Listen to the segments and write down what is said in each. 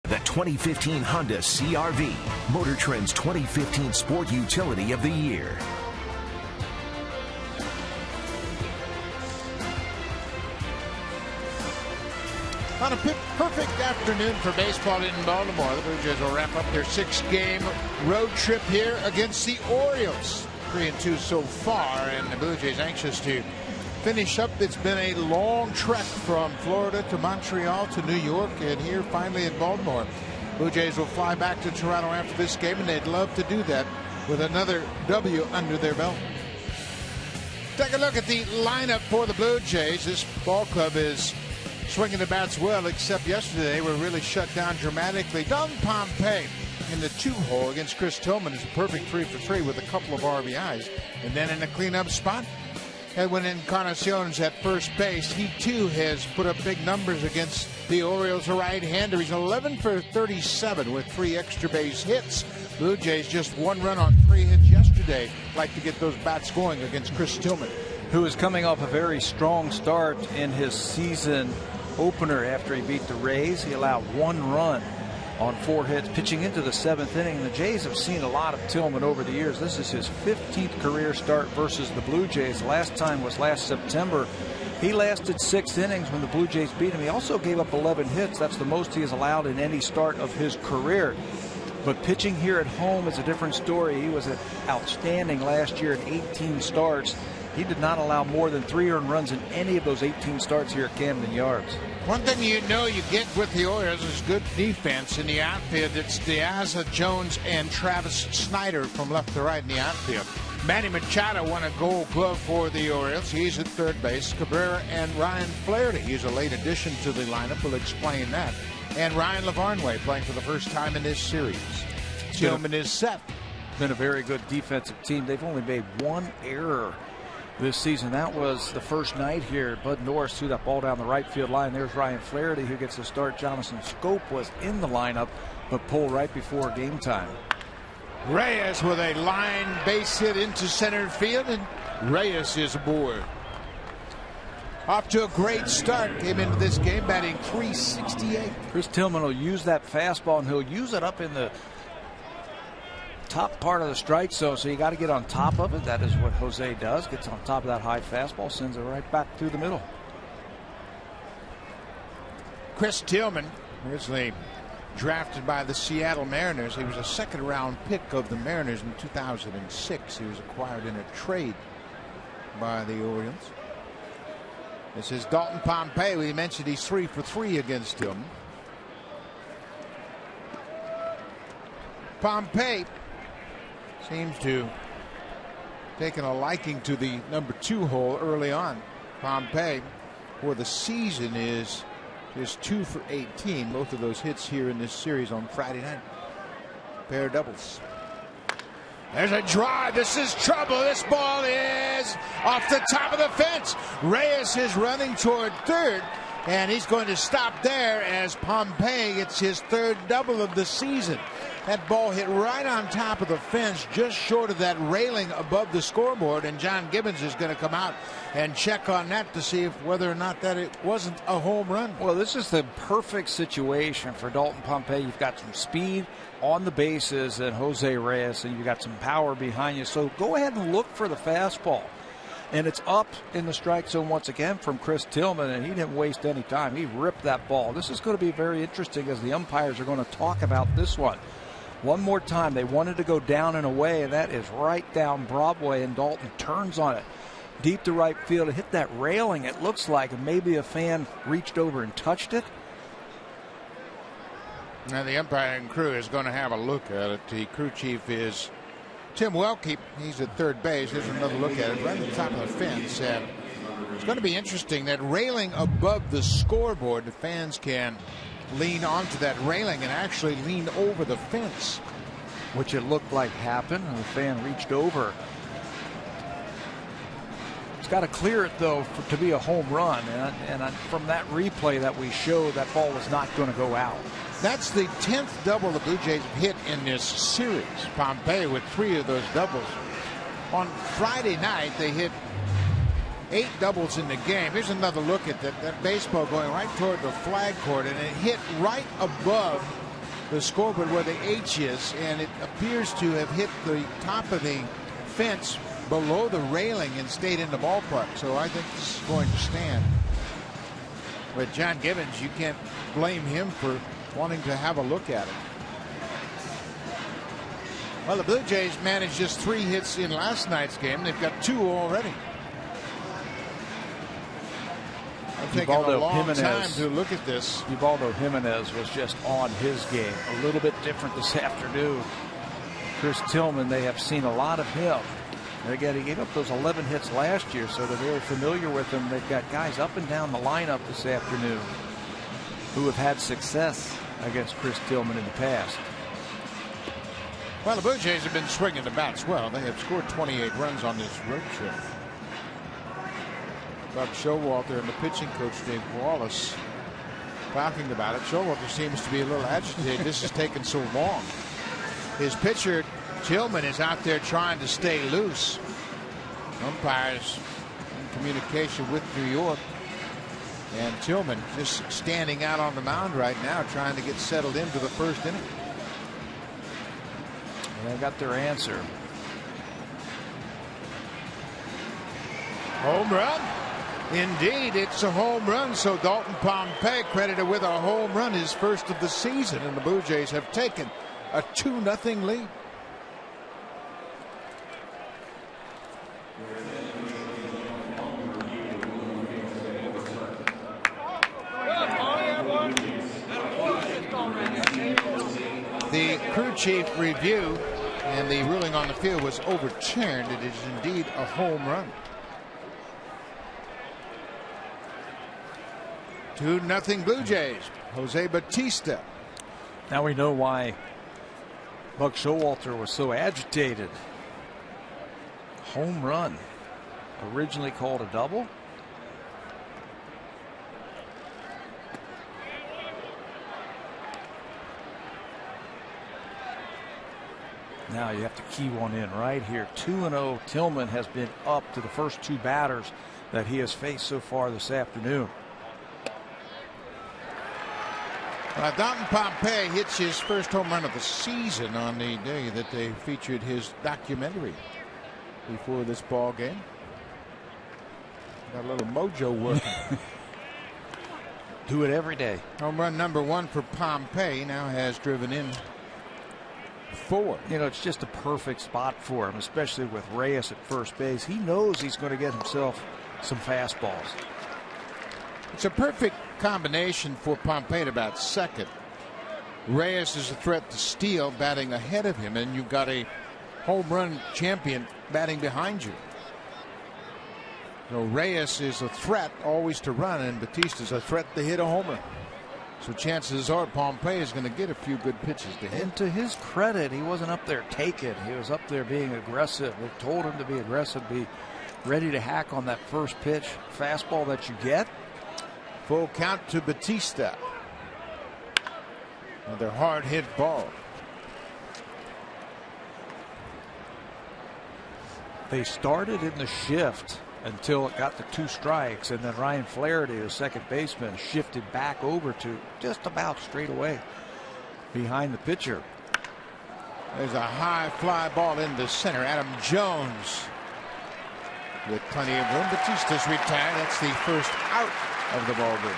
The 2015 Honda CR-V, Motor Trend's 2015 Sport Utility of the Year. On a perfect afternoon for baseball in Baltimore, the Blue Jays will wrap up their 6-game road trip here against the Orioles. 3-2 so far, and the Blue Jays anxious to finish up. It's been a long trek from Florida to Montreal to New York, and here finally in Baltimore. Blue Jays will fly back to Toronto after this game, and they'd love to do that with another W under their belt. Take a look at the lineup for the Blue Jays. This ball club is swinging the bats well, except yesterday they were really shut down dramatically. Dalton Pompey in the 2-hole against Chris Tillman is a perfect 3-for-3 with a couple of RBIs. And then in the cleanup spot, Edwin Encarnacion's at first base. He too has put up big numbers against the Orioles, a right-hander. He's 11 for 37 with 3 extra base hits. Blue Jays just 1 run on 3 hits yesterday. Like to get those bats going against Chris Tillman, who is coming off a very strong start in his season opener after he beat the Rays. He allowed 1 run on 4 hits pitching into the 7th inning. The Jays have seen a lot of Tillman over the years. This is his 15th career start versus the Blue Jays. Last time was last September. He lasted 6 innings when the Blue Jays beat him. He also gave up 11 hits. That's the most he has allowed in any start of his career. But pitching here at home is a different story. He was outstanding last year in 18 starts. He did not allow more than 3 earned runs in any of those 18 starts here at Camden Yards. One thing you know you get with the Orioles is good defense in the outfield. It's Diaz, Jones, and Travis Snyder from left to right in the outfield. Manny Machado won a Gold Glove for the Orioles. He's at third base. Cabrera and Ryan Flaherty. He's a late addition to the lineup. We'll explain that. And Ryan Lavarnway playing for the first time in this series. Tillman is set. Been a very good defensive team. They've only made 1 error this season. That was the first night here. Bud Norris threw that ball down the right field line. There's Ryan Flaherty who gets the start. Jonathan Scope was in the lineup but pulled right before game time. Reyes with a line base hit into center field, and Reyes is aboard. Off to a great start. Came into this game batting .368. Chris Tillman will use that fastball, and he'll use it up in the top part of the strike zone, so you got to get on top of it. That is what Jose does. Gets on top of that high fastball, sends it right back through the middle. Chris Tillman, originally drafted by the Seattle Mariners. He was a 2nd-round pick of the Mariners in 2006. He was acquired in a trade by the Orioles. This is Dalton Pompey. We mentioned he's 3 for 3 against Tillman. Pompey seems to have taken a liking to the number 2 hole early on. Pompey for the season is just 2 for 18. Both of those hits here in this series on Friday night. Pair of doubles. There's a drive. This is trouble. This ball is off the top of the fence. Reyes is running toward third, and he's going to stop there as Pompey gets his 3rd double of the season. That ball hit right on top of the fence, just short of that railing above the scoreboard, and John Gibbons is going to come out and check on that to see whether or not that it wasn't a home run. Well, this is the perfect situation for Dalton Pompey. You've got some speed on the bases and Jose Reyes, and you've got some power behind you. So go ahead and look for the fastball. And it's up in the strike zone once again from Chris Tillman, and he didn't waste any time. He ripped that ball. This is going to be very interesting as the umpires are going to talk about this one. One more time, they wanted to go down and away, and that is right down Broadway, and Dalton turns on it. Deep to right field. It hit that railing, it looks like, and maybe a fan reached over and touched it. Now the umpiring crew is going to have a look at it. The crew chief is Tim Welke. He's at third base. Here's another look at it right at the top of the fence. And it's going to be interesting. That railing above the scoreboard, the fans can lean onto that railing and actually lean over the fence. Which it looked like happened, and the fan reached over. It's got to clear it, though, to be a home run. And from that replay that we showed, that ball was not going to go out. That's the 10th double the Blue Jays have hit in this series. Pompey with 3 of those doubles. On Friday night, they hit 8 doubles in the game. Here's another look at that baseball going right toward the flag court, and it hit right above the scoreboard where the H is, and it appears to have hit the top of the fence below the railing and stayed in the ballpark. So I think this is going to stand. But John Gibbons, you can't blame him for wanting to have a look at it. Well, the Blue Jays managed just 3 hits in last night's game. They've got 2 already. I'm taking a long time to look at this. Ubaldo Jimenez was just on his game. A little bit different this afternoon. Chris Tillman, they have seen a lot of him. And again, he gave up those 11 hits last year, so they're very familiar with him. They've got guys up and down the lineup this afternoon who have had success against Chris Tillman in the past. Well, the Blue Jays have been swinging the bats well. They have scored 28 runs on this road trip. Buck Showalter and the pitching coach Dave Wallace talking about it. Showalter seems to be a little agitated. This has taken so long. His pitcher Tillman is out there trying to stay loose. Umpires in communication with New York, and Tillman just standing out on the mound right now trying to get settled into the first inning. They got their answer. Home run. Indeed, it's a home run. So Dalton Pompey credited with a home run, his first of the season, and the Blue Jays have taken a 2-0 lead. The crew chief review and the ruling on the field was overturned. It is indeed a home run. 2-0 Blue Jays. Jose Bautista. Now we know why Buck Showalter was so agitated. Home run. Originally called a double. Now you have to key one in right here. 2-0. Tillman has been up to the first 2 batters that he has faced so far this afternoon. Dalton Pompey hits his first home run of the season on the day that they featured his documentary before this ball game. Got a little mojo working. Do it every day. Home run number 1 for Pompey now has driven in 4. You know, it's just a perfect spot for him, especially with Reyes at first base. He knows he's going to get himself some fastballs. It's a perfect combination for Pompey to bat second. Reyes is a threat to steal, batting ahead of him, and you've got a home run champion batting behind you. So Reyes is a threat always to run, and Bautista's a threat to hit a homer. So chances are Pompey is going to get a few good pitches to hit. And to his credit, he wasn't up there taking. He was up there being aggressive. They told him to be aggressive, be ready to hack on that first pitch fastball that you get. Full count to Bautista. Another hard hit ball. They started in the shift until it got to 2 strikes, and then Ryan Flaherty, the second baseman, shifted back over to just about straight away behind the pitcher. There's a high fly ball into center. Adam Jones with plenty of room. Bautista's retired. That's the first out of the ball game.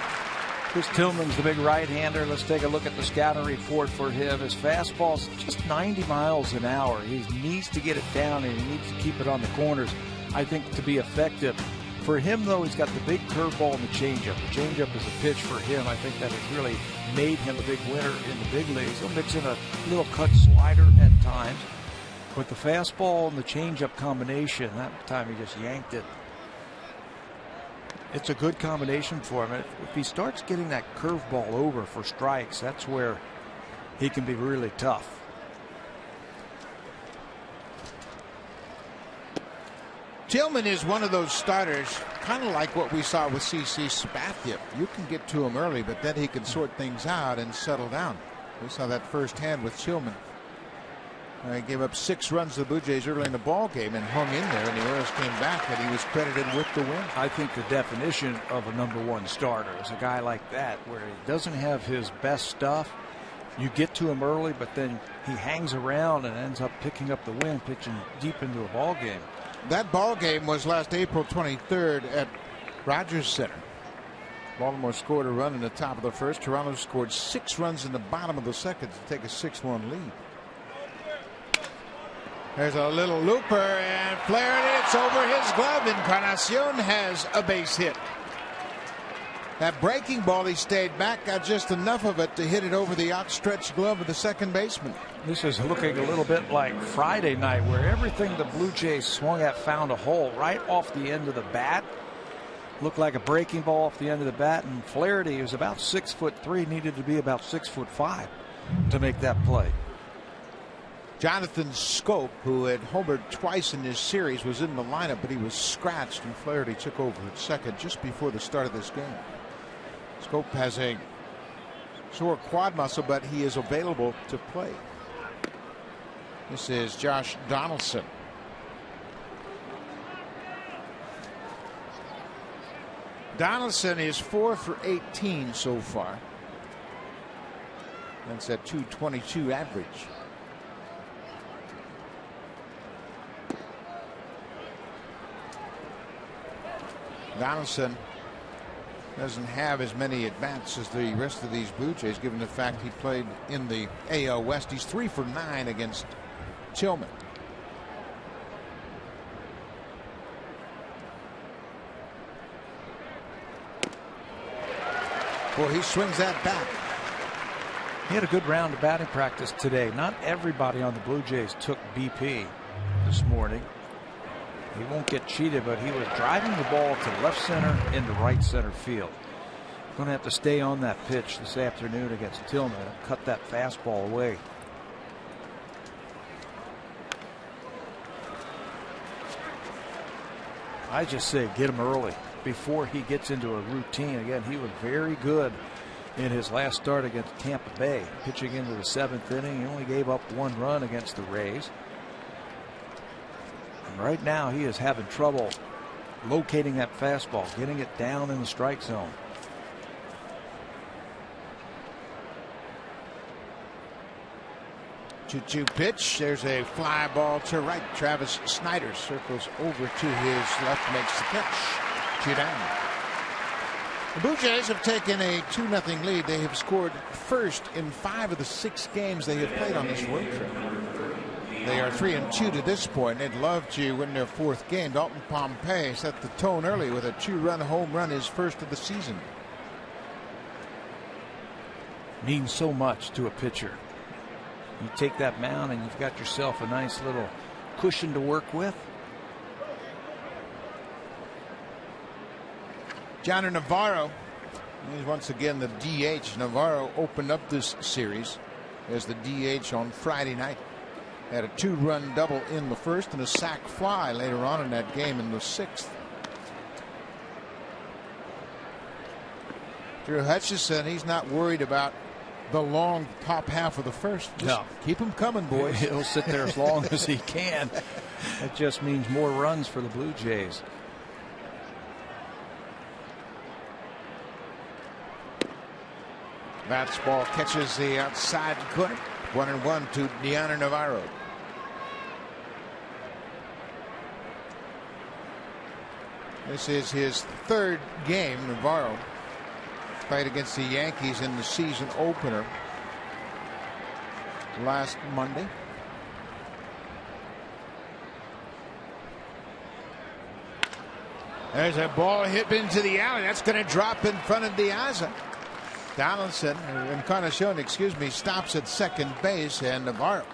Chris Tillman's the big right-hander. Let's take a look at the scouting report for him. His fastball's just 90 miles an hour. He needs to get it down, and he needs to keep it on the corners, I think, to be effective. For him, though, he's got the big curveball and the changeup. The changeup is a pitch for him. I think that has really made him a big winner in the big leagues. He'll mix in a little cut slider at times. But the fastball and the changeup combination, that time he just yanked it. It's a good combination for him. If he starts getting that curveball over for strikes, that's where he can be really tough. Tillman is one of those starters, kind of like what we saw with CC Sabathia. You can get to him early, but then he can sort things out and settle down. We saw that firsthand with Tillman. He gave up 6 runs to the Blue Jays early in the ball game and hung in there, and the Orioles came back, and he was credited with the win. I think the definition of a #1 starter is a guy like that, where he doesn't have his best stuff, You get to him early, but then he hangs around and ends up picking up the win, pitching deep into a ball game. That ball game was last April 23rd at Rogers Center. Baltimore scored a run in the top of the first. Toronto scored 6 runs in the bottom of the second to take a 6-1 lead. There's a little looper, and Flaherty, it's over his glove. Encarnacion has a base hit. That breaking ball, he stayed back, got just enough of it to hit it over the outstretched glove of the second baseman. This is looking a little bit like Friday night, where everything the Blue Jays swung at found a hole right off the end of the bat. Looked like a breaking ball off the end of the bat, and Flaherty, who's about 6'3", needed to be about 6'5" to make that play. Jonathan Scope, who had homered twice in this series, was in the lineup, but he was scratched, and Flaherty took over at second just before the start of this game. Scope has a sore quad muscle, but he is available to play. This is Josh Donaldson. Donaldson is 4 for 18 so far. That's a .222 average. Donaldson doesn't have as many at-bats as the rest of these Blue Jays, given the fact he played in the AL West. He's 3 for 9 against Tillman. Well, he swings that back. He had a good round of batting practice today. Not everybody on the Blue Jays took BP this morning. He won't get cheated, but he was driving the ball to left center into right center field. Going to have to stay on that pitch this afternoon against Tillman and cut that fastball away. I just say get him early before he gets into a routine. Again, he was very good in his last start against Tampa Bay, pitching into the 7th inning. He only gave up 1 run against the Rays. And right now he is having trouble locating that fastball, getting it down in the strike zone. Two-2 pitch. There's a fly ball to right. Travis Snyder circles over to his left, makes the catch. 2 down. The Blue Jays have taken a 2-0 lead. They have scored first in 5 of the 6 games they have played on this road trip. They are 3-2 to this point. They'd love to win their 4th game. Dalton Pompey set the tone early with a 2-run home run, his first of the season. Means so much to a pitcher. You take that mound and you've got yourself a nice little cushion to work with. Johnny Navarro, he's once again the DH. Navarro opened up this series as the DH on Friday night. Had a 2-run double in the first and a sac fly later on in that game in the 6th. Drew Hutchison, he's not worried about the long top half of the first. Just keep him coming, boys. He'll sit there as long as he can. That just means more runs for the Blue Jays. That ball catches the outside corner. 1-1 to Gianni Navarro. This is his 3rd game. Navarro played against the Yankees in the season opener last Monday. There's a ball hit into the alley. That's going to drop in front of Diaza. Donaldson, Encarnacion, stops at second base, and Navarro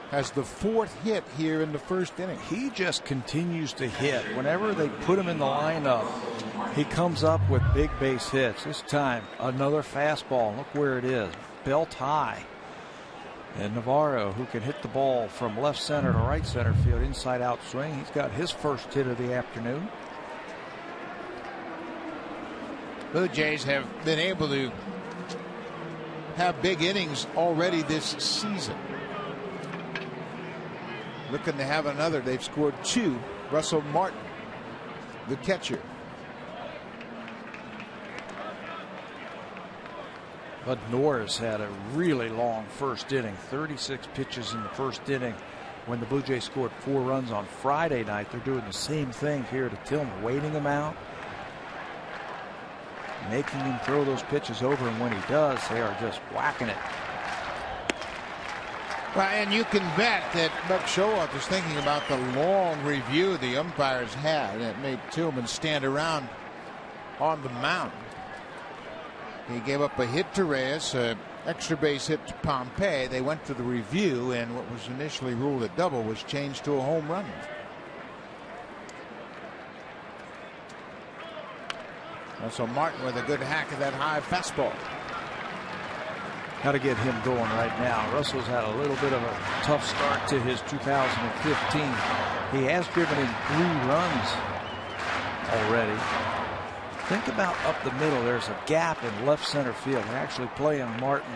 has the 4th hit here in the 1st inning. He just continues to hit. Whenever they put him in the lineup, he comes up with big base hits. This time, another fastball. Look where it is. Belt high. And Navarro, who can hit the ball from left center to right center field, inside out swing. He's got his first hit of the afternoon. Blue Jays have been able to have big innings already this season. Looking to have another. They've scored 2. Russell Martin, the catcher. But Norris had a really long first inning, 36 pitches in the first inning. When the Blue Jays scored 4 runs on Friday night, they're doing the same thing here to Tillman, waiting him out, making him throw those pitches over, and when he does, they are just whacking it. Well, and you can bet that Buck Showalter is thinking about the long review the umpires had that made Tillman stand around on the mound. He gave up a hit to Reyes, an extra base hit to Pompey. They went to the review, and what was initially ruled a double was changed to a home run. Also Martin with a good hack of that high fastball. Got to get him going right now. Russell's had a little bit of a tough start to his 2015. He has driven in 3 runs already. Think about up the middle. There's a gap in left center field. They're actually playing Martin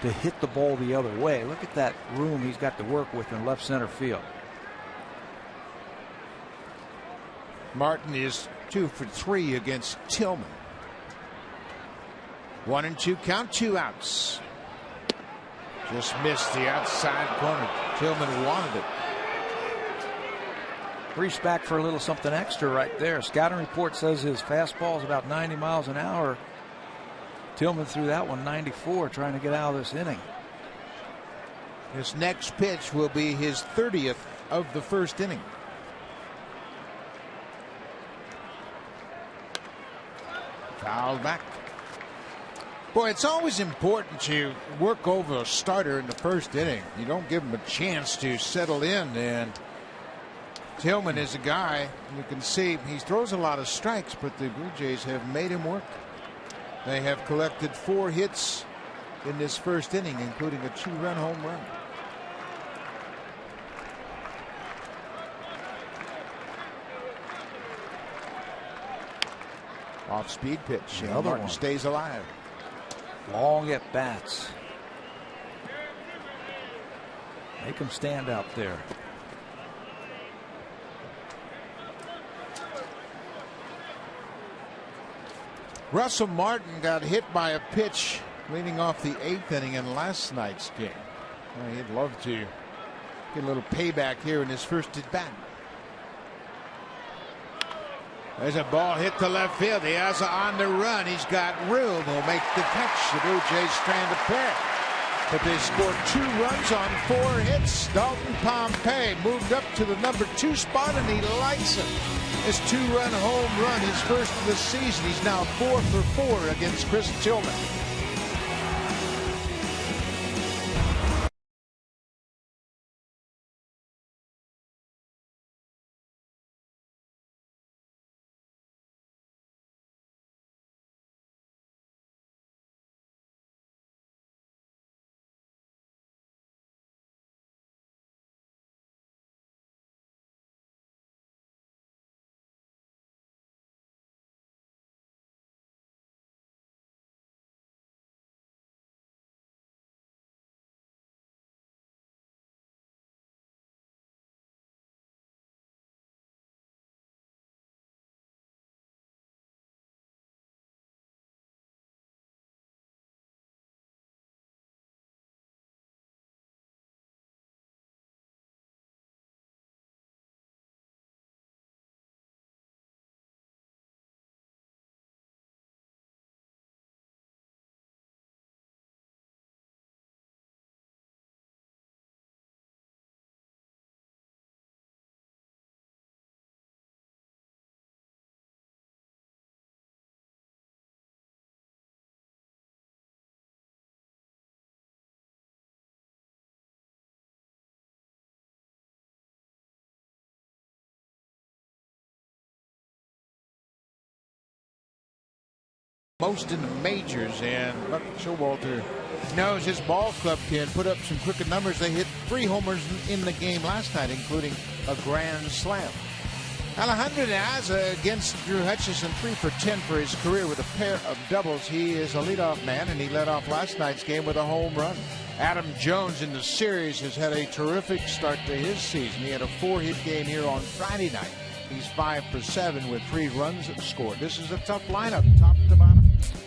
to hit the ball the other way. Look at that room he's got to work with in left center field. Martin is 2 for 3 against Tillman. 1-2 count, 2 outs. Just missed the outside corner. Tillman wanted it. Reached back for a little something extra right there. Scouting report says his fastball is about 90 miles an hour. Tillman threw that one 94, trying to get out of this inning. His next pitch will be his 30th of the first inning. Fouled back. Boy, it's always important to work over a starter in the first inning. You don't give him a chance to settle in, and Tillman is a guy you can see he throws a lot of strikes, but the Blue Jays have made him work. They have collected 4 hits in this first inning, including a 2-run home run. Off-speed pitch. Another Martin one. stays alive. Long at bats. Make him stand out there. Russell Martin got hit by a pitch leading off the 8th inning in last night's game. Well, he'd love to get a little payback here in his first at bat. There's a ball hit to left field. He has on the run. He's got room. He'll make the catch. The Blue Jays strand a pair. But they scored 2 runs on 4 hits. Dalton Pompey moved up to the number 2 spot, and he lights it. His 2-run home run, his first of the season. He's now 4 for 4 against Chris Tillman. Most in the majors, and Buck Showalter knows his ball club can put up some crooked numbers. They hit 3 homers in the game last night, including a grand slam. Alejandro Diaz against Drew Hutchison, 3 for 10 for his career with a pair of doubles. He is a leadoff man, and he led off last night's game with a home run. Adam Jones in the series has had a terrific start to his season. He had a 4-hit game here on Friday night. He's 5 for 7 with 3 runs scored. This is a tough lineup, top to bottom.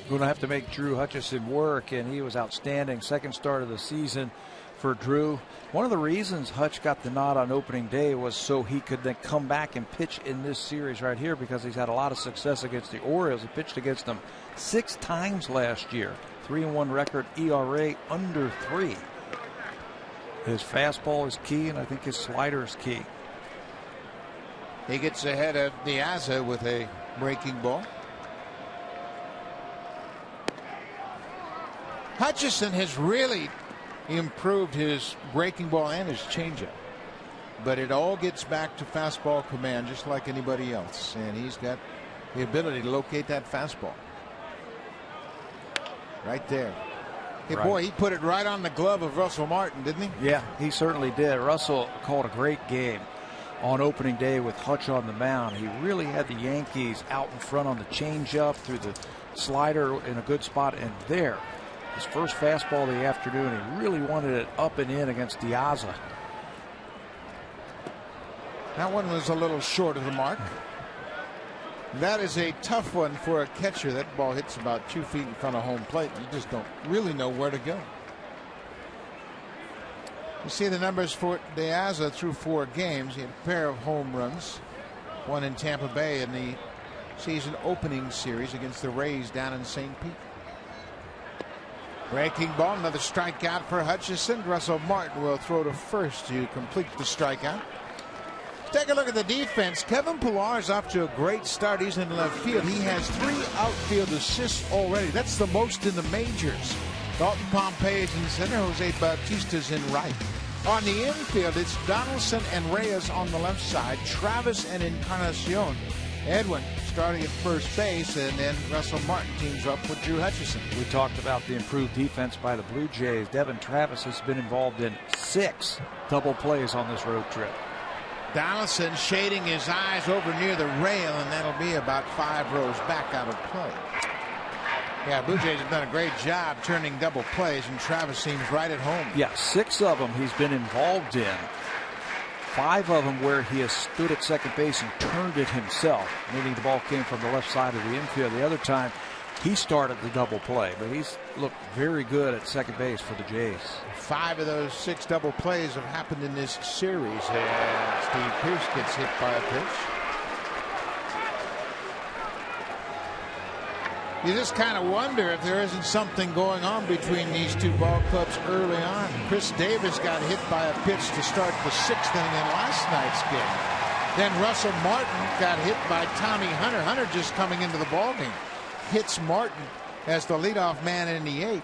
Going to have to make Drew Hutchison work, and he was outstanding. Second start of the season for Drew. One of the reasons Hutch got the nod on opening day was so he could then come back and pitch in this series right here, because he's had a lot of success against the Orioles. He pitched against them 6 times last year. 3-1 record, ERA under 3. His fastball is key, and I think his slider is key. He gets ahead of Diaz with a breaking ball. Hutchison has really improved his breaking ball and his changeup, but it all gets back to fastball command, just like anybody else, and he's got the ability to locate that fastball right there. Hey, right. Boy, he put it right on the glove of Russell Martin, didn't he? Yeah, he certainly did. Russell called a great game on opening day with Hutch on the mound. He really had the Yankees out in front on the changeup, through the slider in a good spot, and there, his first fastball of the afternoon, he really wanted it up and in against Diaz. That one was a little short of the mark. That is a tough one for a catcher. That ball hits about 2 feet in front of home plate. You just don't really know where to go. You see the numbers for Diaz through 4 games. He had a pair of home runs, one in Tampa Bay in the season opening series against the Rays down in St. Pete. Breaking ball, another strikeout for Hutchison. Russell Martin will throw to first to complete the strikeout. Take a look at the defense. Kevin Pillar is off to a great start. He's in left field. He has 3 outfield assists already. That's the most in the majors. Dalton Pompey is in center. Jose Bautista's in right. On the infield, it's Donaldson and Reyes on the left side. Travis and Encarnacion. Edwin starting at first base, and then Russell Martin teams up with Drew Hutchison. We talked about the improved defense by the Blue Jays. Devin Travis has been involved in 6 double plays on this road trip. Donaldson shading his eyes over near the rail, and that'll be about 5 rows back out of play. Yeah, Blue Jays have done a great job turning double plays, and Travis seems right at home. Yeah, 6 of them he's been involved in. 5 of them where he has stood at second base and turned it himself, meaning the ball came from the left side of the infield. The other time, he started the double play, but he's looked very good at second base for the Jays. 5 of those 6 double plays have happened in this series, and Steve Pearce gets hit by a pitch. You just kind of wonder if there isn't something going on between these 2 ball clubs early on. Chris Davis got hit by a pitch to start the 6th inning in last night's game. Then Russell Martin got hit by Tommy Hunter. Hunter just coming into the ballgame hits Martin as the leadoff man in the 8th.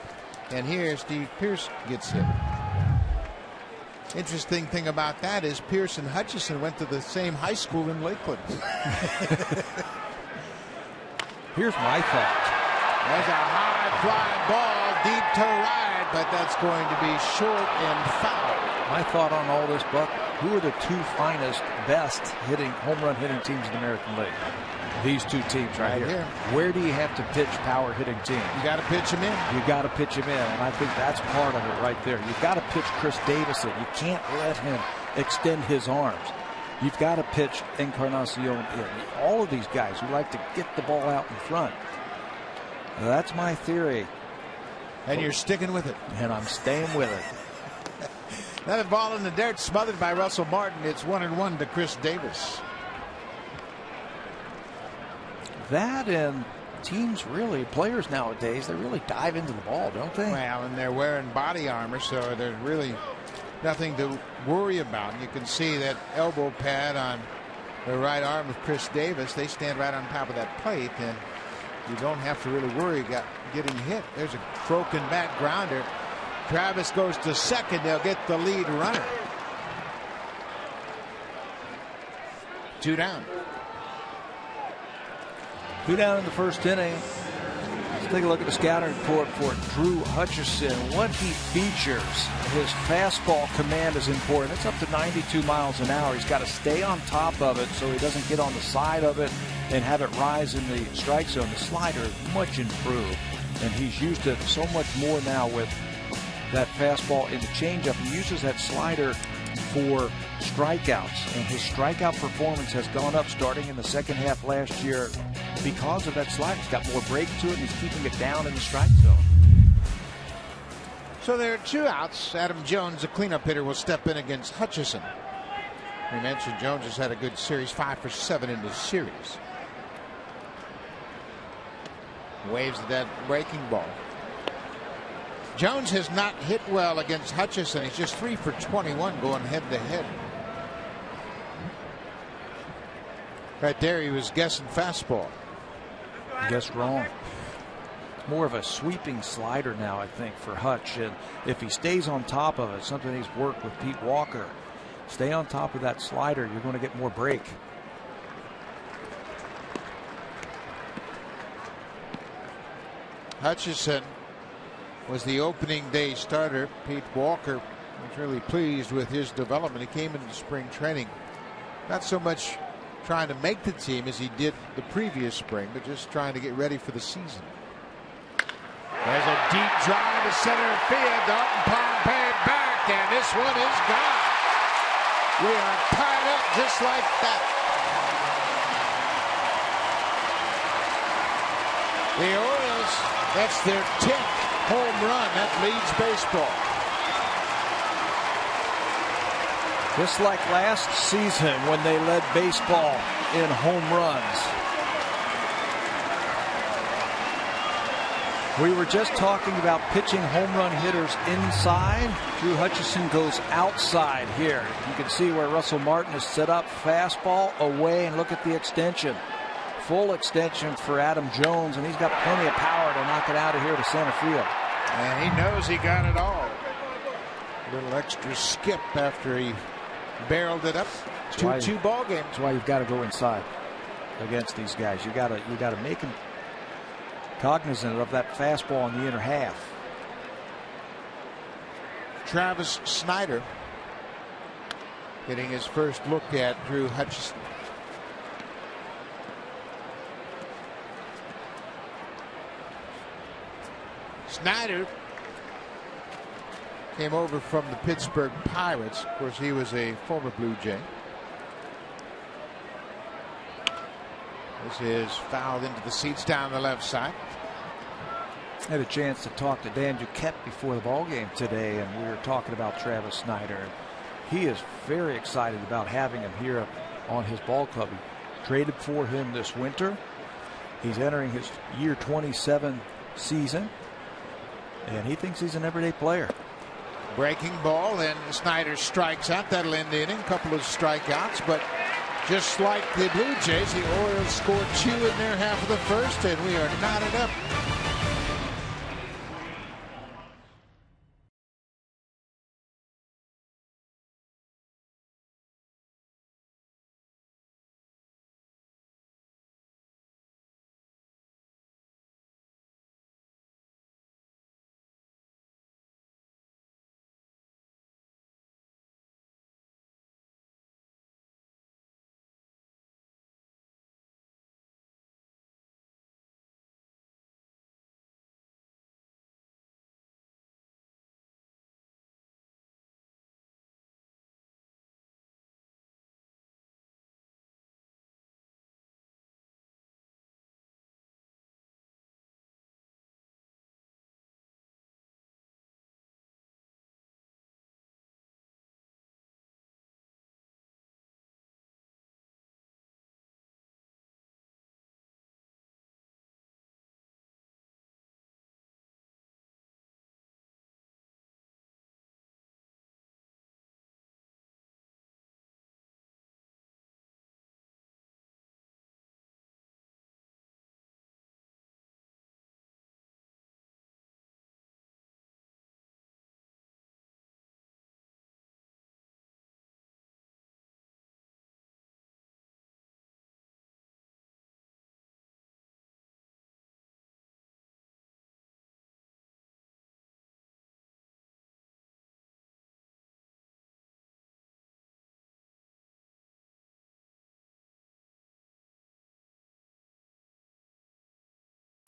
And here Steve Pearce gets hit. Interesting thing about that is Pearce and Hutchison went to the same high school in Lakeland. Here's my thought. There's a high fly ball deep to right, but that's going to be short and foul. My thought on all this, Buck, who are the 2 finest, best home run hitting teams in the American League? These 2 teams right here. Where do you have to pitch power hitting teams? You got to pitch them in. You got to pitch him in, and I think that's part of it right there. You've got to pitch Chris Davis in. You can't let him extend his arms. You've got to pitch Encarnacion in. All of these guys who like to get the ball out in front. Now, that's my theory. And you're sticking with it. And I'm staying with it. Another ball in the dirt smothered by Russell Martin. It's 1-1 to Chris Davis. That and teams really, players nowadays, they really dive into the ball, don't they? Well, and they're wearing body armor, so there's really nothing to worry about. You can see that elbow pad on the right arm of Chris Davis. They stand right on top of that plate, and you don't have to really worry about getting hit. There's a broken back grounder. Travis goes to second. They'll get the lead runner. 2 down. 2 down in the first inning. Let's take a look at the scouting report for Drew Hutchison. What he features, his fastball command is important. It's up to 92 miles an hour. He's got to stay on top of it so he doesn't get on the side of it and have it rise in the strike zone. The slider is much improved, and he's used it so much more now with that fastball in the changeup. He uses that slider for strikeouts, and his strikeout performance has gone up starting in the second half last year. because of that slider. He's got more break to it, and he's keeping it down in the strike zone. So there are 2 outs. Adam Jones, the cleanup hitter, will step in against Hutchison. We mentioned Jones has had a good series, 5 for 7 in this series. Waves at that breaking ball. Jones has not hit well against Hutchison. He's just 3 for 21 going head to head. Right there, he was guessing fastball. Guessed wrong. It's more of a sweeping slider now, I think, for Hutch. And if he stays on top of it, something he's worked with Pete Walker. Stay on top of that slider, you're going to get more break. Hutchison was the opening day starter. Pete Walker was really pleased with his development. He came into spring training not so much trying to make the team as he did the previous spring, but just trying to get ready for the season. There's a deep drive to center field. Dalton Pompey back, and this one is gone. We are tied up just like that. The Orioles, that's their 10th home run. That leads baseball. Just like last season when they led baseball in home runs. We were just talking about pitching home run hitters inside. Drew Hutchison goes outside here. You can see where Russell Martin is set up. Fastball away, and look at the extension. Full extension for Adam Jones, and he's got plenty of power to knock it out of here to center field. And he knows he got it all. A little extra skip after he barreled it up. 2-2 ball game. That's why you've got to go inside against these guys. You got to make them cognizant of that fastball in the inner half. Travis Snyder getting his first look at Drew Hutchison. Snyder came over from the Pittsburgh Pirates. Of course, he was a former Blue Jay. This is fouled into the seats down the left side. I had a chance to talk to Dan Duquette before the ball game today, and we were talking about Travis Snyder. He is very excited about having him here on his ball club. He traded for him this winter. He's entering his year 27 season, and he thinks he's an everyday player. Breaking ball, and Snyder strikes out. That'll end the inning. Couple of strikeouts, but just like the Blue Jays, the Orioles scored 2 in their half of the first, and we are knotted up.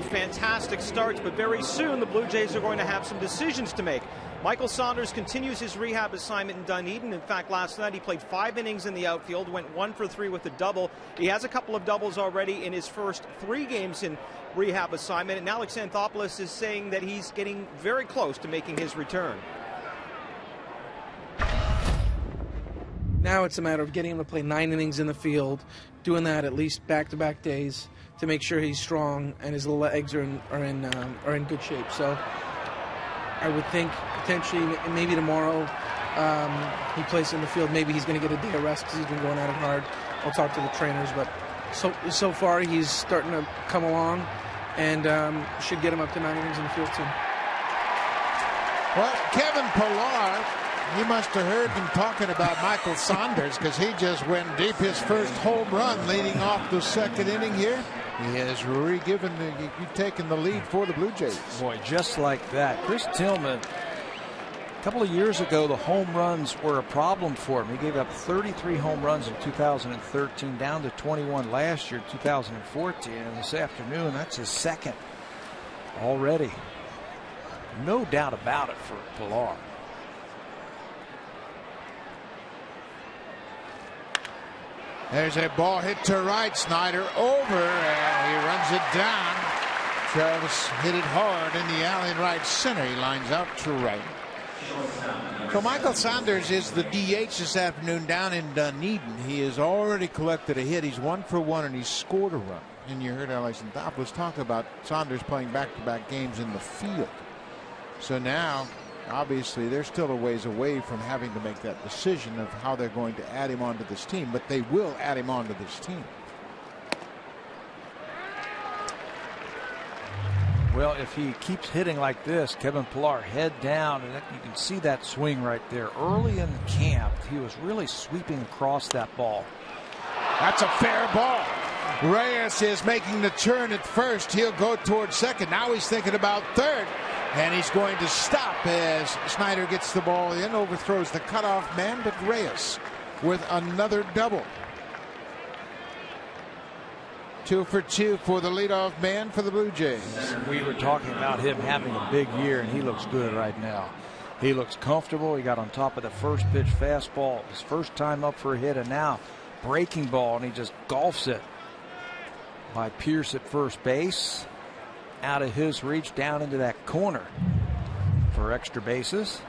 Fantastic starts, but very soon the Blue Jays are going to have some decisions to make. Michael Saunders continues his rehab assignment in Dunedin. In fact, last night he played 5 innings in the outfield, went 1 for 3 with a double. He has a couple of doubles already in his first 3 games in rehab assignment, and Alex Anthopoulos is saying that he's getting very close to making his return. Now it's a matter of getting him to play 9 innings in the field, doing that at least back-to-back days to make sure he's strong and his legs are in good shape. So I would think potentially maybe tomorrow he plays in the field. Maybe he's going to get a day of rest because he's been going at it hard. I'll talk to the trainers, but so far he's starting to come along and should get him up to 9 innings in the field soon. Well, Kevin Pillar, you must have heard him talking about Michael Saunders because he just went deep. His first home run leading off the 2nd inning here. He has taken the lead for the Blue Jays. Boy, just like that. Chris Tillman, a couple of years ago, the home runs were a problem for him. He gave up 33 home runs in 2013, down to 21 last year, 2014. And this afternoon, that's his 2nd already. No doubt about it for Pillar. There's a ball hit to right. Snyder over, and he runs it down. Travis hit it hard in the alley in right center. He lines out to right. So Michael Saunders is the DH this afternoon down in Dunedin. He has already collected a hit. He's 1 for 1, and he's scored a run. And you heard Alex Anthopoulos talk about Saunders playing back-to-back games in the field. So now, obviously, they're still a ways away from having to make that decision of how they're going to add him onto this team, but they will add him onto this team. Well, if he keeps hitting like this, Kevin Pillar head down, and you can see that swing right there. Early in the camp, he was really sweeping across that ball. That's a fair ball. Reyes is making the turn at first. He'll go towards second. Now he's thinking about third. And he's going to stop as Snyder gets the ball in, overthrows the cutoff man, but Reyes with another double. 2 for 2 for the leadoff man for the Blue Jays. We were talking about him having a big year, and he looks good right now. He looks comfortable. He got on top of the first pitch fastball, his first time up for a hit, and now breaking ball, and he just golfs it by Pierce at first base. Out of his reach, down into that corner for extra bases.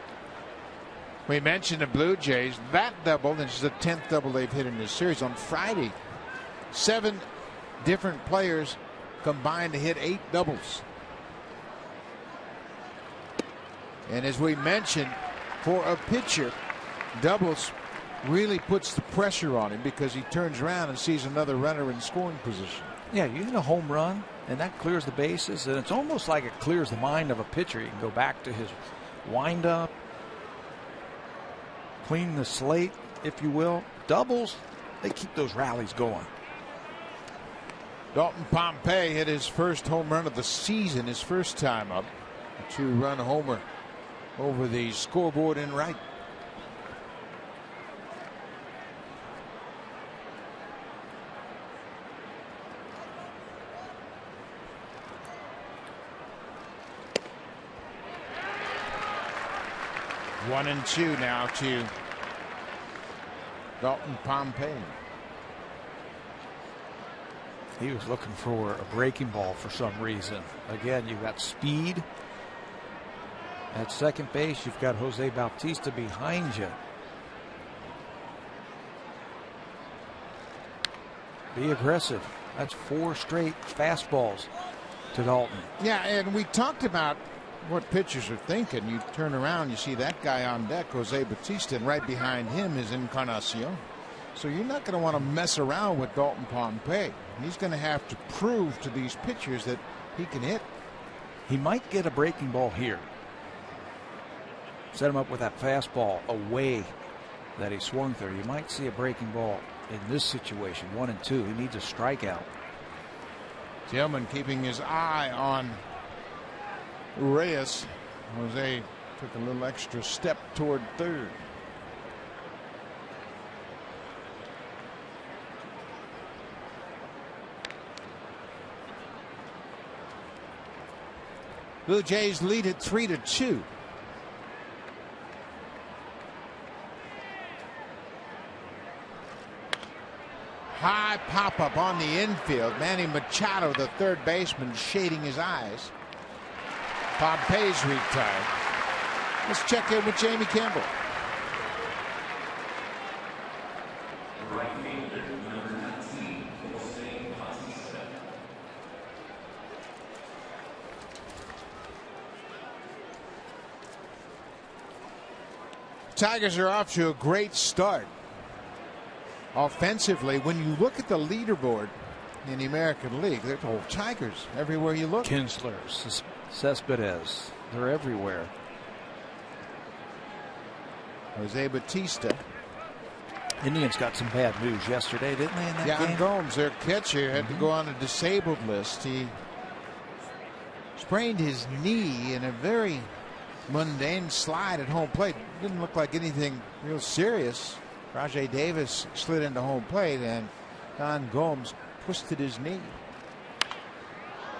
We mentioned the Blue Jays. That double, this is the 10th double they've hit in this series on Friday. 7 different players combined to hit 8 doubles. And as we mentioned, for a pitcher, doubles really puts the pressure on him because he turns around and sees another runner in scoring position. Yeah, you hit a home run, and that clears the bases, and it's almost like it clears the mind of a pitcher. He can go back to his windup, clean the slate, if you will. Doubles, they keep those rallies going. Dalton Pompey hit his first home run of the season, his first time up. A 2-run homer over the scoreboard in right. One and 2 now to Dalton Pompey. He was looking for a breaking ball for some reason. Again, you've got speed at second base. You've got Jose Bautista behind you. Be aggressive. That's 4 straight fastballs to Dalton. Yeah, and we talked about what pitchers are thinking. You turn around, you see that guy on deck, Jose Bautista, and right behind him is Encarnacion. So you're not going to want to mess around with Dalton Pompey. He's going to have to prove to these pitchers that he can hit. He might get a breaking ball here. Set him up with that fastball away that he swung through. You might see a breaking ball in this situation. 1 and 2. He needs a strikeout. Tillman keeping his eye on Reyes. Jose took a little extra step toward third. Blue Jays lead at 3-2. High pop-up on the infield. Manny Machado, the third baseman, shading his eyes. Pompey's retired. Let's check in with Jamie Campbell. Tigers are off to a great start. Offensively, when you look at the leaderboard in the American League, they're all Tigers everywhere you look. Kinsler, Cespedes, they're everywhere. Jose Bautista. Indians got some bad news yesterday, didn't they, in that game? Yan Gomes, their catcher, had to go on a disabled list. He sprained his knee in a very mundane slide at home plate. Didn't look like anything real serious. Rajay Davis slid into home plate, and Yan Gomes twisted his knee.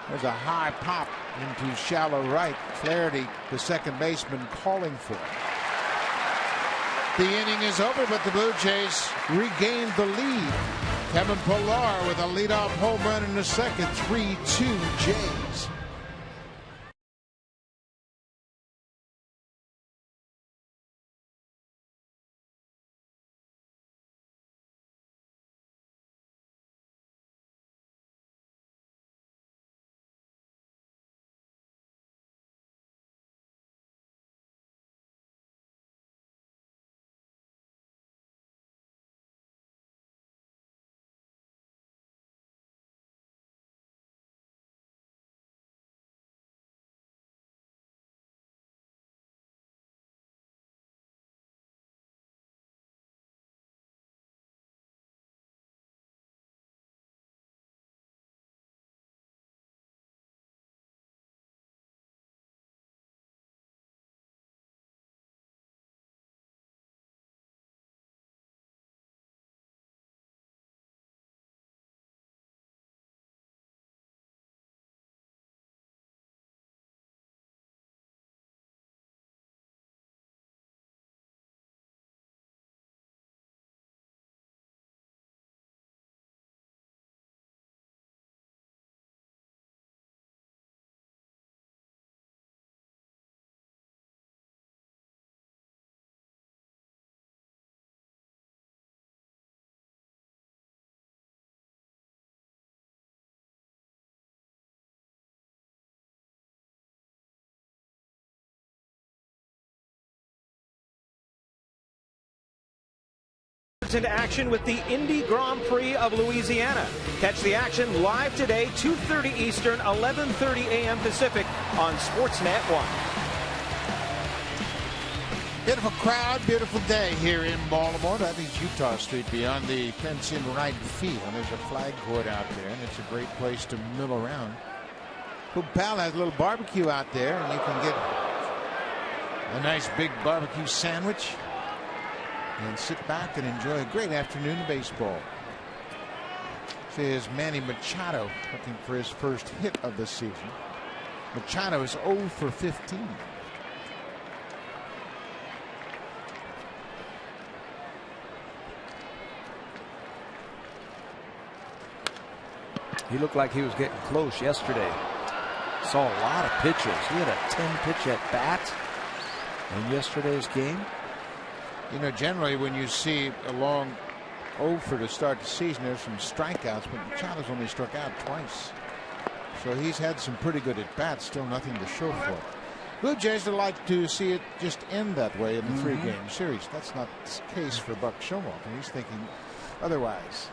There's a high pop into shallow right. Flaherty, the second baseman, calling for it. The inning is over, but the Blue Jays regained the lead. Kevin Pillar with a leadoff home run in the second. 3-2 Jays. Into action with the Indy Grand Prix of Louisiana. Catch the action live today, 2:30 Eastern, 11:30 a.m. Pacific on Sportsnet 1. Beautiful crowd, beautiful day here in Baltimore. That is Utah Street beyond the fence-in right field. There's a flag court out there, and it's a great place to mill around. Cool Pal has a little barbecue out there, and you can get a nice big barbecue sandwich and sit back and enjoy a great afternoon of baseball. This is Manny Machado looking for his first hit of the season. Machado is 0 for 15. He looked like he was getting close yesterday. Saw a lot of pitches. He had a 10-pitch at bat in yesterday's game. You know, generally when you see a long 0 for to start the season, there's some strikeouts, but Machado's only struck out twice. So he's had some pretty good at bats, still nothing to show for it. Blue Jays would like to see it just end that way in the three-game series. That's not the case for Buck Showalter. He's thinking otherwise.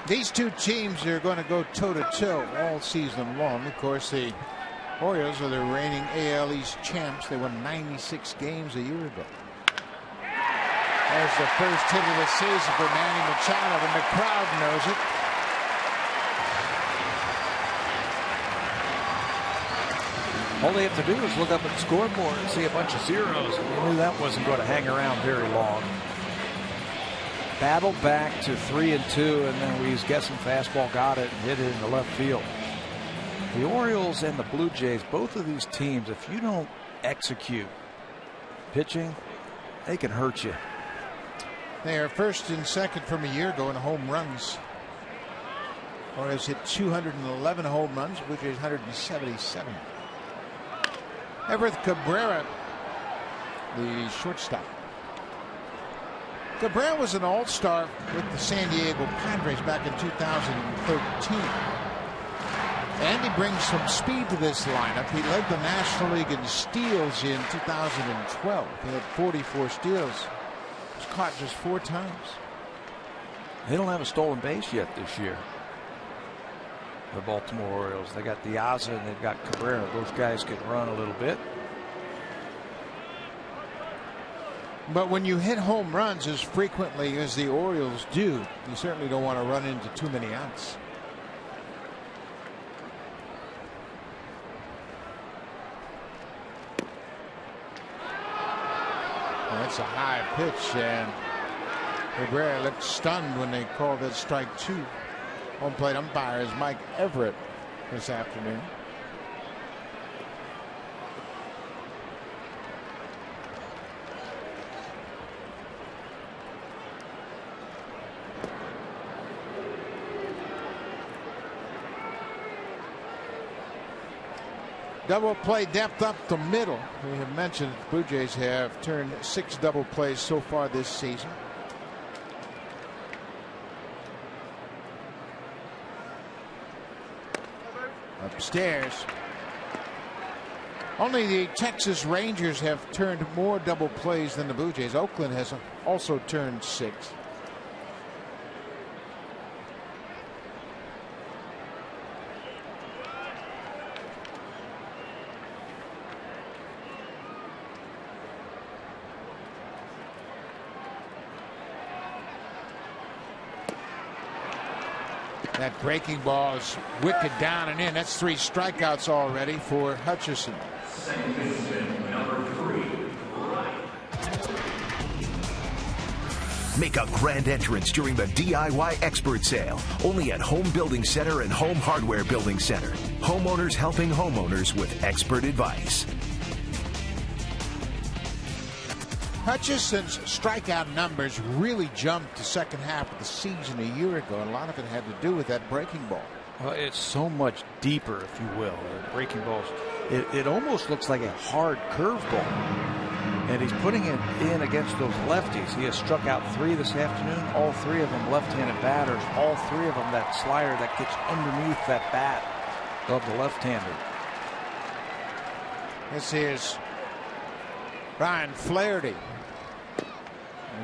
These two teams are going to go toe-to-toe all season long. Of course, the Orioles are the reigning AL East champs. They won 96 games a year ago. There's the first hit of the season for Manny Machado, and the crowd knows it. All they have to do is look up at the scoreboard and see a bunch of zeros. We knew that wasn't going to hang around very long. Battled back to 3-2, and then we was guessing fastball, got it, and hit it in the left field. The Orioles and the Blue Jays, both of these teams, if you don't execute pitching, they can hurt you. They are first and second from a year ago in home runs. Orioles hit 211 home runs, Blue Jays 177. Everett Cabrera, the shortstop. Cabrera was an all-star with the San Diego Padres back in 2013. And he brings some speed to this lineup. He led the National League in steals in 2012. He had 44 steals. He was caught just 4 times. They don't have a stolen base yet this year. The Baltimore Orioles. They got Diaza and they've got Cabrera. Those guys can run a little bit. But when you hit home runs as frequently as the Orioles do, you certainly don't want to run into too many outs. That's a high pitch, and Cabrera looked stunned when they called that strike 2. Home plate umpire is Mike Everett this afternoon. Double play depth up the middle. We have mentioned the Blue Jays have turned 6 double plays so far this season. Upstairs. Only the Texas Rangers have turned more double plays than the Blue Jays. Oakland has also turned 6. That breaking ball is wicked down and in. That's 3 strikeouts already for Hutchison. Second baseman, number 3, right. Make a grand entrance during the DIY Expert Sale. Only at Home Building Center and Home Hardware Building Center. Homeowners helping homeowners with expert advice. Hutchison's strikeout numbers really jumped the second half of the season a year ago, and a lot of it had to do with that breaking ball. Well, it's so much deeper, if you will. The breaking balls. It almost looks like a hard curveball. And he's putting it in against those lefties. He has struck out 3 this afternoon. All 3 of them left-handed batters. All 3 of them that slider that gets underneath that bat of the left-hander. This is Ryan Flaherty.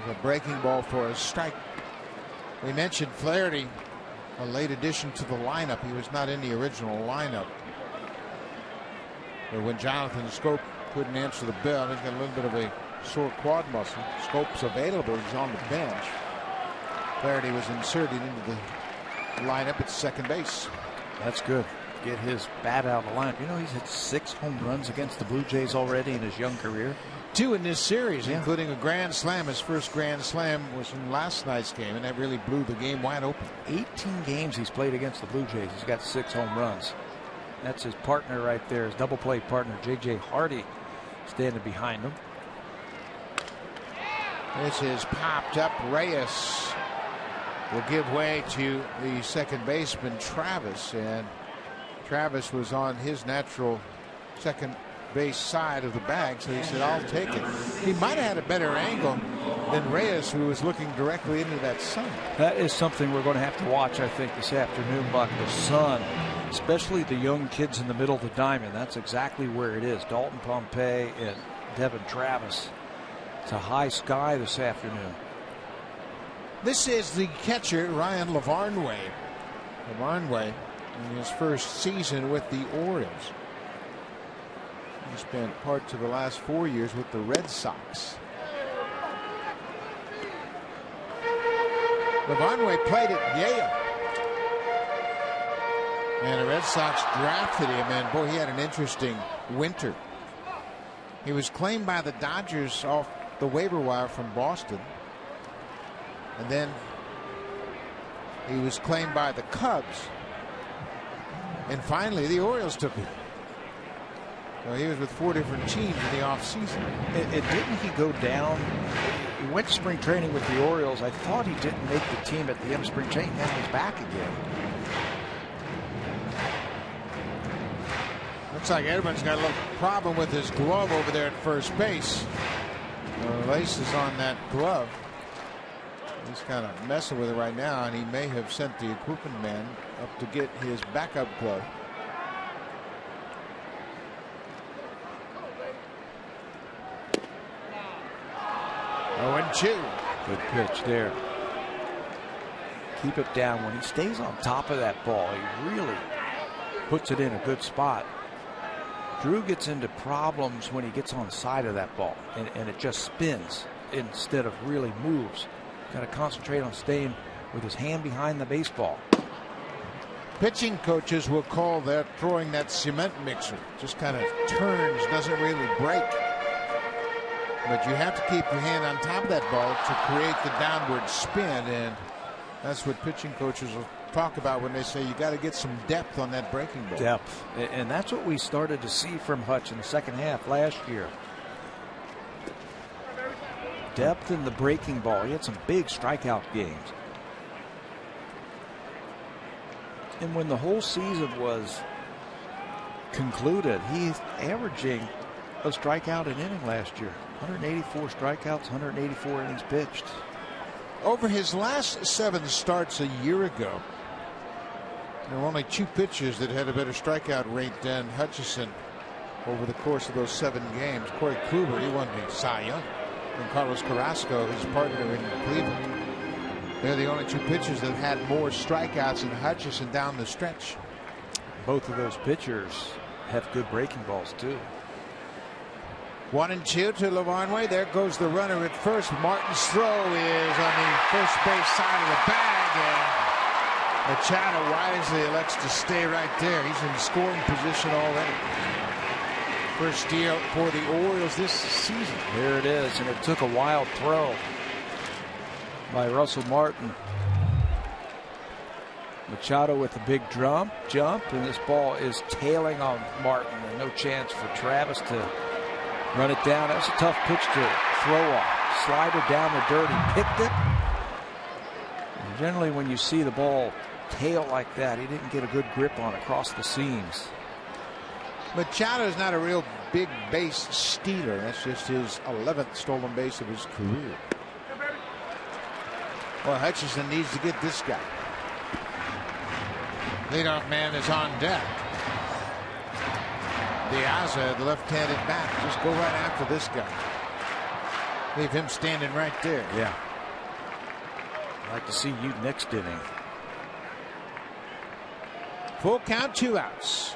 There's a breaking ball for a strike. We mentioned Flaherty, a late addition to the lineup. He was not in the original lineup. But when Jonathan Scope couldn't answer the bell, he's got a little bit of a sore quad muscle. Scope's available. He's on the bench. Flaherty was inserted into the lineup at second base. That's good. Get his bat out of the lineup. You know, he's hit 6 home runs against the Blue Jays already in his young career. 2 in this series, including a grand slam. His first grand slam was in last night's game, and that really blew the game wide open. 18 games he's played against the Blue Jays. He's got 6 home runs. That's his partner right there, his double play partner, J.J. Hardy, standing behind him. This is popped up. Reyes will give way to the second baseman, Travis, and Travis was on his natural second base side of the bag, so he said, I'll take it. He might have had a better angle than Reyes, who was looking directly into that sun. That is something we're going to have to watch, I think, this afternoon, Buck. The sun, especially the young kids in the middle of the diamond. That's exactly where it is. Dalton Pompey and Devin Travis. It's a high sky this afternoon. This is the catcher, Ryan Lavarnway. Lavarnway in his first season with the Orioles. He spent parts of the last 4 years with the Red Sox. Lavarnway played at Yale. And the Red Sox drafted him, and boy, he had an interesting winter. He was claimed by the Dodgers off the waiver wire from Boston. And then he was claimed by the Cubs. And finally, the Orioles took him. So he was with 4 different teams in the offseason. Didn't he go down? He went to spring training with the Orioles. I thought he didn't make the team at the end of spring training. Then he's back again. Looks like Edmonds got a little problem with his glove over there at first base. The lace is on that glove. He's kind of messing with it right now, and he may have sent the equipment man up to get his backup glove. Oh, and 2. Good pitch there. Keep it down. When he stays on top of that ball, he really puts it in a good spot. Drew gets into problems when he gets on the side of that ball, and it just spins instead of really moves. Got to concentrate on staying with his hand behind the baseball. Pitching coaches will call that throwing that cement mixer. Just kind of turns, doesn't really break. But you have to keep your hand on top of that ball to create the downward spin, and that's what pitching coaches will talk about when they say you got to get some depth on that breaking ball. Depth, and that's what we started to see from Hutch in the second half last year. Depth in the breaking ball. He had some big strikeout games. And when the whole season was concluded, he's averaging a strikeout an inning last year. 184 strikeouts, 184 innings pitched. Over his last 7 starts a year ago, there were only 2 pitchers that had a better strikeout rate than Hutchison over the course of those 7 games. Corey Kluber, he won the Cy Young. And Carlos Carrasco, his partner in Cleveland. They're the only 2 pitchers that had more strikeouts than Hutchison down the stretch. Both of those pitchers have good breaking balls, too. 1 and 2 to Lavarnway. There goes the runner at first. Martin's throw is on the first base side of the bag. And Machado wisely elects to stay right there. He's in scoring position already. First steal for the Orioles this season. There it is, and it took a wild throw by Russell Martin. Machado with a big jump, and this ball is tailing on Martin, and no chance for Travis to run it down. That's a tough pitch to throw off. Slider down the dirt. He picked it. And generally, when you see the ball tail like that, he didn't get a good grip on across the seams. Machado is not a real big base stealer. That's just his 11th stolen base of his career. Well, Hutchison needs to get this guy. Leadoff man is on deck. Diaz, the left-handed bat, just go right after this guy. Leave him standing right there. Yeah. I'd like to see you next inning. Full count, 2 outs.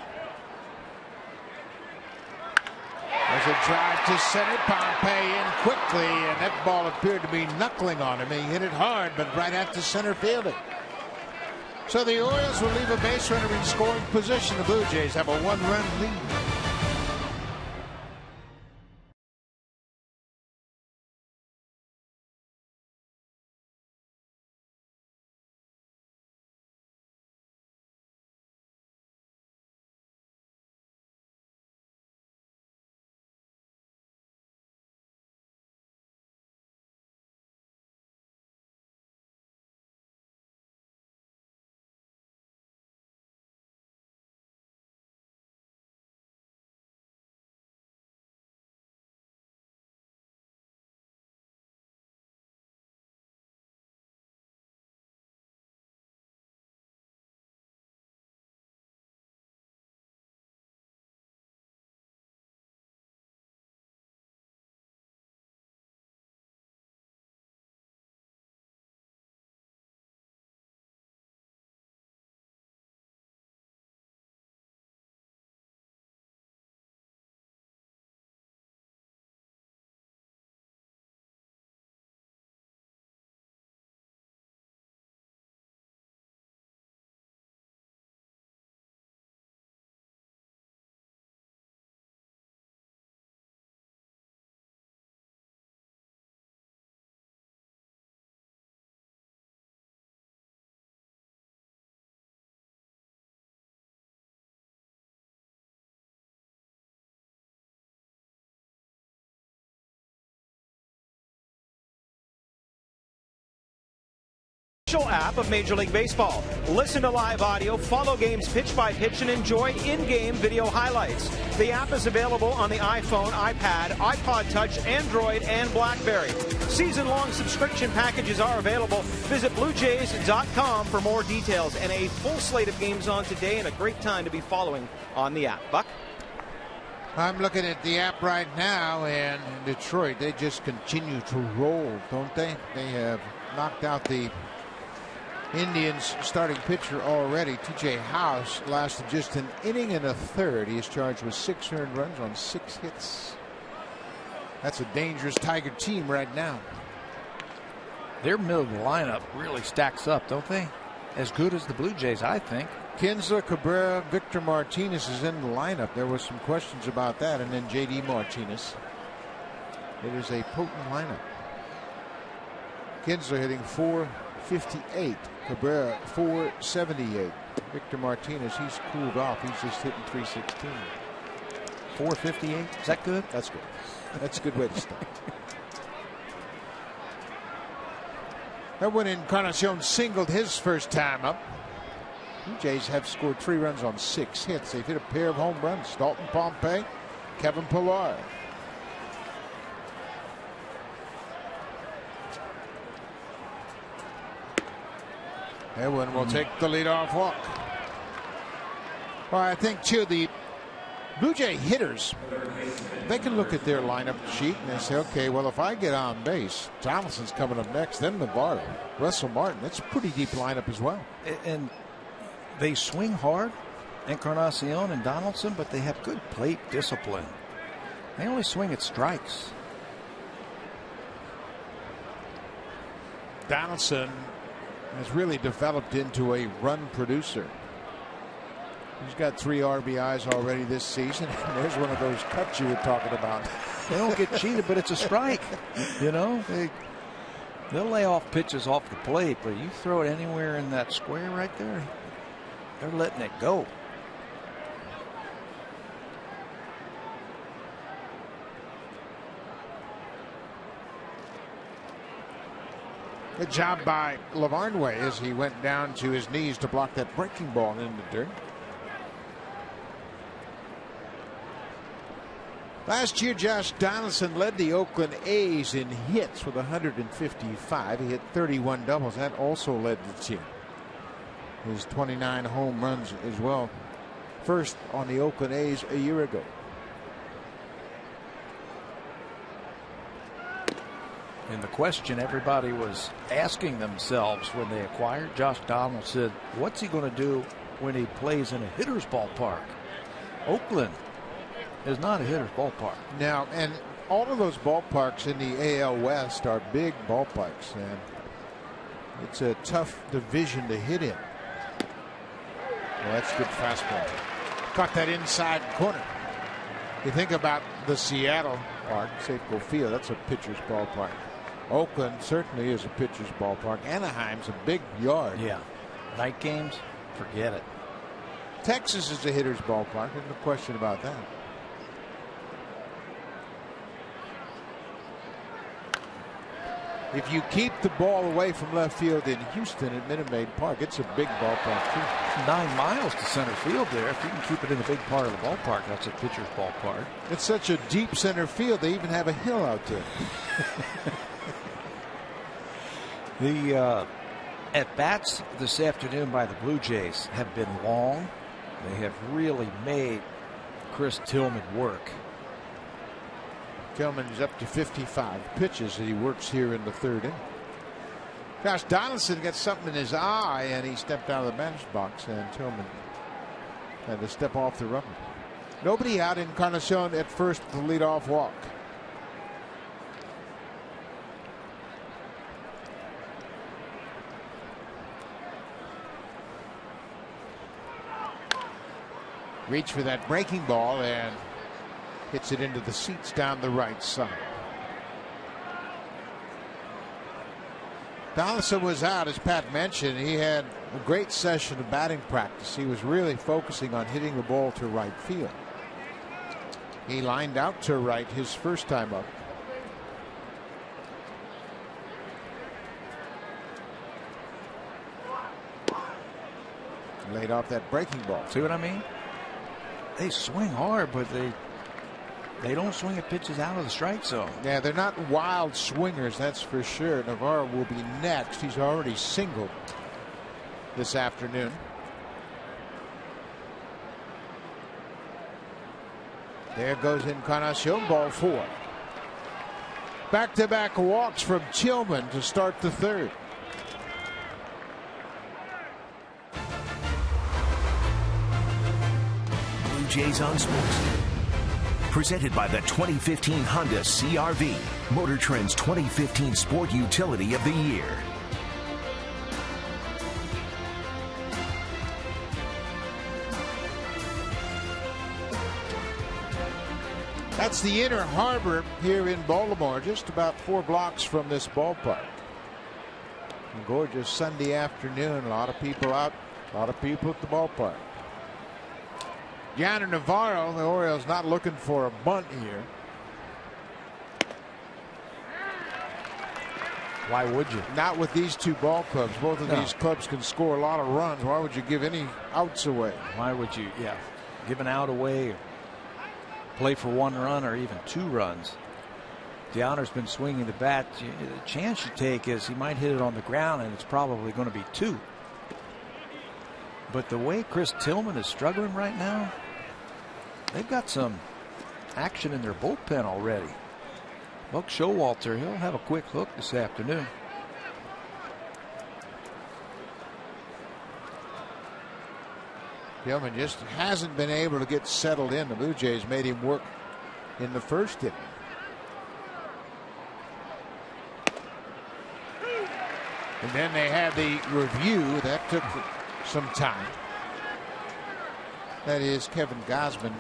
There's a drive to center. Pompey in quickly, and that ball appeared to be knuckling on him. He hit it hard, but right at the center fielding. So the Orioles will leave a base runner in scoring position. The Blue Jays have a 1-run lead. official app of Major League Baseball. Listen to live audio, follow games pitch by pitch, and enjoy in-game video highlights. The app is available on the iPhone, iPad, iPod Touch, Android, and BlackBerry. Season-long subscription packages are available. Visit BlueJays.com for more details, and a full slate of games on today and a great time to be following on the app. Buck? I'm looking at the app right now, and Detroit, they just continue to roll, don't they? They have knocked out the Indians starting pitcher already. TJ House lasted just an inning and a third. He is charged with 6 earned runs on 6 hits. That's a dangerous Tiger team right now. Their middle of the lineup really stacks up, don't they? As good as the Blue Jays, I think. Kinsler, Cabrera, Victor Martinez is in the lineup. There was some questions about that. And then J.D. Martinez. It is a potent lineup. Kinsler hitting .458. Cabrera .478. Victor Martinez, he's cooled off. He's just hitting .316. .458. Is that good? That's good. That's a good way to start. That one Encarnacion singled his first time up. Blue Jays have scored 3 runs on 6 hits. They've hit a pair of home runs. Dalton Pompey, Kevin Pillar. Edwin will take the leadoff walk. Well, I think, too, the Blue Jay hitters, they can look at their lineup sheet and they say, okay, well, if I get on base, Donaldson's coming up next, then Navarro, Russell Martin. That's a pretty deep lineup as well. And they swing hard, Encarnacion and Donaldson, but they have good plate discipline. They only swing at strikes. Donaldson has really developed into a run producer. He's got 3 RBIs already this season. There's one of those cuts you were talking about. They don't get cheated, but it's a strike. You know, they'll lay off pitches off the plate, but you throw it anywhere in that square right there, they're letting it go. Good job by Lavarnway as he went down to his knees to block that breaking ball in the dirt. Last year, Josh Donaldson led the Oakland A's in hits with 155. He hit 31 doubles. That also led the team. His 29 home runs as well. First on the Oakland A's a year ago. And the question everybody was asking themselves when they acquired Josh Donaldson, what's he going to do when he plays in a hitter's ballpark? Oakland is not a hitter's ballpark. Now, and all of those ballparks in the AL West are big ballparks, and it's a tough division to hit in. Well, that's good fastball. Caught that inside corner. You think about the Seattle park, Safeco Field, that's a pitcher's ballpark. Oakland certainly is a pitcher's ballpark. Anaheim's a big yard. Yeah. Night games, forget it. Texas is a hitter's ballpark. There's no question about that. If you keep the ball away from left field in Houston at Minute Maid Park, it's a big ballpark too. 9 miles to center field there. If you can keep it in the big part of the ballpark, that's a pitcher's ballpark. It's such a deep center field, they even have a hill out there. The at-bats this afternoon by the Blue Jays have been long. They have really made Chris Tillman work. Tillman's up to 55 pitches that he works here in the 3rd inning. Josh Donaldson got something in his eye and he stepped out of the bench box, and Tillman had to step off the rubber. Nobody out. Encarnacion at first with the leadoff walk. Reach for that breaking ball and hits it into the seats down the right side. Donaldson was out, as Pat mentioned. He had a great session of batting practice. He was really focusing on hitting the ball to right field. He lined out to right his first time up. Laid off that breaking ball. See what I mean? They swing hard, but they don't swing at pitches out of the strike zone. Yeah, they're not wild swingers, that's for sure. Navarro will be next. He's already singled this afternoon. There goes Encarnacion, ball 4. Back-to-back walks from Tillman to start the third. Blue Jays on Sports. Presented by the 2015 Honda CR-V, Motor Trend's 2015 Sport Utility of the Year. That's the Inner Harbor here in Baltimore, just about 4 blocks from this ballpark. A gorgeous Sunday afternoon. A lot of people out, a lot of people at the ballpark. Yanner Navarro, the Orioles not looking for a bunt here. Why would you? Not with these two ball clubs. Both of these clubs can score a lot of runs. Why would you give any outs away? Why would you? Yeah, give an out away. Play for 1 run or even 2 runs. Deonner's been swinging the bat. The chance you take is he might hit it on the ground, and it's probably going to be 2. But the way Chris Tillman is struggling right now, they've got some action in their bullpen already. Buck Showalter, he'll have a quick hook this afternoon. Tillman just hasn't been able to get settled in. The Blue Jays made him work in the first inning. And then they had the review. That took some time. That is Kevin Gausman.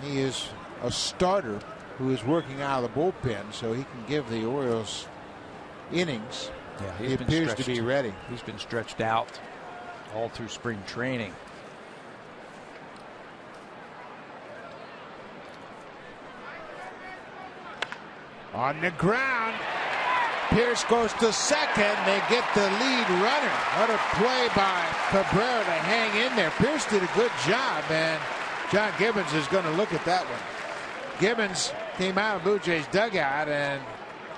He is a starter who is working out of the bullpen, so he can give the Orioles innings. Yeah, he appears to be ready. He's been stretched out all through spring training. On the ground, Pierce goes to second. They get the lead runner. What a play by Cabrera to hang in there. Pierce did a good job, and John Gibbons is going to look at that one. Gibbons came out of Blue Jays dugout and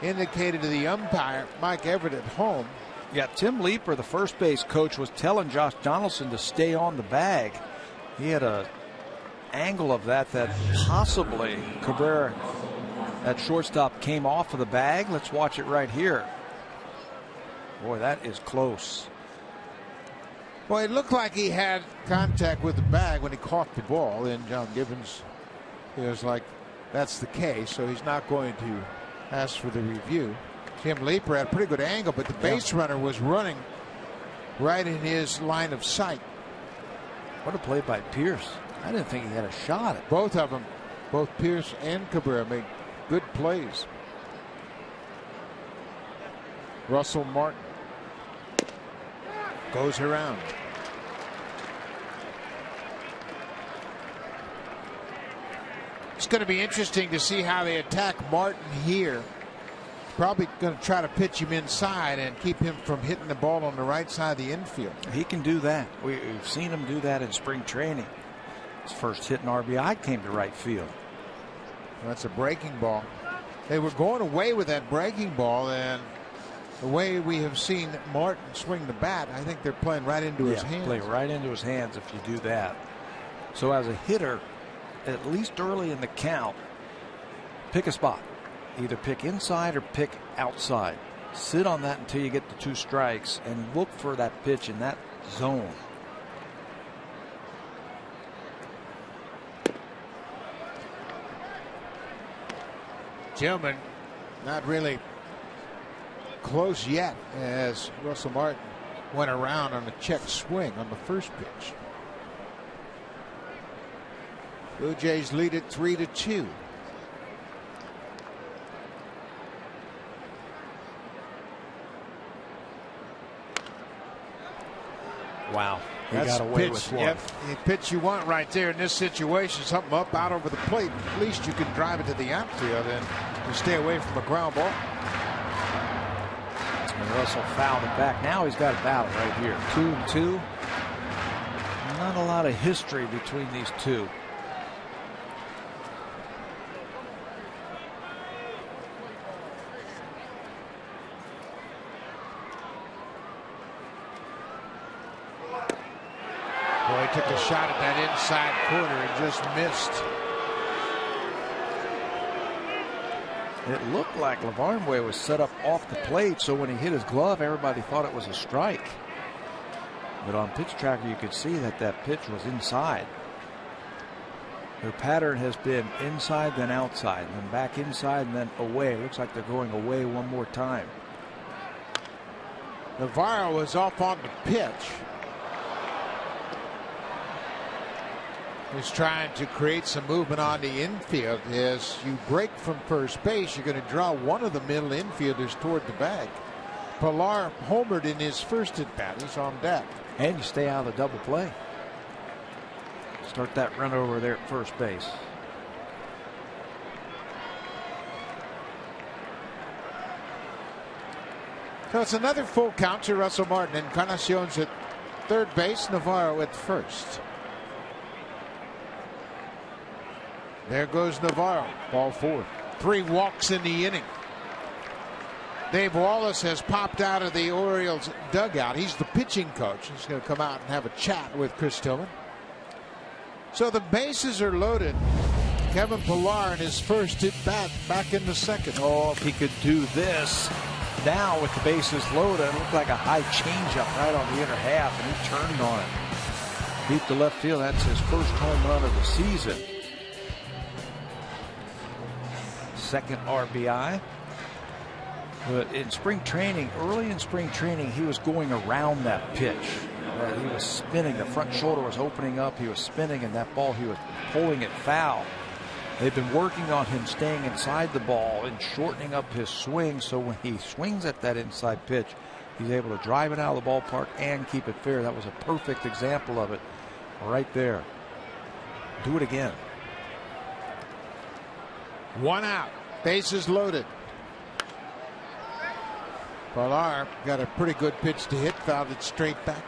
indicated to the umpire, Mike Everett at home. Yeah, Tim Leeper, the first base coach, was telling Josh Donaldson to stay on the bag. He had a angle of that possibly Cabrera at shortstop came off of the bag. Let's watch it right here. Boy, that is close. Well, it looked like he had contact with the bag when he caught the ball, and John Gibbons feels like that's the case, so he's not going to ask for the review. Tim Leeper had a pretty good angle, but the base runner was running right in his line of sight. What a play by Pierce. I didn't think he had a shot at both of them. Both Pierce and Cabrera made good plays. Russell Martin goes around. It's going to be interesting to see how they attack Martin here. Probably going to try to pitch him inside and keep him from hitting the ball on the right side of the infield. He can do that. We've seen him do that in spring training. His first hit in RBI came to right field. That's a breaking ball. They were going away with that breaking ball, and the way we have seen Martin swing the bat, I think they're playing right into his hands. Play right into his hands if you do that. So as a hitter, at least early in the count, pick a spot. Either pick inside or pick outside. Sit on that until you get the 2 strikes and look for that pitch in that zone. Tillman not really close yet as Russell Martin went around on a check swing on the first pitch. Blue Jays lead it 3-2. Wow. He That's got away pitch, with one. Yep, the pitch you want right there in this situation. Something up out over the plate. At least you can drive it to the outfield and you stay away from a ground ball. And Russell fouled it back. Now he's got a battle right here. 2-2. Not a lot of history between these two. Boy, he took a shot at that inside corner and just missed. It looked like Lavarnway was set up off the plate, so when he hit his glove, everybody thought it was a strike. But on pitch tracker, you could see that that pitch was inside. Their pattern has been inside, then outside, then back inside, and then away. It looks like they're going away one more time. Navarro was off on the pitch. He's trying to create some movement on the infield. As you break from first base, you're going to draw one of the middle infielders toward the bag. Pilar homered in his first at bat. He's on deck. And you stay out of the double play. Start that run over there at first base. So it's another full count to Russell Martin. Encarnacion's at third base, Navarro at first. There goes Navarro. Ball four. 3 walks in the inning. Dave Wallace has popped out of the Orioles dugout. He's the pitching coach. He's going to come out and have a chat with Chris Tillman. So the bases are loaded. Kevin Pilar in his first at bat, back in the second. Oh, if he could do this now with the bases loaded, it looked like a high changeup right on the inner half, and he turned on it. Beat the left field. That's his first home run of the season. Second RBI. But in spring training, early in spring training, he was going around that pitch. He was spinning. The front shoulder was opening up. He was spinning, and that ball, he was pulling it foul. They've been working on him staying inside the ball and shortening up his swing, so when he swings at that inside pitch, he's able to drive it out of the ballpark and keep it fair. That was a perfect example of it right there. Do it again. 1 out. Bases loaded. Pilar got a pretty good pitch to hit, fouled it straight back.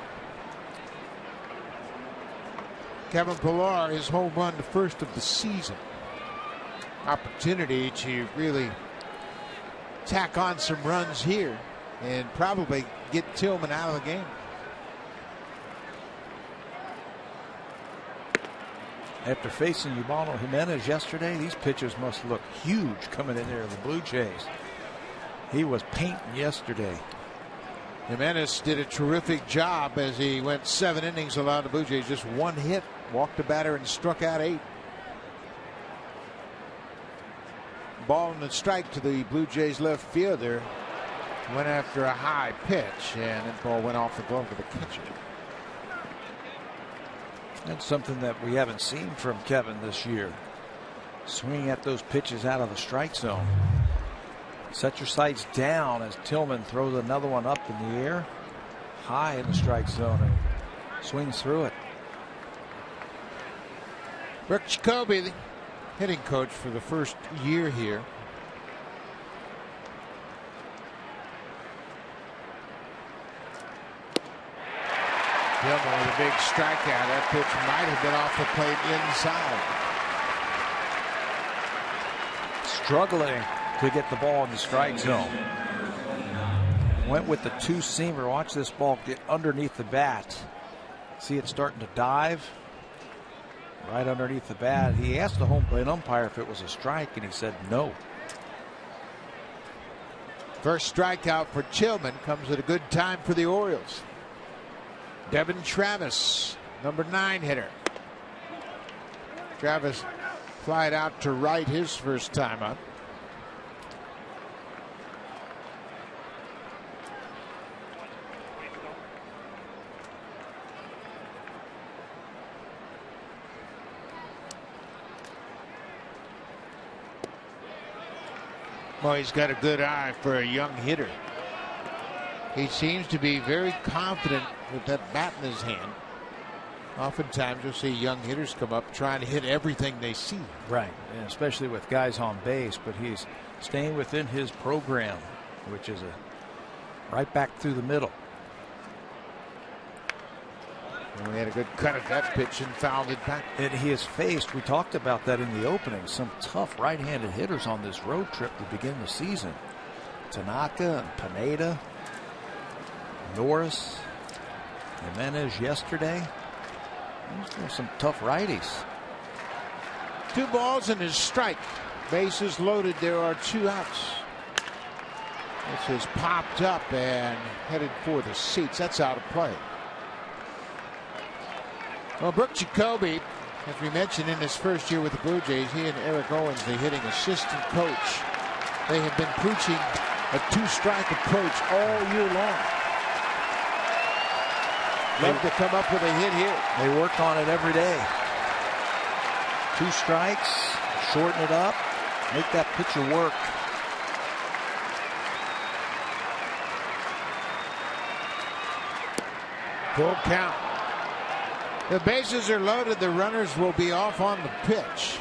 Kevin Pilar, his home run, the first of the season. Opportunity to really tack on some runs here and probably get Tillman out of the game. After facing Ubaldo Jimenez yesterday, these pitchers must look huge coming in there, the Blue Jays. He was painting yesterday. Jimenez did a terrific job as he went 7 innings, allowed the Blue Jays just 1 hit, walked the batter and struck out 8. Ball and a strike to the Blue Jays left fielder. Went after a high pitch, and that ball went off the glove of the catcher. That's something that we haven't seen from Kevin this year. Swinging at those pitches out of the strike zone. Set your sights down as Tillman throws another one up in the air, high in the strike zone, and swings through it. Rick Jacoby, the hitting coach for the first year here. Tillman with a big strikeout. That pitch might have been off the plate inside. Struggling to get the ball in the strike zone. Went with the 2-seamer. Watch this ball get underneath the bat. See it starting to dive right underneath the bat. He asked the home plate umpire if it was a strike, and he said no. First strikeout for Tillman comes at a good time for the Orioles. Devin Travis, number 9 hitter. Travis flied out to right his first time up. Well, he's got a good eye for a young hitter. He seems to be very confident with that bat in his hand. Oftentimes you'll see young hitters come up trying to hit everything they see. Right, and especially with guys on base, but he's staying within his program, which is a right back through the middle. Well, he had a good cut at that pitch and fouled it back. And he has faced, we talked about that in the opening, some tough right-handed hitters on this road trip to begin the season. Tanaka and Pineda, Norris, Jimenez yesterday. Those are some tough righties. 2 balls and his strike. Bases loaded. There are 2 outs. This is popped up and headed for the seats. That's out of play. Well, Brooke Jacoby, as we mentioned in his first year with the Blue Jays, he and Eric Owens, the hitting assistant coach, they have been preaching a 2-strike approach all year long. Love to come up with a hit here. They work on it every day. 2 strikes, shorten it up, make that pitcher work. Full count. The bases are loaded. The runners will be off on the pitch.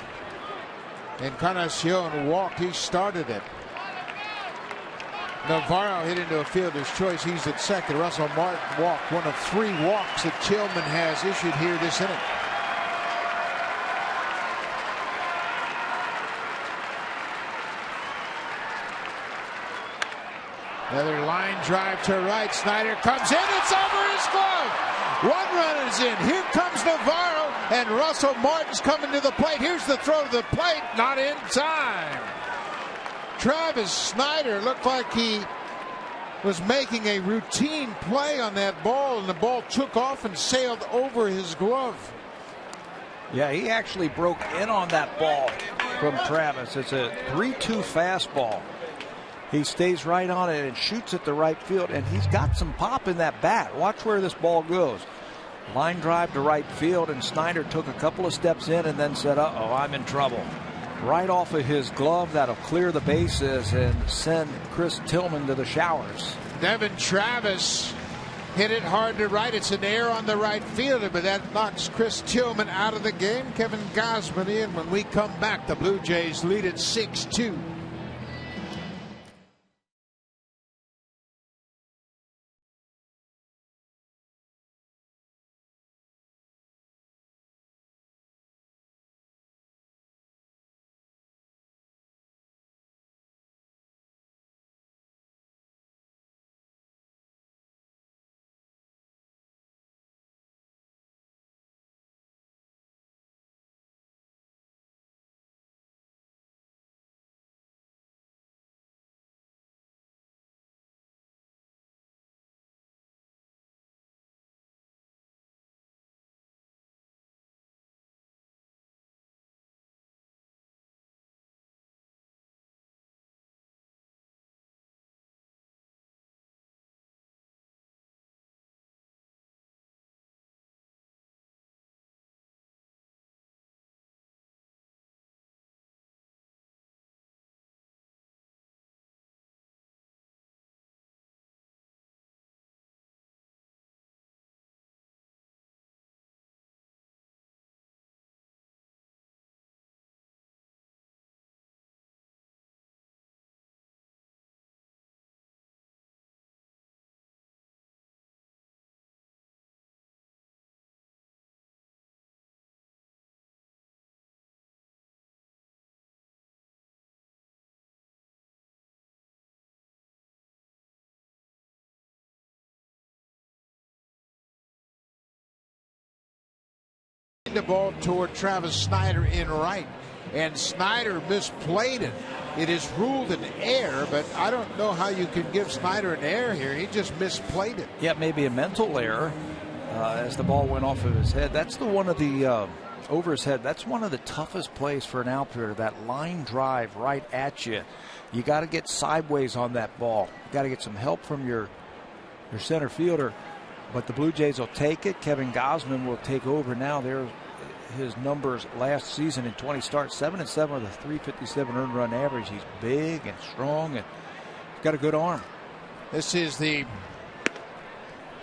Encarnacion walked. He started it. Navarro hit into a fielder's choice. He's at second. Russell Martin walked. One of 3 walks that Tillman has issued here this inning. Another line drive to right. Snyder comes in. It's over his glove. 1 run is in. Here comes Navarro, and Russell Martin's coming to the plate. Here's the throw to the plate. Not in time. Travis Snyder looked like he was making a routine play on that ball, and the ball took off and sailed over his glove. Yeah, he actually broke in on that ball from Travis. It's a 3-2 fastball. He stays right on it and shoots at the right field, and he's got some pop in that bat. Watch where this ball goes. Line drive to right field, and Snyder took a couple of steps in and then said, uh-oh, I'm in trouble. Right off of his glove, that'll clear the bases and send Chris Tillman to the showers. Devin Travis hit it hard to right. It's an error on the right fielder, but that knocks Chris Tillman out of the game. Kevin Gausman in. When we come back, the Blue Jays lead at 6-2. The ball toward Travis Snyder in right, and Snyder misplayed it. It is ruled an error, but I don't know how you can give Snyder an error here. He just misplayed it. Yeah, maybe a mental error as the ball went off of his head. That's the one of the over his head. That's one of the toughest plays for an outfielder. That line drive right at you. You got to get sideways on that ball. You got to get some help from your center fielder. But the Blue Jays will take it. Kevin Gausman will take over now. There, his numbers last season in 20 starts, 7-7 with a 357 earned run average. He's big and strong and he's got a good arm. This is the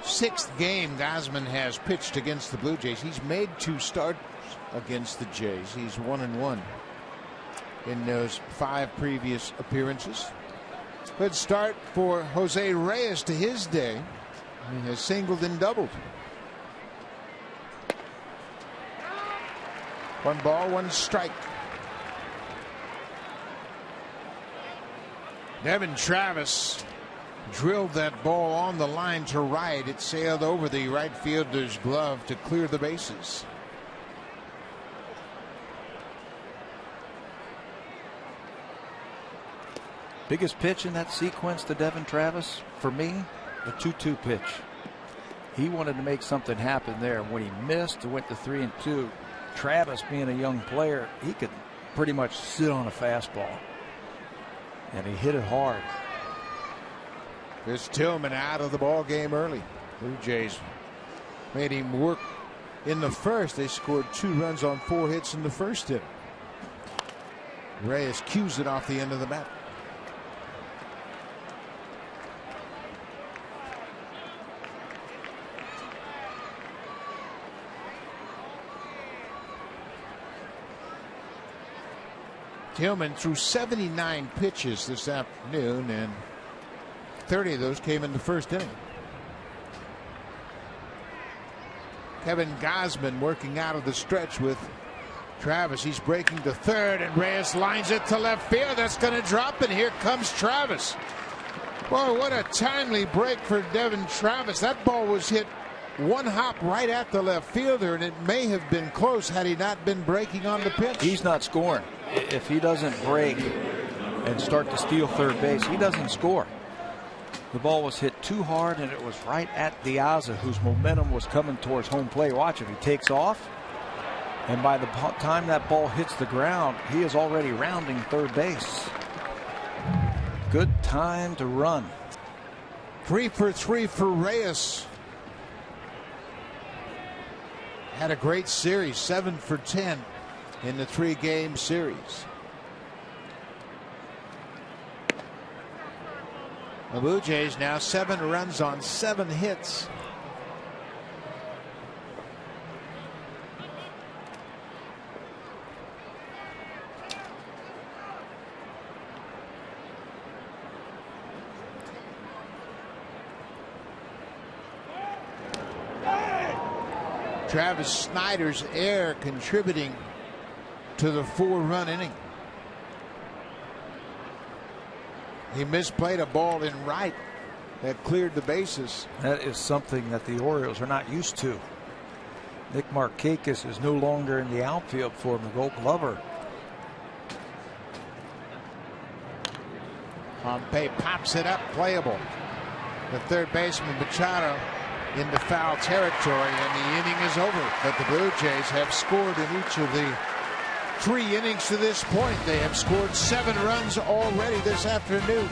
6th game Gausman has pitched against the Blue Jays. He's made 2 starts against the Jays. He's 1-1 in those 5 previous appearances. Good start for Jose Reyes to his day. He has singled and doubled. One ball, one strike. Devin Travis drilled that ball on the line to right. It sailed over the right fielder's glove to clear the bases. Biggest pitch in that sequence to Devin Travis, for me, the 2-2 pitch. He wanted to make something happen there. When he missed, it went to 3-2. Travis, being a young player, he could pretty much sit on a fastball. And he hit it hard. There's Tillman out of the ball game early. Blue Jays made him work in the first. They scored 2 runs on 4 hits in the first inning. Reyes cues it off the end of the bat. Tillman threw 79 pitches this afternoon, and 30 of those came in the first inning. Kevin Gausman working out of the stretch with Travis. He's breaking to third, and Reyes lines it to left field. That's going to drop, and here comes Travis. Boy, what a timely break for Devin Travis. That ball was hit one hop right at the left fielder, and it may have been close had he not been breaking on the pitch. He's not scoring. If he doesn't break and start to steal third base, he doesn't score. The ball was hit too hard, and it was right at Diaza, whose momentum was coming towards home plate. Watch, if he takes off, and by the time that ball hits the ground, he is already rounding third base. Good time to run. 3 for 3 for Reyes. Had a great series, 7 for 10 in the 3-game series. The Blue Jays now 7 runs on 7 hits. Travis Snyder's error contributing to the 4-run inning. He misplayed a ball in right that cleared the bases. That is something that the Orioles are not used to. Nick Markakis is no longer in the outfield for him, the Gold Glover. Pompey pops it up, playable. The third baseman Machado into foul territory, and the inning is over. But the Blue Jays have scored in each of the 3 innings to this point. They have scored 7 runs already this afternoon.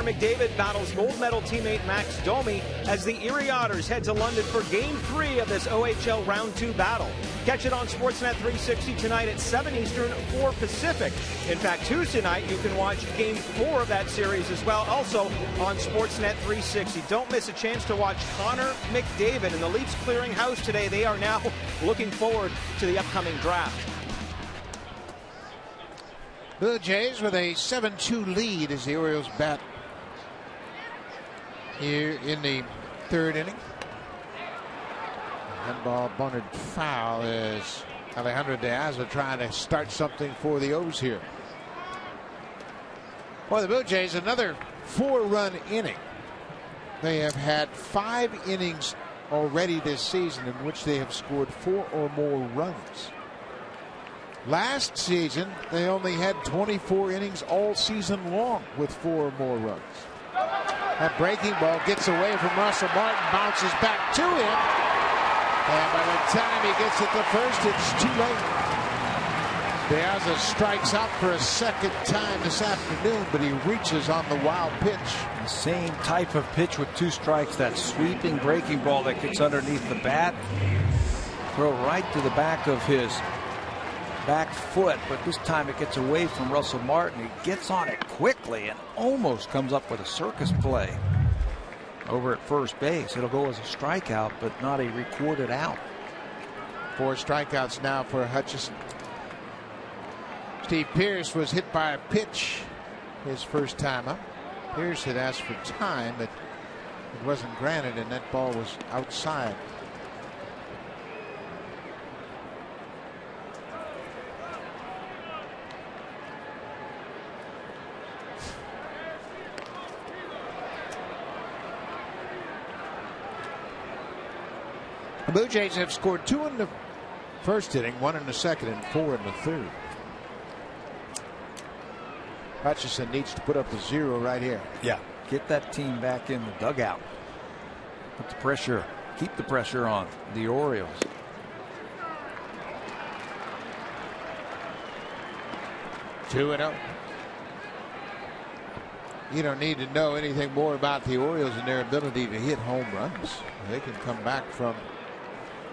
McDavid battles gold medal teammate Max Domi as the Erie Otters head to London for Game 3 of this OHL Round 2 battle. Catch it on Sportsnet 360 tonight at 7 Eastern, 4 Pacific. In fact, Tuesday night you can watch Game 4 of that series as well, also on Sportsnet 360. Don't miss a chance to watch Connor McDavid and the Leafs clearing house today. They are now looking forward to the upcoming draft. Blue Jays with a 7-2 lead as the Orioles bat here in the third inning. One ball bunted foul as Alejandro De Aza trying to start something for the O's here. For the Blue Jays, another 4-run inning. They have had 5 innings already this season in which they have scored 4 or more runs. Last season, they only had 24 innings all season long with 4 or more runs. That breaking ball gets away from Russell Martin, bounces back to him, and by the time he gets it to first, it's too late. De Aza strikes out for a second time this afternoon, but he reaches on the wild pitch. The same type of pitch with 2 strikes, that sweeping breaking ball that gets underneath the bat. Throw right to the back of his back foot, but this time it gets away from Russell Martin. He gets on it quickly and almost comes up with a circus play over at first base. It'll go as a strikeout, but not a recorded out. 4 strikeouts now for Hutchison. Steve Pearce was hit by a pitch his first time up. Pearce had asked for time, but it wasn't granted, and that ball was outside. The Blue Jays have scored 2 in the first inning, 1 in the second, and 4 in the third. Hutchison needs to put up a 0 right here. Yeah, get that team back in the dugout. Put the pressure, keep the pressure on the Orioles. Two and 0. You don't need to know anything more about the Orioles and their ability to hit home runs. They can come back from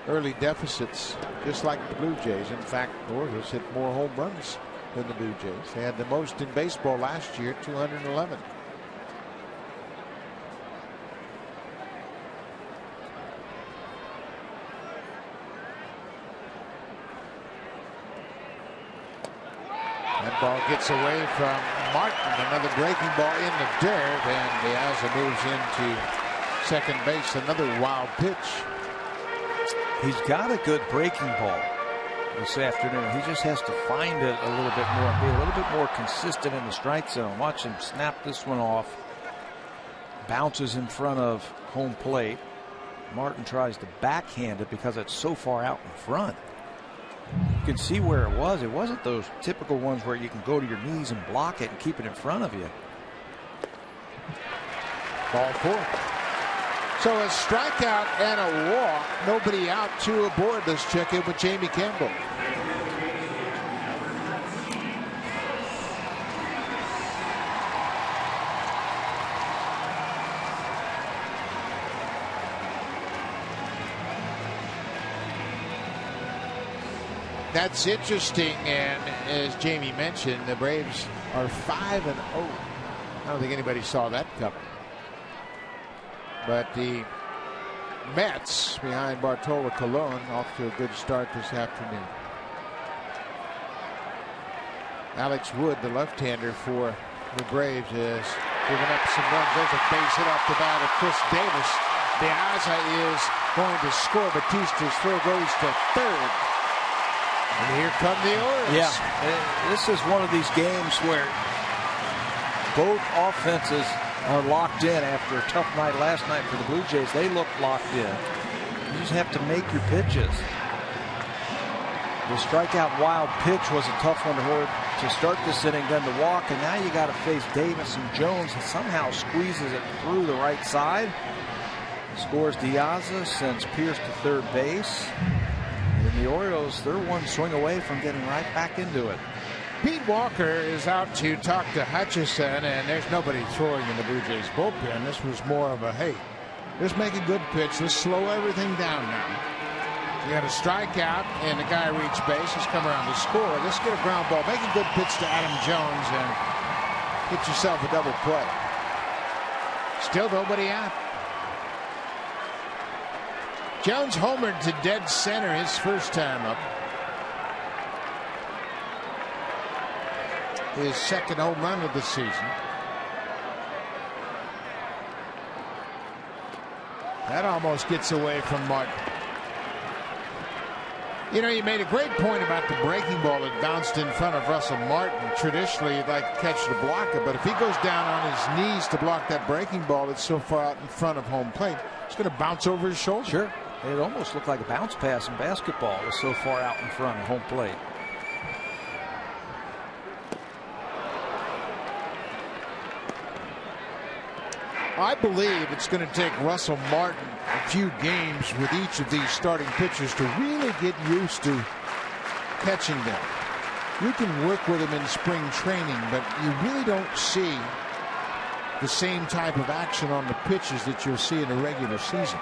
early deficits just like the Blue Jays. In fact, the Orioles hit more home runs than the Blue Jays. They had the most in baseball last year, 211. That ball gets away from Martin. Another breaking ball in the dirt, and De Aza moves into second base. Another wild pitch. He's got a good breaking ball this afternoon. He just has to find it a little bit more and be a little bit more consistent in the strike zone. Watch him snap this one off. Bounces in front of home plate. Martin tries to backhand it because it's so far out in front. You can see where it was. It wasn't those typical ones where you can go to your knees and block it and keep it in front of you. Ball 4. So a strikeout and a walk. Nobody out, 2 aboard. Let's check in with Jamie Campbell. That's interesting, and as Jamie mentioned, the Braves are 5-0. I don't think anybody saw that coming. But the Mets behind Bartolo Colon off to a good start this afternoon. Alex Wood, the left-hander for the Braves, is giving up some runs. There's a base hit off the bat of Chris Davis. De Aza is going to score. Batista's throw goes to third. And here come the Orioles. Yeah, this is one of these games where both offenses are locked in after a tough night last night for the Blue Jays. They look locked in. You just have to make your pitches. The strikeout wild pitch was a tough one to start this inning, then the walk, and now you got to face Davis and Jones, and somehow squeezes it through the right side. Scores De Aza, sends Pearce to third base. And the Orioles, they're one swing away from getting right back into it. Pete Walker is out to talk to Hutchison, and there's nobody throwing in the Blue Jays bullpen. This was more of a, hey, let's make a good pitch. Let's slow everything down now. You had a strikeout, and the guy reached base. He's come around to score. Let's get a ground ball. Make a good pitch to Adam Jones and get yourself a double play. Still nobody out. Jones homered to dead center his first time up. His second home run of the season. That almost gets away from Martin. You know, you made a great point about the breaking ball that bounced in front of Russell Martin. Traditionally, you'd like to catch the blocker, but if he goes down on his knees to block that breaking ball that's so far out in front of home plate, it's going to bounce over his shoulder. Sure. It almost looked like a bounce pass in basketball. It was so far out in front of home plate. I believe it's going to take Russell Martin a few games with each of these starting pitchers to really get used to catching them. You can work with them in spring training, but you really don't see the same type of action on the pitches that you'll see in a regular season.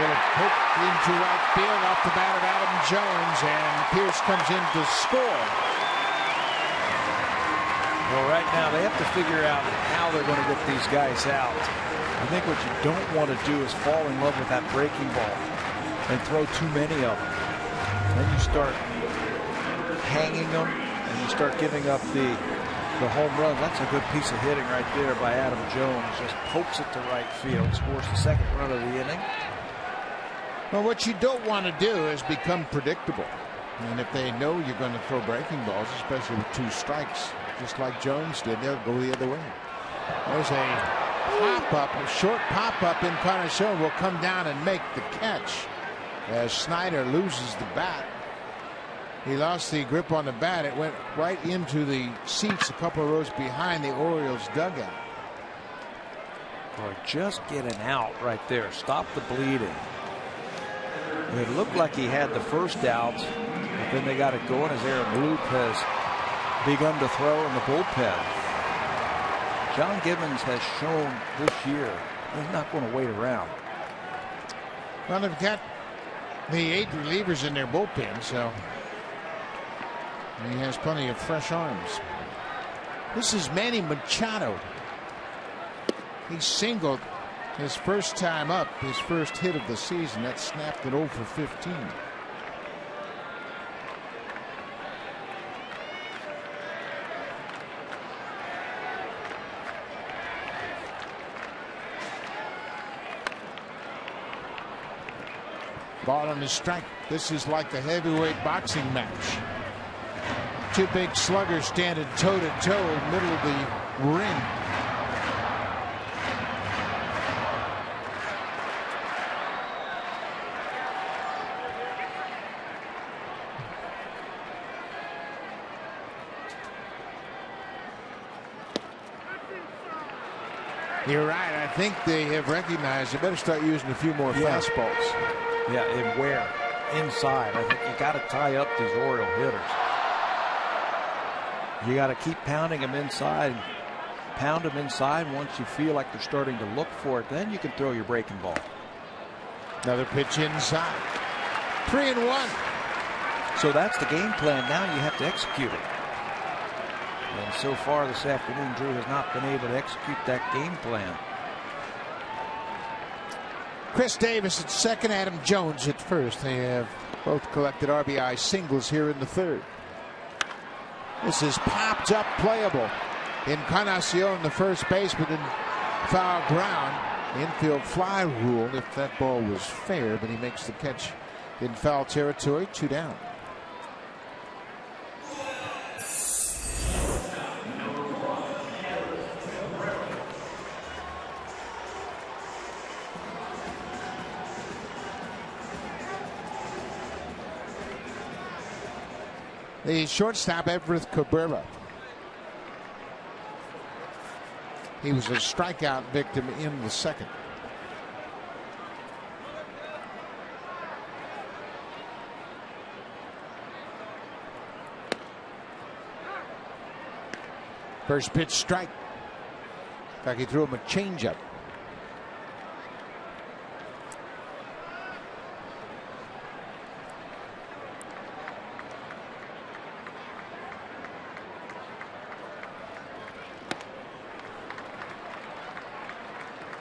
Little poke into right field off the bat of Adam Jones, and Pierce comes in to score. Well, right now they have to figure out how they're going to get these guys out. I think what you don't want to do is fall in love with that breaking ball and throw too many of them. Then you start hanging them and you start giving up the home runs. That's a good piece of hitting right there by Adam Jones. Just pokes it to right field, scores the second run of the inning. Well, what you don't want to do is become predictable. And if they know you're going to throw breaking balls, especially with two strikes, just like Jones did, they'll go the other way. There's a pop-up, a short pop-up. Encarnacion will come down and make the catch as Snyder loses the bat. He lost the grip on the bat. It went right into the seats a couple of rows behind the Orioles dugout. Boy, just getting out right there. Stop the bleeding. It looked like he had the first out, but then they got it going as Aaron Loop has begun to throw in the bullpen. John Gibbons has shown this year he's not going to wait around. Well, they've got the 8 relievers in their bullpen, so he has plenty of fresh arms. This is Manny Machado. He singled his first time up, his first hit of the season. That snapped it 0 for 15. Ball on the strike. This is like the heavyweight boxing match. Two big sluggers standing toe to toe, middle of the ring. You're right. I think they have recognized they better start using a few more fastballs. Yeah, and where? Inside. I think you got to tie up these Oriole hitters. You got to keep pounding them inside. Pound them inside. Once you feel like they're starting to look for it, then you can throw your breaking ball. Another pitch inside. 3-1. So that's the game plan. Now you have to execute it. And so far this afternoon, Drew has not been able to execute that game plan. Chris Davis at second, Adam Jones at first. They have both collected RBI singles here in the third. This is popped up, playable. Encarnacion, the first baseman, in foul ground. Infield fly rule if that ball was fair, but he makes the catch in foul territory. 2 down. The shortstop, Everett Cabrera. He was a strikeout victim in the second. First pitch strike. In fact, he threw him a changeup.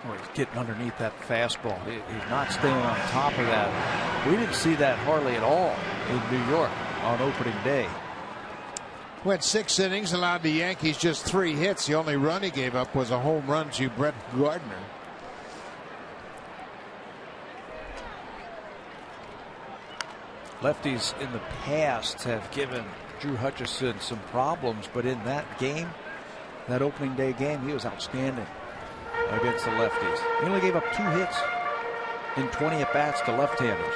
Well, he's getting underneath that fastball. He's not staying on top of that. We didn't see that hardly at all in New York on opening day. Went 6 innings, allowed the Yankees just 3 hits. The only run he gave up was a home run to Brett Gardner. Lefties in the past have given Drew Hutchison some problems, but in that game, that opening day game, he was outstanding against the lefties. He only gave up 2 hits in 20 at-bats to left-handers.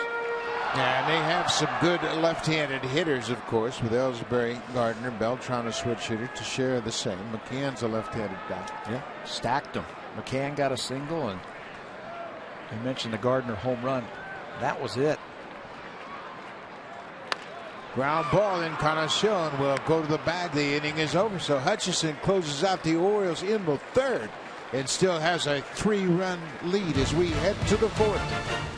Yeah, and they have some good left-handed hitters, of course, with Ellsbury, Gardner, Beltran a switch hitter, Teixeira the same. McCann's a left-handed guy. Yeah, stacked them. McCann got a single, and you mentioned the Gardner home run. That was it. Ground ball. Encarnacion will go to the bag. The inning is over. So Hutchison closes out the Orioles in the 3rd and still has a 3-run lead as we head to the 4th.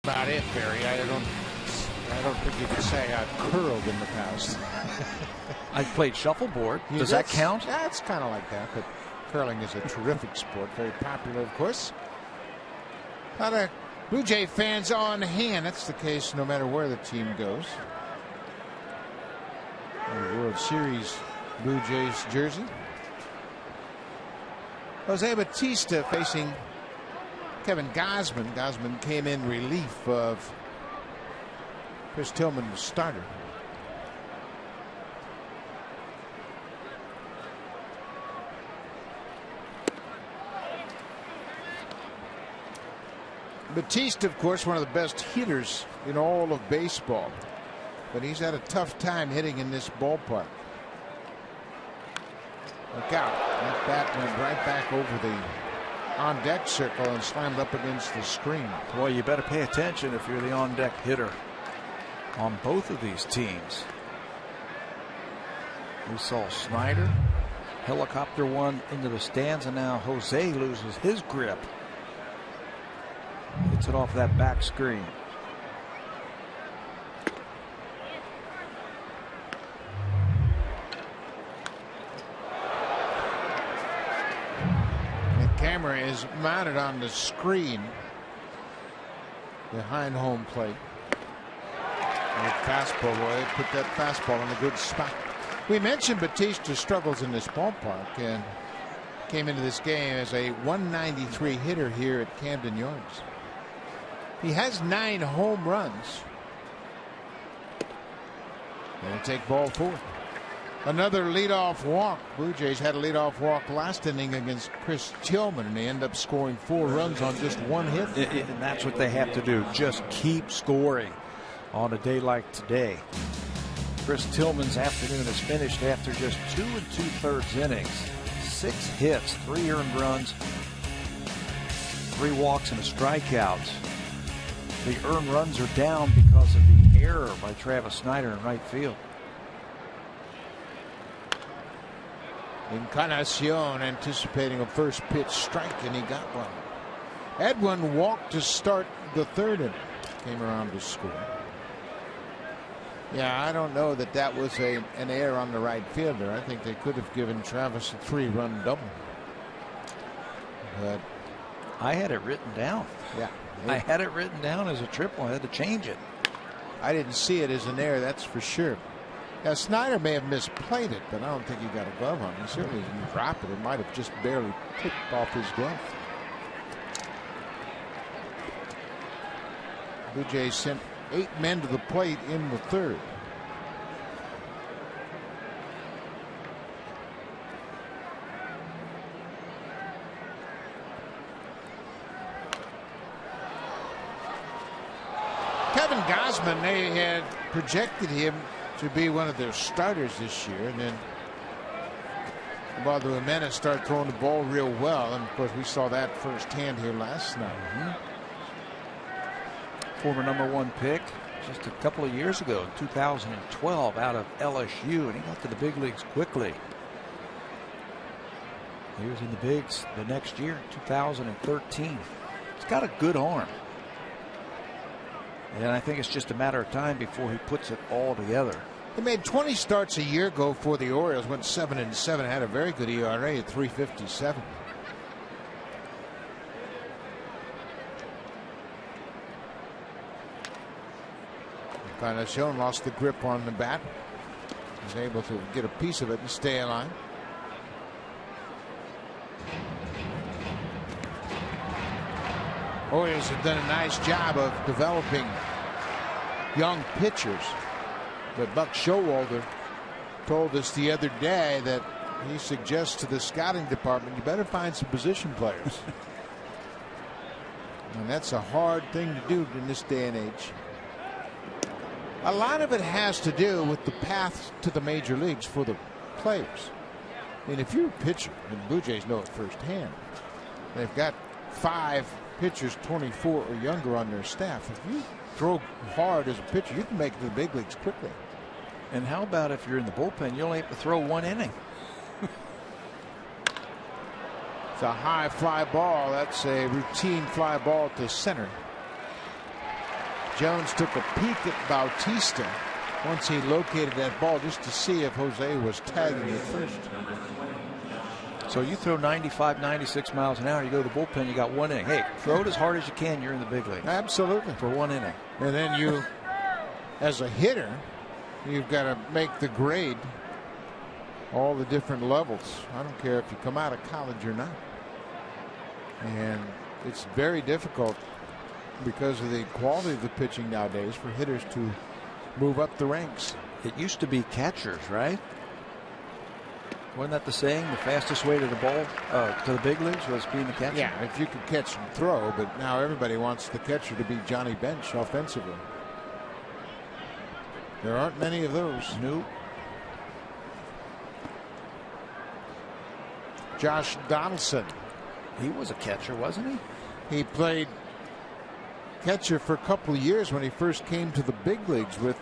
About it, Barry. I don't think you could say I've curled in the past. I've played shuffleboard. Does that count? Yeah, it's kind of like that, but curling is a terrific sport, very popular, of course. A lot of Blue Jay fans on hand. That's the case no matter where the team goes. The World Series Blue Jays jersey. Jose Bautista facing Kevin Gausman. Gausman came in relief of Chris Tillman, the starter. Bautista, of course, one of the best hitters in all of baseball, but he's had a tough time hitting in this ballpark. Look out. That bat went right back over the on-deck circle and slammed up against the screen. Well, you better pay attention if you're the on-deck hitter on both of these teams. We saw Snyder helicopter one into the stands, and now Jose loses his grip. Hits it off that back screen. Camera is mounted on the screen behind home plate. And fastball, boy, put that fastball in a good spot. We mentioned Bautista struggles in this ballpark, and came into this game as a 193 hitter here at Camden Yards. He has 9 home runs. They'll take ball 4. Another leadoff walk. Blue Jays had a leadoff walk last inning against Chris Tillman, and they end up scoring 4 runs on just 1 hit. And that's what they have to do. Just keep scoring on a day like today. Chris Tillman's afternoon is finished after just 2 2/3 innings. 6 hits, 3 earned runs, 3 walks, and a strikeout. The earned runs are down because of the error by Travis Snyder in right field. Encarnacion anticipating a first pitch strike, and he got one. Edwin walked to start the 3rd inning. Came around to score. Yeah, I don't know that that was an error on the right fielder. I think they could have given Travis a 3-run double. But I had it written down. Yeah. I had it written down as a triple. I had to change it. I didn't see it as an error, that's for sure. Now, Snyder may have misplayed it, but I don't think he got a glove on it. He certainly didn't drop it. It might have just barely tipped off his glove. Blue Jays sent 8 men to the plate in the 3rd. Kevin Gausman, they had projected him to be one of their starters this year, and then Eduardo Jimenez started throwing the ball real well, and of course we saw that firsthand here last night. Former #1 pick just a couple of years ago in 2012 out of LSU, and he got to the big leagues quickly. He was in the bigs the next year, 2013. He's got a good arm. And I think it's just a matter of time before he puts it all together. He made 20 starts a year ago for the Orioles, went 7-7, had a very good ERA at 3.57. Encarnacion lost the grip on the bat. Was able to get a piece of it and stay alive. Orioles have done a nice job of developing young pitchers. But Buck Showalter told us the other day that he suggests to the scouting department, you better find some position players. And that's a hard thing to do in this day and age. A lot of it has to do with the path to the major leagues for the players. I mean, if you're a pitcher, and Blue Jays know it firsthand, they've got 5 pitchers 24 or younger on their staff. If you throw hard as a pitcher, you can make it to the big leagues quickly. And how about if you're in the bullpen, you only have to throw 1 inning? It's a high fly ball. That's a routine fly ball to center. Jones took a peek at Bautista once he located that ball just to see if Jose was tagging it first. So you throw 95, 96 miles an hour, you go to the bullpen, you got 1 inning. Hey, throw it as hard as you can, you're in the big league. Absolutely. For 1 inning. And then you, as a hitter, you've got to make the grade all the different levels. I don't care if you come out of college or not. And it's very difficult because of the quality of the pitching nowadays for hitters to move up the ranks. It used to be catchers, right? Wasn't that the saying? The fastest way to the ball, to the big leagues was being a catcher? Yeah, if you could catch and throw, but now everybody wants the catcher to be Johnny Bench offensively. There aren't many of those. Nope. Josh Donaldson. He was a catcher, wasn't he? He played catcher for a couple of years when he first came to the big leagues with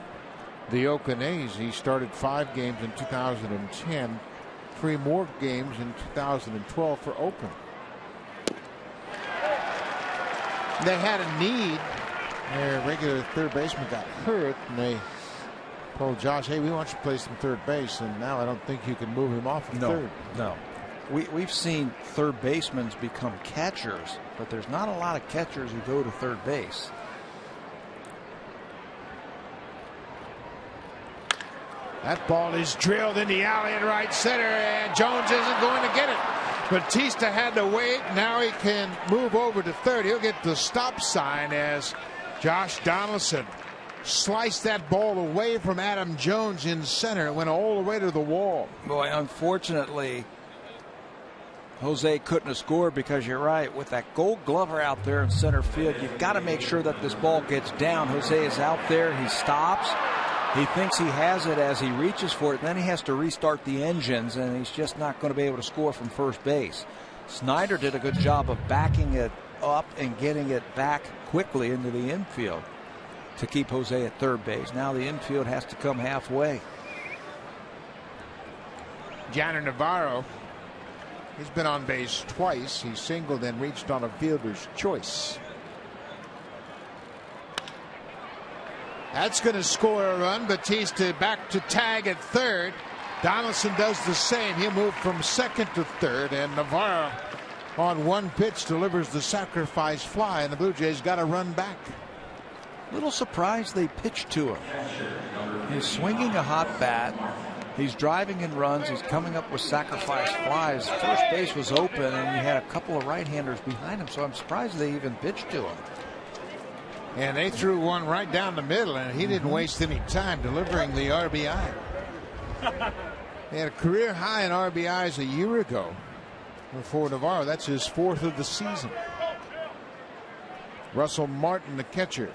the Oakland A's. He started 5 games in 2010, 3 more games in 2012 for Oakland. They had a need. Their regular third baseman got hurt, and they told Josh, hey, we want you to play some third base, and now I don't think you can move him off of third. No. We've seen third basemen become catchers, but there's not a lot of catchers who go to third base. That ball is drilled in the alley in right center, and Jones isn't going to get it. Batista had to wait. Now he can move over to third. He'll get the stop sign as Josh Donaldson sliced that ball away from Adam Jones in center. It went all the way to the wall. Boy, unfortunately, Jose couldn't have scored because you're right. With that Gold Glover out there in center field, you've got to make sure that this ball gets down. Jose is out there. He stops. He thinks he has it as he reaches for it. Then he has to restart the engines, and he's just not going to be able to score from first base. Snyder did a good job of backing it up and getting it back quickly into the infield to keep Jose at third base. Now the infield has to come halfway. Johnny Navarro, he's been on base twice. He singled and reached on a fielder's choice. That's going to score a run. Batista back to tag at third. Donaldson does the same. He'll move from second to third, and Navarro on one pitch delivers the sacrifice fly, and the Blue Jays got to run back. Little surprised they pitched to him. He's swinging a hot bat. He's driving in runs. He's coming up with sacrifice flies. First base was open, and he had a couple of right-handers behind him, so I'm surprised they even pitched to him. And they threw one right down the middle, and he didn't waste any time delivering the RBI. He had a career high in RBIs a year ago for Navarro. That's his fourth of the season. Russell Martin, the catcher.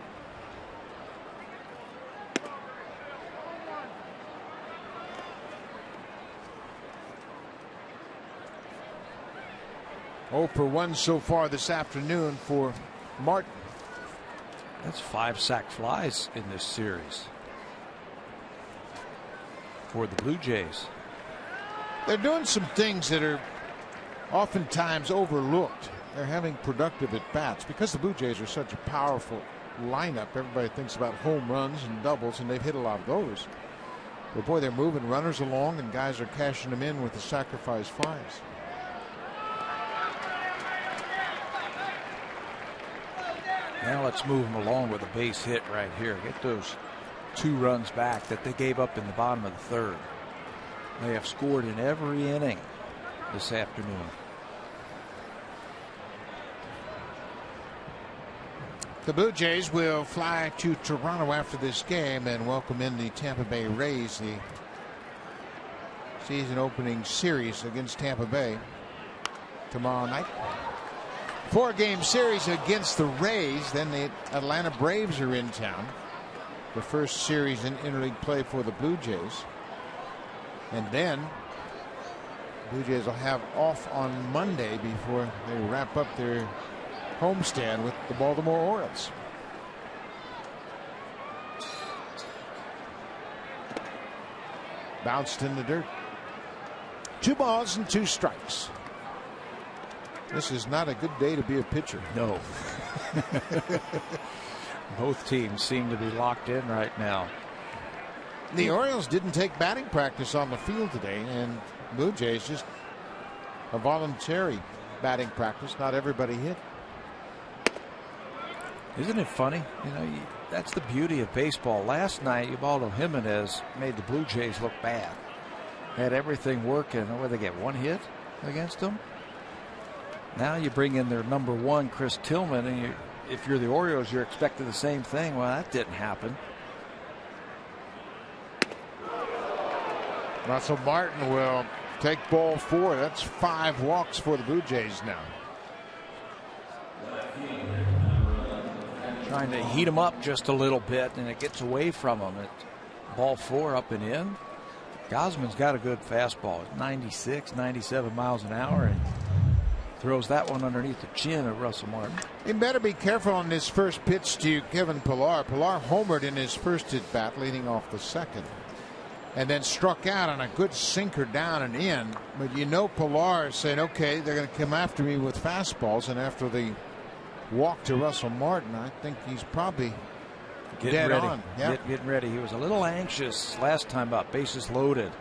Oh for 1 so far this afternoon for Martin. That's 5 sac flies in this series for the Blue Jays. They're doing some things that are oftentimes overlooked. They're having productive at-bats. Because the Blue Jays are such a powerful lineup, everybody thinks about home runs and doubles, and they've hit a lot of those. But boy, they're moving runners along, and guys are cashing them in with the sacrifice flies. Now let's move them along with a base hit right here. Get those 2 runs back that they gave up in the bottom of the third. They have scored in every inning this afternoon. The Blue Jays will fly to Toronto after this game and welcome in the Tampa Bay Rays, the season opening series against Tampa Bay tomorrow night. 4-game series against the Rays. Then the Atlanta Braves are in town. The first series in interleague play for the Blue Jays. And then Blue Jays will have off on Monday before they wrap up their homestand with the Baltimore Orioles. Bounced in the dirt. 2 balls and 2 strikes. This is not a good day to be a pitcher. No. Both teams seem to be locked in right now. The Orioles didn't take batting practice on the field today, and Blue Jays just a voluntary batting practice. Not everybody hit. Isn't it funny? You know, that's the beauty of baseball. Last night, Ubaldo Jimenez made the Blue Jays look bad. Had everything working. Where they get 1 hit against them. Now you bring in their number 1, Chris Tillman, and if you're the Orioles, you're expecting the same thing. Well, that didn't happen. Russell Martin will take ball 4. That's 5 walks for the Blue Jays now. Trying to heat him up just a little bit, and it gets away from him. Ball 4 up and in. Gosman's got a good fastball. 96, 97 miles an hour, and throws that one underneath the chin of Russell Martin. He better be careful on this first pitch to Kevin Pillar. Pillar homered in his first at bat, leading off the second, and then struck out on a good sinker down and in. But you know, Pillar is saying, okay, they're going to come after me with fastballs, and after the walk to Russell Martin, I think he's probably dead on. Yeah. Getting ready. He was a little anxious last time up, bases loaded,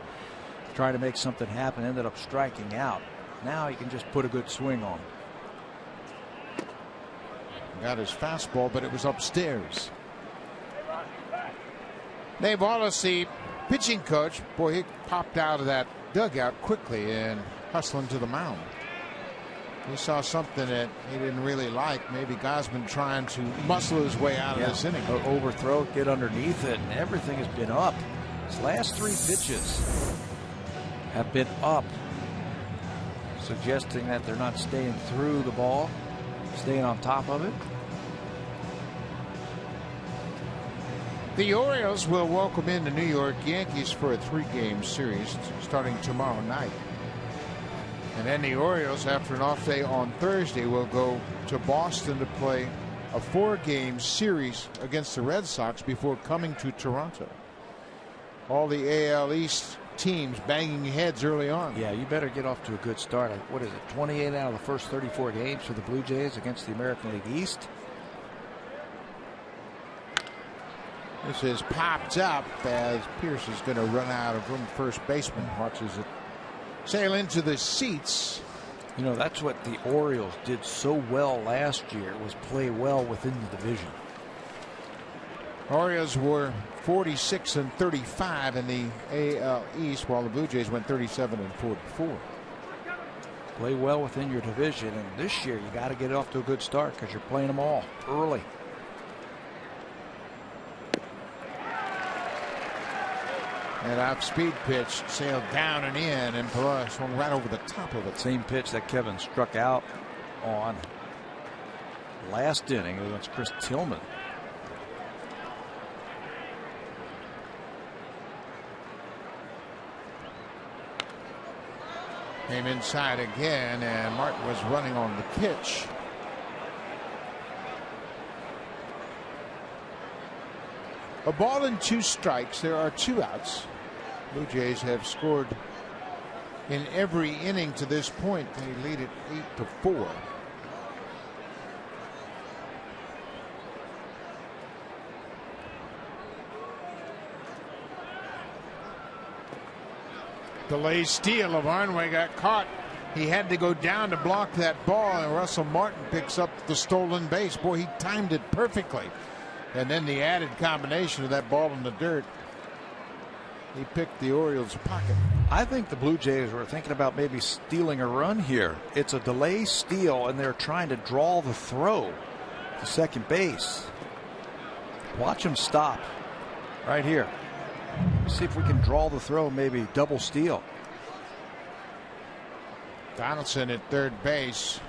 trying to make something happen, ended up striking out. Now he can just put a good swing on. Got his fastball, but it was upstairs. Dave Wallace, the pitching coach, boy, he popped out of that dugout quickly and hustling to the mound. He saw something that he didn't really like. Maybe Gosman trying to muscle his way out of this inning. Overthrow it, get underneath it, and everything has been up. His last 3 pitches have been up, suggesting that they're not staying through the ball, staying on top of it. The Orioles will welcome in the New York Yankees for a 3-game series starting tomorrow night. And then the Orioles, after an off day on Thursday, will go to Boston to play a 4-game series against the Red Sox before coming to Toronto. All the AL East teams banging heads early on. Yeah, you better get off to a good start. What is it, 28 out of the first 34 games for the Blue Jays against the American League East? This is popped up as Pierce is going to run out of room. First baseman watches it sail into the seats. You know, that's what the Orioles did so well last year, was play well within the division. Orioles were 46-35 in the AL East, while the Blue Jays went 37-44. Play well within your division, and this year you got to get off to a good start because you're playing them all early. That off-speed pitch sailed down and in, and Pilar swung right over the top of it. Same pitch that Kevin struck out on last inning against Chris Tillman. Came inside again, and Martin was running on the pitch. A ball and 2 strikes. There are 2 outs. Blue Jays have scored in every inning to this point. They lead it 8-4. Delay steal. Of Arnway got caught. He had to go down to block that ball, and Russell Martin picks up the stolen base. Boy, he timed it perfectly. And then the added combination of that ball in the dirt, he picked the Orioles' pocket. I think the Blue Jays were thinking about maybe stealing a run here. It's a delay steal, and they're trying to draw the throw to second base. Watch him stop right here. See if we can draw the throw, maybe double steal. Donaldson at third base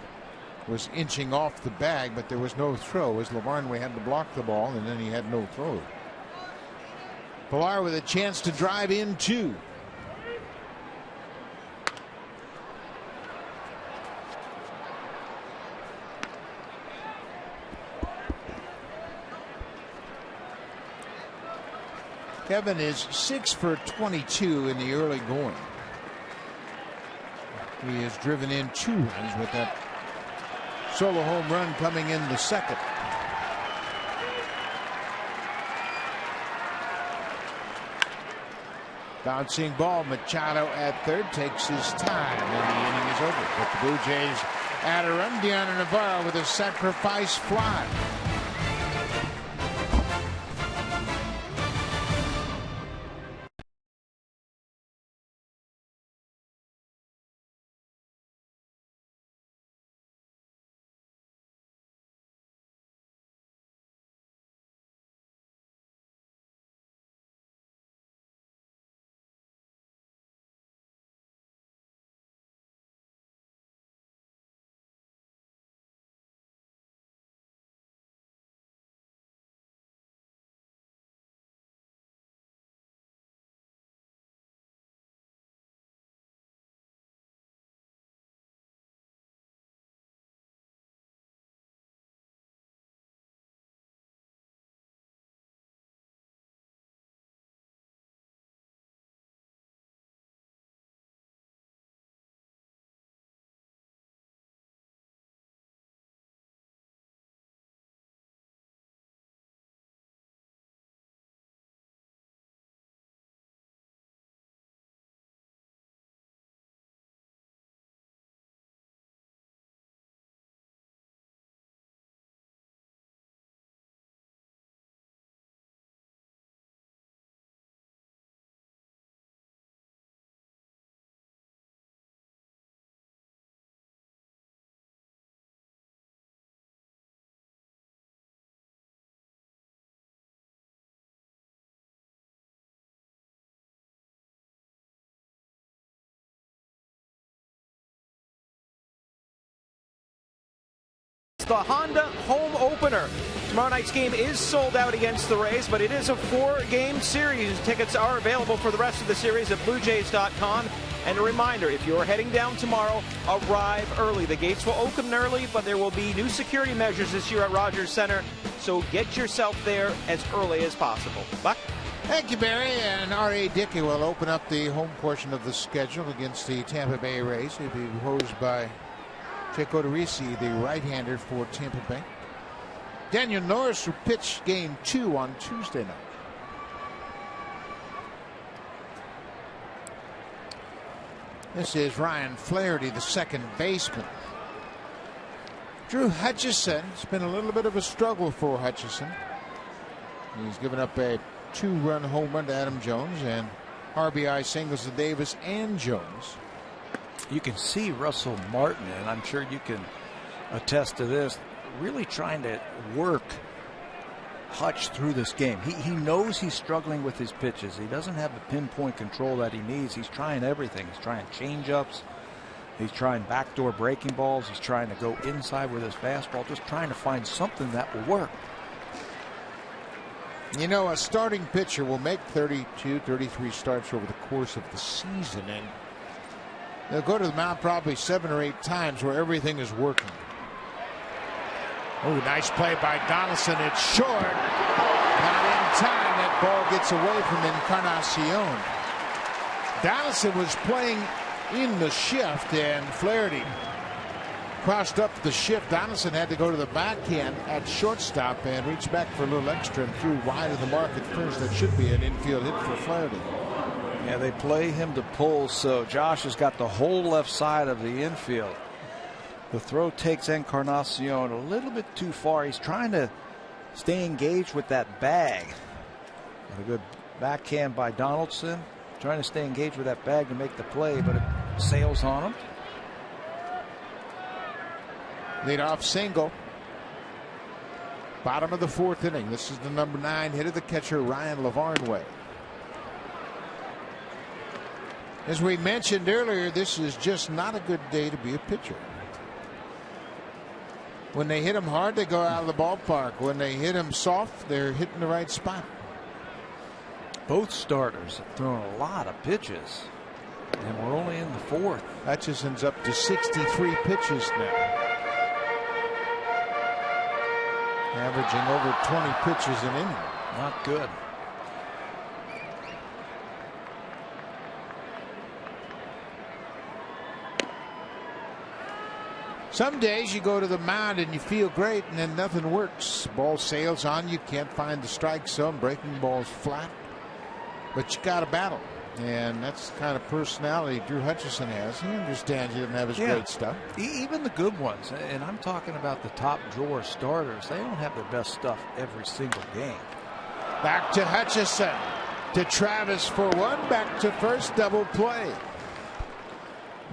was inching off the bag, but there was no throw as Lavarnway had to block the ball, and then he had no throw. Pilar with a chance to drive in 2. Kevin is 6 for 22 in the early going. He has driven in 2 runs with that solo home run coming in the second. Bouncing ball. Machado at third takes his time, and the inning is over. But the Blue Jays add a run. Deanna Navarro with a sacrifice fly. the Honda home opener. Tomorrow night's game is sold out against the Rays, but it is a 4-game series. Tickets are available for the rest of the series at BlueJays.com. And a reminder, if you're heading down tomorrow, arrive early. The gates will open early, but there will be new security measures this year at Rogers Center, so get yourself there as early as possible. Buck? Thank you, Barry. And R.A. Dickey will open up the home portion of the schedule against the Tampa Bay Rays. He'll be hosed by Jake Odorizzi, the right-hander for Tampa Bay. Daniel Norris will pitch game 2 on Tuesday night. This is Ryan Flaherty, the second baseman. Drew Hutchison. It's been a little bit of a struggle for Hutchison. He's given up a 2-run home run to Adam Jones and RBI singles to Davis and Jones. You can see Russell Martin, and I'm sure you can attest to this, really trying to work Hutch through this game. He knows he's struggling with his pitches. He doesn't have the pinpoint control that he needs. He's trying everything. He's trying change-ups. He's trying backdoor breaking balls. He's trying to go inside with his fastball, just trying to find something that will work. You know, a starting pitcher will make 32, 33 starts over the course of the season, and they'll go to the mound probably 7 or 8 times where everything is working. Oh, nice play by Donaldson. It's short. Not in time. That ball gets away from Encarnacion. Donaldson was playing in the shift, and Flaherty crossed up the shift. Donaldson had to go to the backhand at shortstop and reach back for a little extra and threw wide of the mark at first. That should be an infield hit for Flaherty. Yeah, they play him to pull, so Josh has got the whole left side of the infield. The throw takes Encarnacion a little bit too far. He's trying to stay engaged with that bag. A good backhand by Donaldson. Trying to stay engaged with that bag to make the play, but it sails on him. Leadoff single. Bottom of the 4th inning. This is the number 9 hit of the catcher, Ryan Lavarnway. As we mentioned earlier, this is just not a good day to be a pitcher. When they hit them hard, they go out of the ballpark. When they hit them soft, they're hitting the right spot. Both starters have thrown a lot of pitches, and we're only in the 4th. Hutchison's up to 63 pitches now, averaging over 20 pitches an inning. Not good. Some days you go to the mound and you feel great, and then nothing works. Ball sails on you, can't find the strike zone, breaking ball's flat, but you got to battle, and that's the kind of personality Drew Hutchison has. He understands he doesn't have his great stuff. Even the good ones, and I'm talking about the top drawer starters, they don't have their best stuff every single game. Back to Hutchison, to Travis for one, back to first, double play.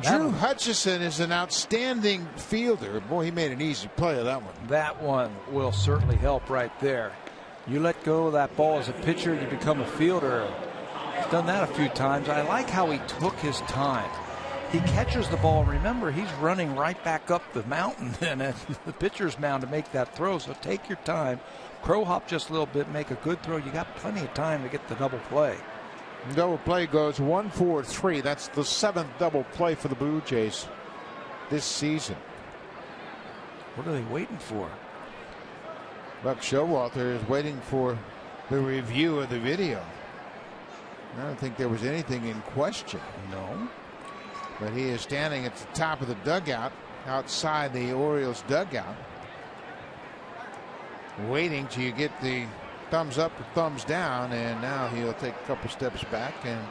Drew Hutchison is an outstanding fielder. Boy, he made an easy play of that one. That one will certainly help right there. You let go of that ball as a pitcher, you become a fielder. He's done that a few times. I like how he took his time. He catches the ball. Remember, he's running right back up the mountain and the pitcher's mound to make that throw. So take your time. Crow hop just a little bit, make a good throw. You got plenty of time to get the double play. Double play goes 1-4-3. That's the 7th double play for the Blue Jays this season. What are they waiting for? Buck Showalter is waiting for the review of the video. I don't think there was anything in question. No. But he is standing at the top of the dugout, outside the Orioles dugout, waiting till you get the thumbs up or thumbs down, and now he'll take a couple steps back, and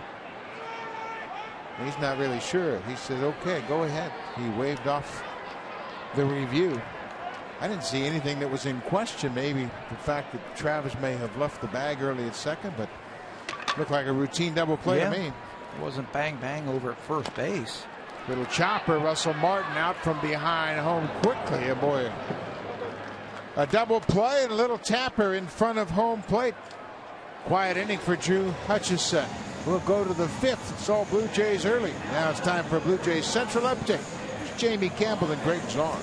he's not really sure. He says, okay, go ahead. He waved off the review. I didn't see anything that was in question. Maybe the fact that Travis may have left the bag early at second, but looked like a routine double play to me. It wasn't bang bang over at first base. Little chopper. Russell Martin out from behind home quickly. And boy, a double play and a little tapper in front of home plate. Quiet inning for Drew Hutchison. We'll go to the 5th. It's all Blue Jays early. Now it's time for a Blue Jays Central update. It's Jamie Campbell and Greg Zorn.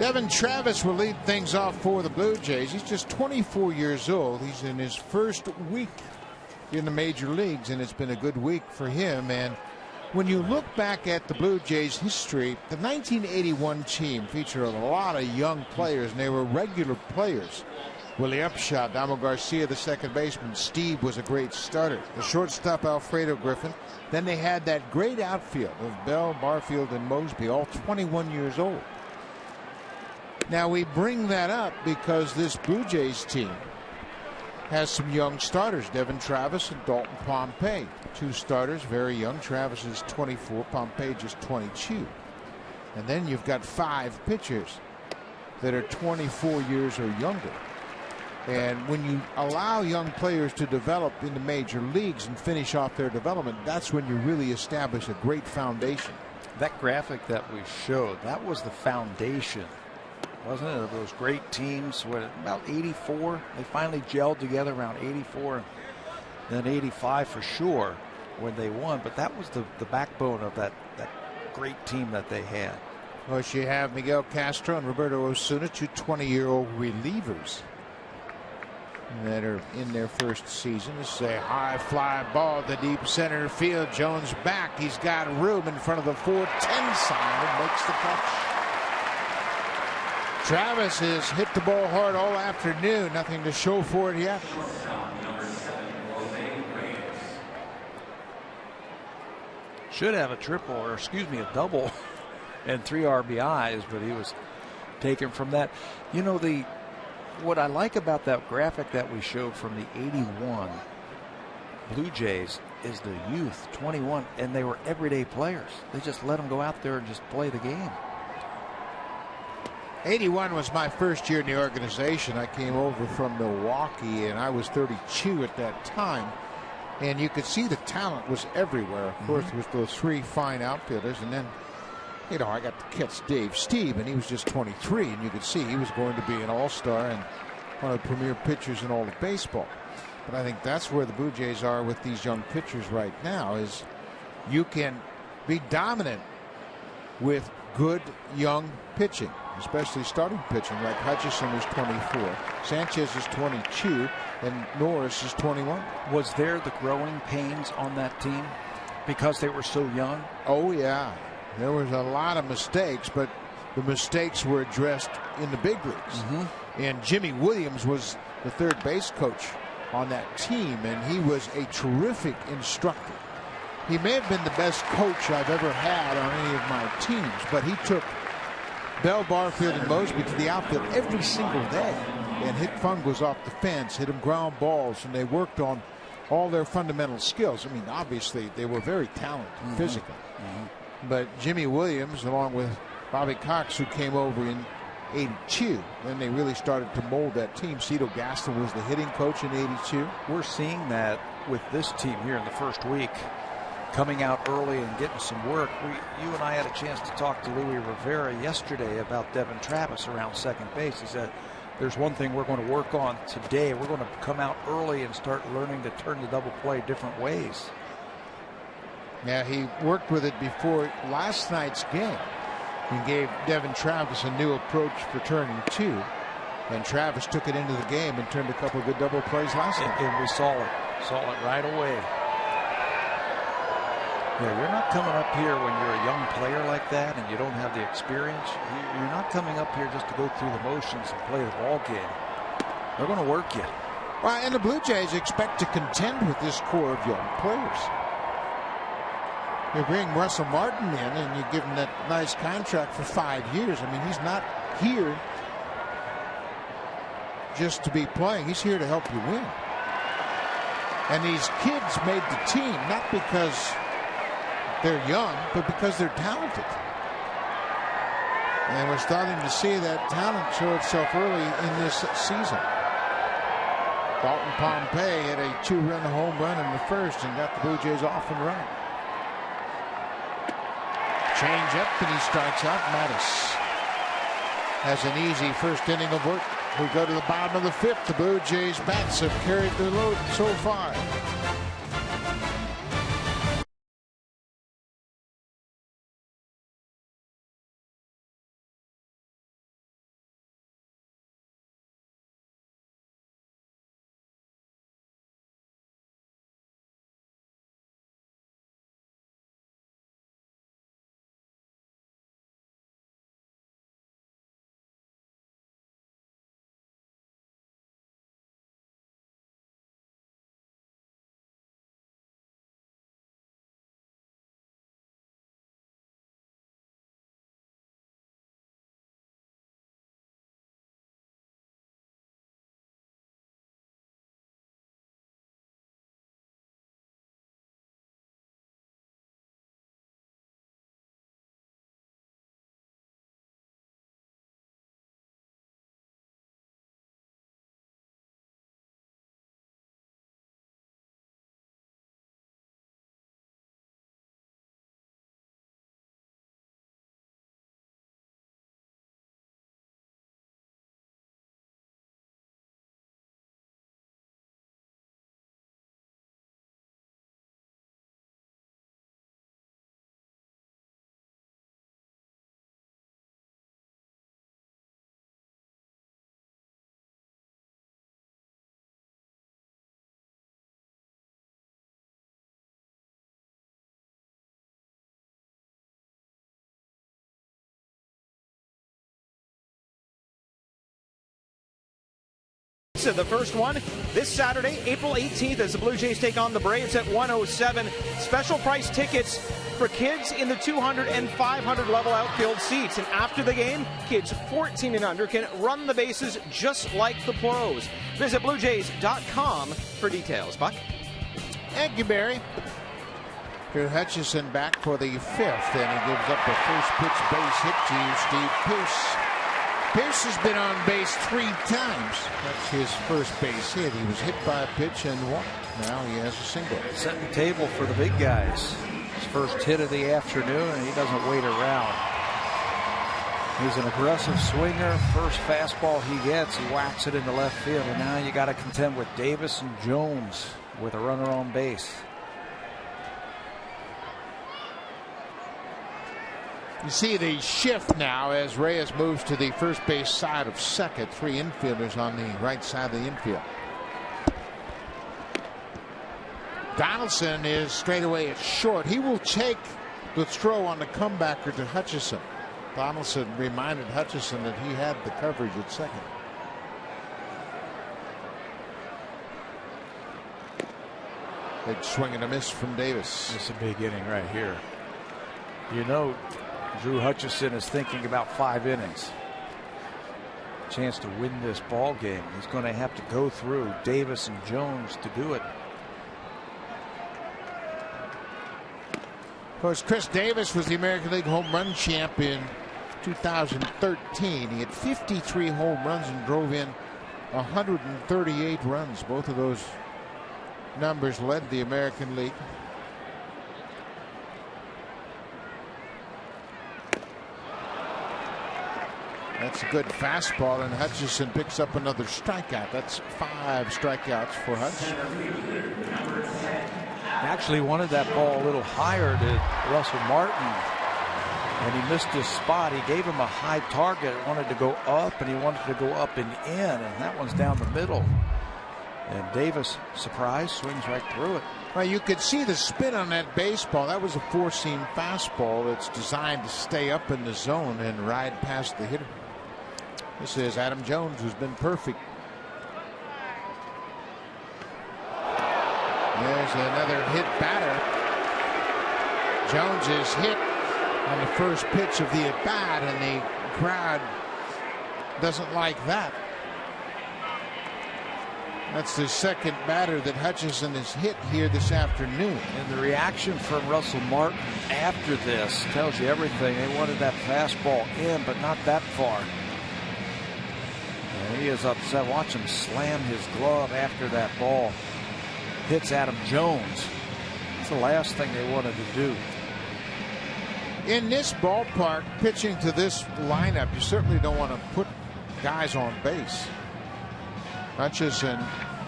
Devin Travis will lead things off for the Blue Jays. He's just 24 years old. He's in his first week in the major leagues, and it's been a good week for him. And when you look back at the Blue Jays history, the 1981 team featured a lot of young players, and they were regular players. Willie Upshaw, Damo Garcia, the second baseman. Steve was a great starter. The shortstop, Alfredo Griffin. Then they had that great outfield of Bell, Barfield, and Mosby, all 21 years old. Now we bring that up because this Blue Jays team has some young starters, Devin Travis and Dalton Pompey. Two starters, very young. Travis is 24, Pompey just 22. And then you've got 5 pitchers that are 24 years or younger. And when you allow young players to develop in the major leagues and finish off their development, that's when you really establish a great foundation. That graphic that we showed, that was the foundation, wasn't it, of those great teams? When about 84, they finally gelled together around 84, then 85 for sure when they won. But that was the backbone of that great team that they had. Of course, you have Miguel Castro and Roberto Osuna, two 20-year-old relievers that are in their first season. This is a high fly ball to deep center field. Jones back. He's got room in front of the 410 sign and makes the catch. Travis has hit the ball hard all afternoon. Nothing to show for it yet. Should have a triple, or excuse me, a double and 3 RBIs, but he was taken from that. You know, what I like about that graphic that we showed from the 81 Blue Jays is the youth, 21, and they were everyday players. They just let them go out there and just play the game. 81 was my first year in the organization. I came over from Milwaukee, and I was 32 at that time. And you could see the talent was everywhere. Of course, there was those 3 fine outfielders, and then, you know, I got to catch Dave Steve, and he was just 23, and you could see he was going to be an all-star and one of the premier pitchers in all of baseball. But I think that's where the Blue Jays are with these young pitchers right now, is you can be dominant with good young pitching, especially starting pitching, like Hutchison was 24, Sanchez is 22, and Norris is 21. Was there the growing pains on that team because they were so young? Oh, yeah. There was a lot of mistakes, but the mistakes were addressed in the big leagues. And Jimmy Williams was the third base coach on that team, and he was a terrific instructor. He may have been the best coach I've ever had on any of my teams, but he took Bell, Barfield, and Mosby to the outfield every single day and hit fungos off the fence, hit them ground balls, and they worked on all their fundamental skills. I mean, obviously, they were very talented physically. But Jimmy Williams, along with Bobby Cox, who came over in 82, then they really started to mold that team. Cito Gaston was the hitting coach in 82. We're seeing that with this team here in the first week, coming out early and getting some work. You and I had a chance to talk to Louis Rivera yesterday about Devin Travis around second base. He said, there's one thing we're going to work on today. We're going to come out early and start learning to turn the double play different ways. Yeah, he worked with it before last night's game. He gave Devin Travis a new approach for turning 2. And Travis took it into the game and turned a couple of good double plays last night. And we saw it right away. Yeah, you're not coming up here when you're a young player like that and you don't have the experience. You're not coming up here just to go through the motions and play the ball game. They're going to work you. Well, and the Blue Jays expect to contend with this core of young players. You bring Russell Martin in and you give him that nice contract for 5 years. I mean, he's not here just to be playing. He's here to help you win. And these kids made the team not because they're young, but because they're talented. And we're starting to see that talent show itself early in this season. Dalton Pompey hit a 2-run home run in the first and got the Blue Jays off and running. Change up, and he strikes out. Mattis has an easy first inning of work. We go to the bottom of the 5th. The Blue Jays bats have carried their load so far. So the first one this Saturday, April 18th, as the Blue Jays take on the Braves at 107. Special price tickets for kids in the 200 and 500 level outfield seats. And after the game, kids 14 and under can run the bases just like the pros. Visit BlueJays.com for details. Buck? Thank you, Barry. Drew Hutchison back for the fifth, and he gives up the first pitch base hit to Steve Pearce. Pearce has been on base 3 times. That's his first base hit. He was hit by a pitch and walked. Now he has a single. Setting the table for the big guys. His first hit of the afternoon, and he doesn't wait around. He's an aggressive swinger. First fastball he gets, he whacks it into left field. And now you got to contend with Davis and Jones with a runner on base. You see the shift now as Reyes moves to the first base side of second. 3 infielders on the right side of the infield. Donaldson is straight away at short. He will take the throw on the comebacker to Hutchison. Donaldson reminded Hutchison that he had the coverage at second. Big swing and a miss from Davis. It's a big inning right here. You know, Drew Hutchison is thinking about 5 innings. Chance to win this ball game. He's going to have to go through Davis and Jones to do it. Of course, Chris Davis was the American League home run champ in 2013. He had 53 home runs and drove in 138 runs. Both of those numbers led the American League. That's a good fastball, and Hutchison picks up another strikeout. That's 5 strikeouts for Hutch. Actually wanted that ball a little higher to Russell Martin, and he missed his spot. He gave him a high target, wanted to go up, and he wanted to go up and in, and that one's down the middle. And Davis, surprise, swings right through it. Well, you could see the spin on that baseball. That was a 4-seam fastball that's designed to stay up in the zone and ride past the hitter. This is Adam Jones, who's been perfect. There's another hit batter. Jones is hit on the first pitch of the at-bat, and the crowd doesn't like that. That's the second batter that Hutchison has hit here this afternoon. And the reaction from Russell Martin after this tells you everything. They wanted that fastball in, but not that far. And he is upset. Watch him slam his glove after that ball hits Adam Jones. It's the last thing they wanted to do. In this ballpark, pitching to this lineup, you certainly don't want to put guys on base. Hutchison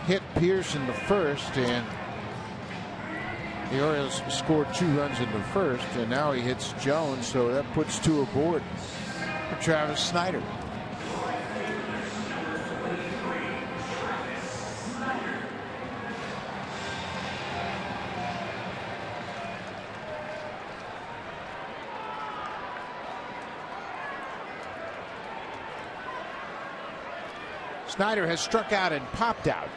hit Pierce in the first, and the Orioles scored 2 runs in the first, and now he hits Jones, so that puts 2 aboard for Travis Snyder. Snyder has struck out and popped out.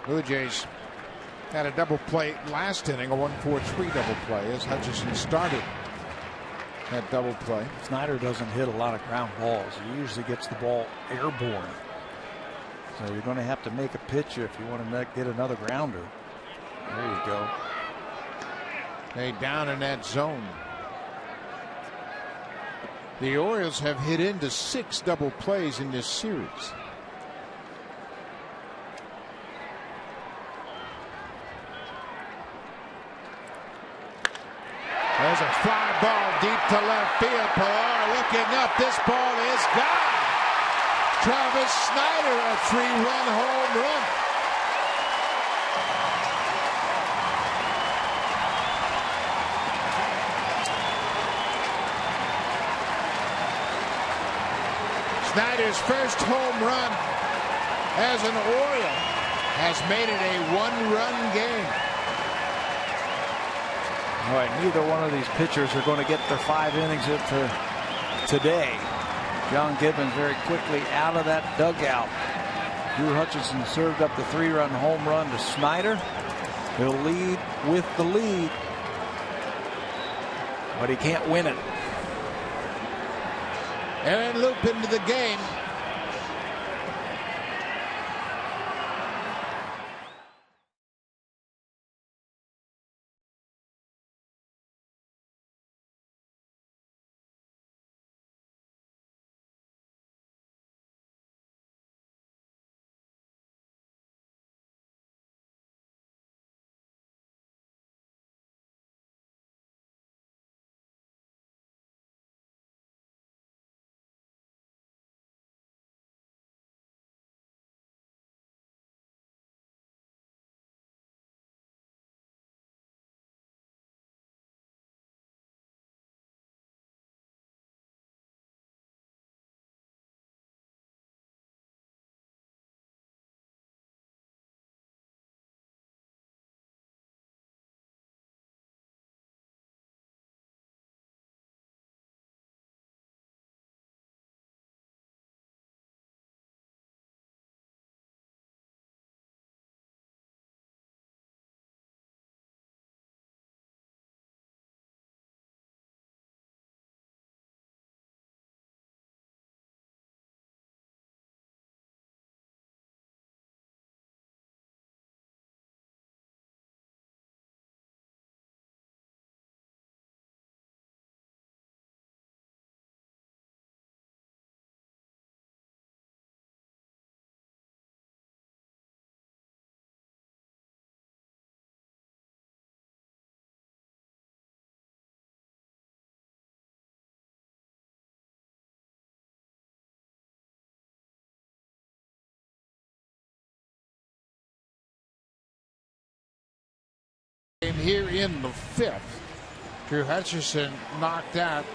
Blue Jays had a double play last inning, a 1-4-3 double play as Hutchison started that double play. Snyder doesn't hit a lot of ground balls. He usually gets the ball airborne. So you're going to have to make a pitch if you want to get another grounder. There you go. They down in that zone. The Orioles have hit into 6 double plays in this series. There's a fly ball deep to left field. Pilar looking up. This ball is gone. Travis Snyder, a 3-run home run. Snyder's first home run as an Oriole has made it a 1-run game. All right, neither one of these pitchers are going to get their 5 innings today. John Gibbons very quickly out of that dugout. Drew Hutchison served up the 3-run home run to Snyder. He'll lead with the lead, but he can't win it. Aaron Loop into the game. Here in the 5th, Drew Hutchison knocked out,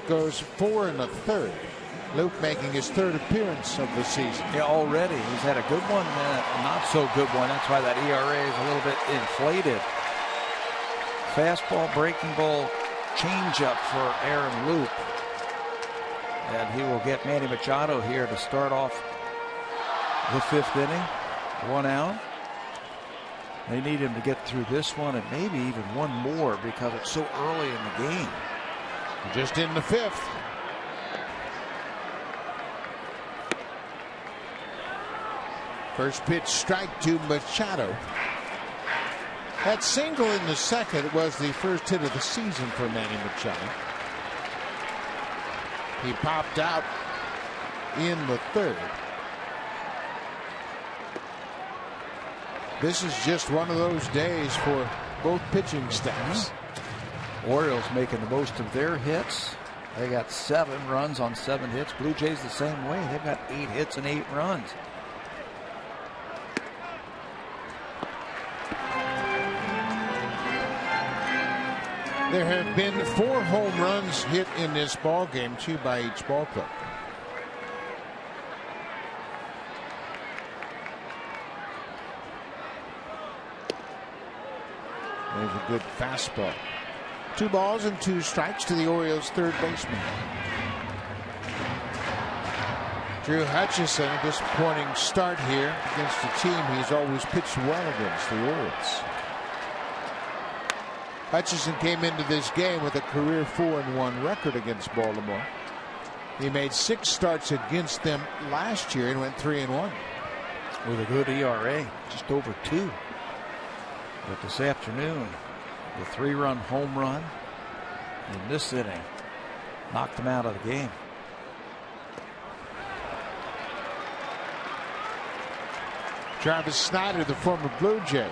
goes 4 1/3. Luke making his 3rd appearance of the season. Yeah, already he's had a good one and a not so good one. That's why that ERA is a little bit inflated. Fastball, breaking ball, changeup for Aaron Loop, and he will get Manny Machado here to start off the 5th inning. 1 out. They need him to get through this one and maybe even one more because it's so early in the game. Just in the 5th. First pitch strike to Machado. That single in the 2nd was the first hit of the season for Manny Machado. He popped out in the 3rd. This is just one of those days for both pitching staffs. Orioles making the most of their hits. They got 7 runs on 7 hits. Blue Jays the same way. They've got 8 hits and 8 runs. There have been 4 home runs hit in this ball game, 2 by each ball club. There's a good fastball. 2 balls and 2 strikes to the Orioles' 3rd baseman. Drew Hutchison, a disappointing start here against a team he's always pitched well against, the Orioles. Hutchison came into this game with a career 4-1 record against Baltimore. He made 6 starts against them last year and went 3-1. With a good ERA, just over 2. But this afternoon, the 3-run home run in this inning knocked them out of the game. Travis Snyder, the former Blue Jay,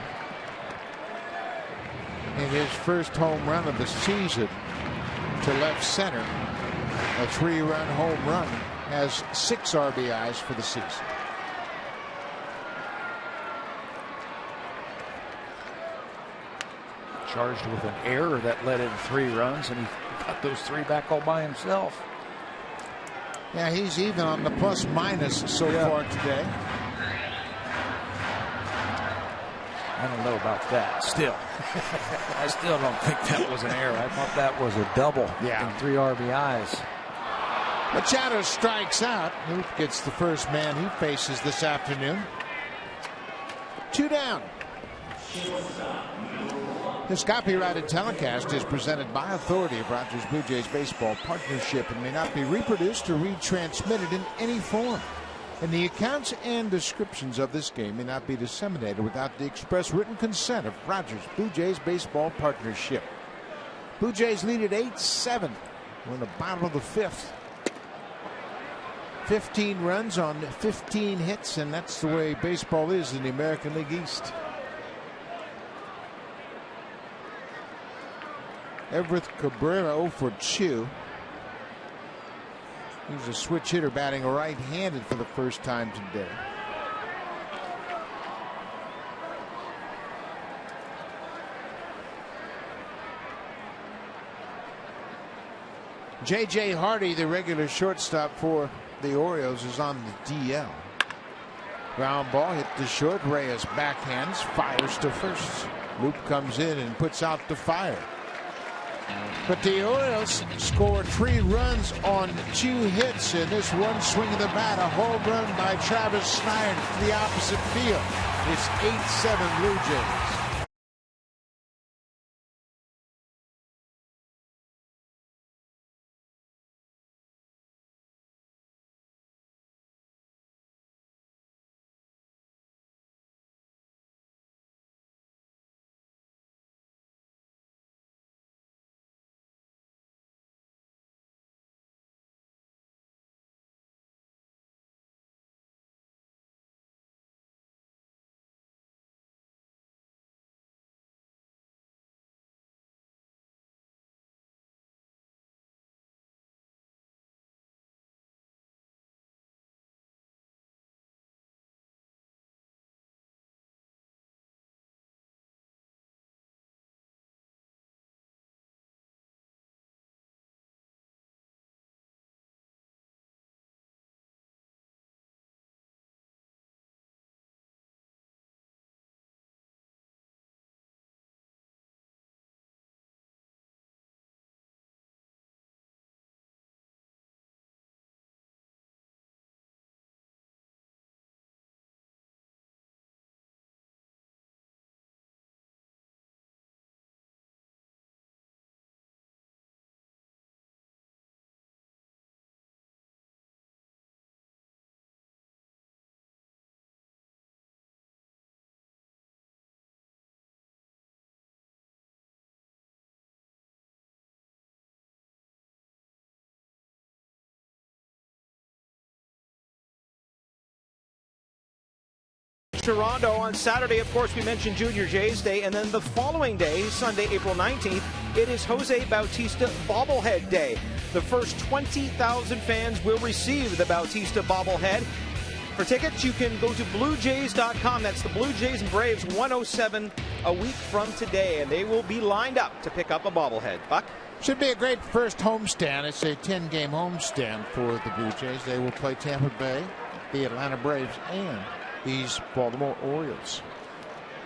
in his first home run of the season to left center, a 3-run home run, has 6 RBIs for the season. Charged with an error that led in 3 runs, and he got those 3 back all by himself. Yeah, he's even on the plus minus so far today. I don't know about that. Still, I still don't think that was an error. I thought that was a double and 3 RBIs. Machado strikes out. Luke gets the first man he faces this afternoon. 2 down. This copyrighted telecast is presented by authority of Rogers Blue Jays Baseball Partnership and may not be reproduced or retransmitted in any form. And the accounts and descriptions of this game may not be disseminated without the express written consent of Rogers Blue Jays Baseball Partnership. Blue Jays lead at 8-7. We're in the bottom of the 5th. 15 runs on 15 hits, and that's the way baseball is in the American League East. Everett Cabrera 0 for 2. He's a switch hitter batting right-handed for the first time today. J.J. Hardy, the regular shortstop for the Orioles, is on the DL. Ground ball hit to short. Reyes backhands, fires to first. Loop comes in and puts out the fire. But the Orioles scored 3 runs on 2 hits in this one swing of the bat. A home run by Travis Snyder to the opposite field. It's 8-7 Blue Jays. Toronto on Saturday. Of course, we mentioned Junior Jays Day, and then the following day, Sunday, April 19th, it is Jose Bautista Bobblehead Day. The first 20,000 fans will receive the Bautista bobblehead. For tickets, you can go to BlueJays.com. That's the Blue Jays and Braves 107 a week from today, and they will be lined up to pick up a bobblehead. Buck? Should be a great first homestand. It's a 10-game homestand for the Blue Jays. They will play Tampa Bay, the Atlanta Braves, and these Baltimore Orioles.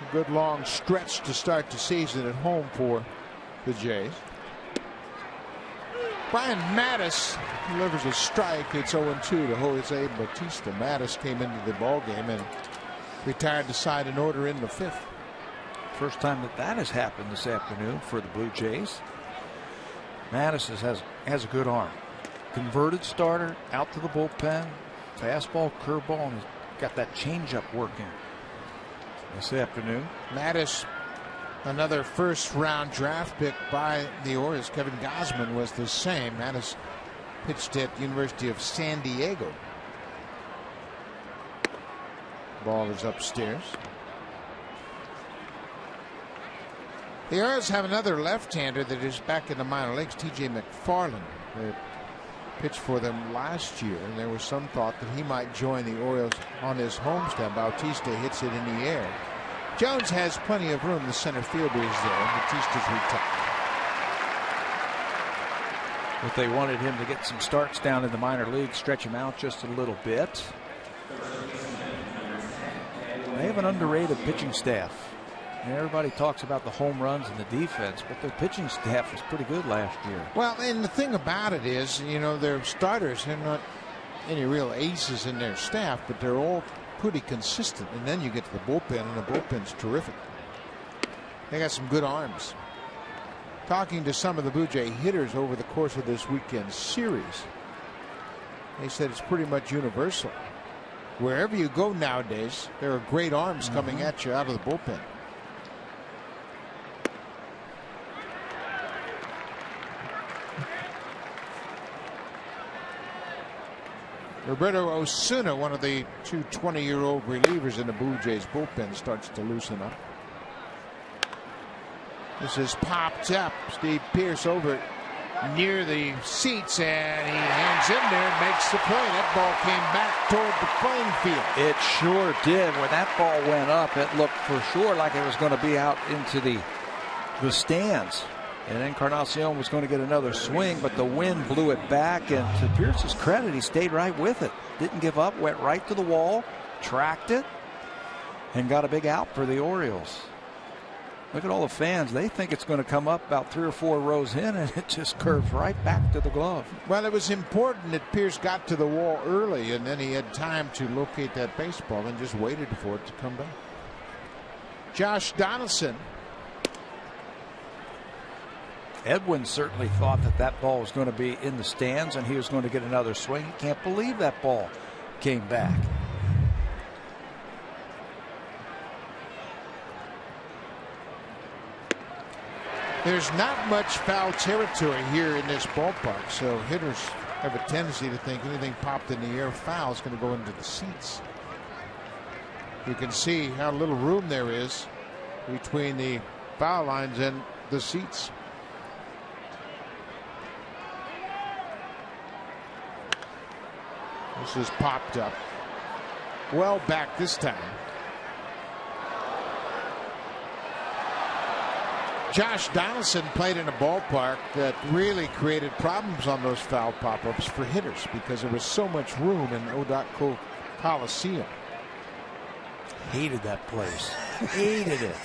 A good long stretch to start the season at home for the Jays. Brian Mattis delivers a strike. It's 0-2 to Jose Bautista. Mattis came into the ballgame and retired the side in order in the 5th. First time that has happened this afternoon for the Blue Jays. Mattis has a good arm. Converted starter, out to the bullpen, fastball, curveball, and got that changeup working this afternoon. Mattis, another first-round draft pick by the Orioles. Kevin Gausman was the same. Mattis pitched at University of San Diego. Ball is upstairs. The Orioles have another left-hander that is back in the minor leagues, T.J. McFarland. Pitched for them last year, and there was some thought that he might join the Orioles on his homestand. Bautista hits it in the air. Jones has plenty of room. The center fielder is there. Bautista's retired. But they wanted him to get some starts down in the minor league, stretch him out just a little bit. They have an underrated pitching staff And everybody talks about the home runs and the defense, but their pitching staff was pretty good last year. Well, and the thing about it is, their starters are not any real aces in their staff, but they're all pretty consistent. And then you get to the bullpen, and the bullpen's terrific. They got some good arms. Talking to some of the Blue Jay hitters over the course of this weekend series, they said it's pretty much universal. Wherever you go nowadays, there are great arms coming at you out of the bullpen. Roberto Osuna, one of the two 20-year-old relievers in the Blue Jays bullpen, starts to loosen up. This is popped up. Steve Pearce over near the seats, and he hangs in there and makes the play. That ball came back toward the playing field. It sure did. When that ball went up, it looked for sure like it was going to be out into the stands. And Encarnacion was going to get another swing, but the wind blew it back. And to Pierce's credit, he stayed right with it. Didn't give up, went right to the wall, tracked it, and got a big out for the Orioles. Look at all the fans. They think it's going to come up about 3 or 4 rows in, and it just curves right back to the glove. Well, it was important that Pierce got to the wall early, and then he had time to locate that baseball and just waited for it to come back. Josh Donaldson. Edwin certainly thought that ball was going to be in the stands and he was going to get another swing. He can't believe that ball came back. There's not much foul territory here in this ballpark, so hitters have a tendency to think anything popped in the air foul is going to go into the seats. You can see how little room there is between the foul lines and the seats. This is popped up. Well back this time. Josh Donaldson played in a ballpark that really created problems on those foul pop-ups for hitters because there was so much room in Odotco Coliseum. Hated that place. Hated it.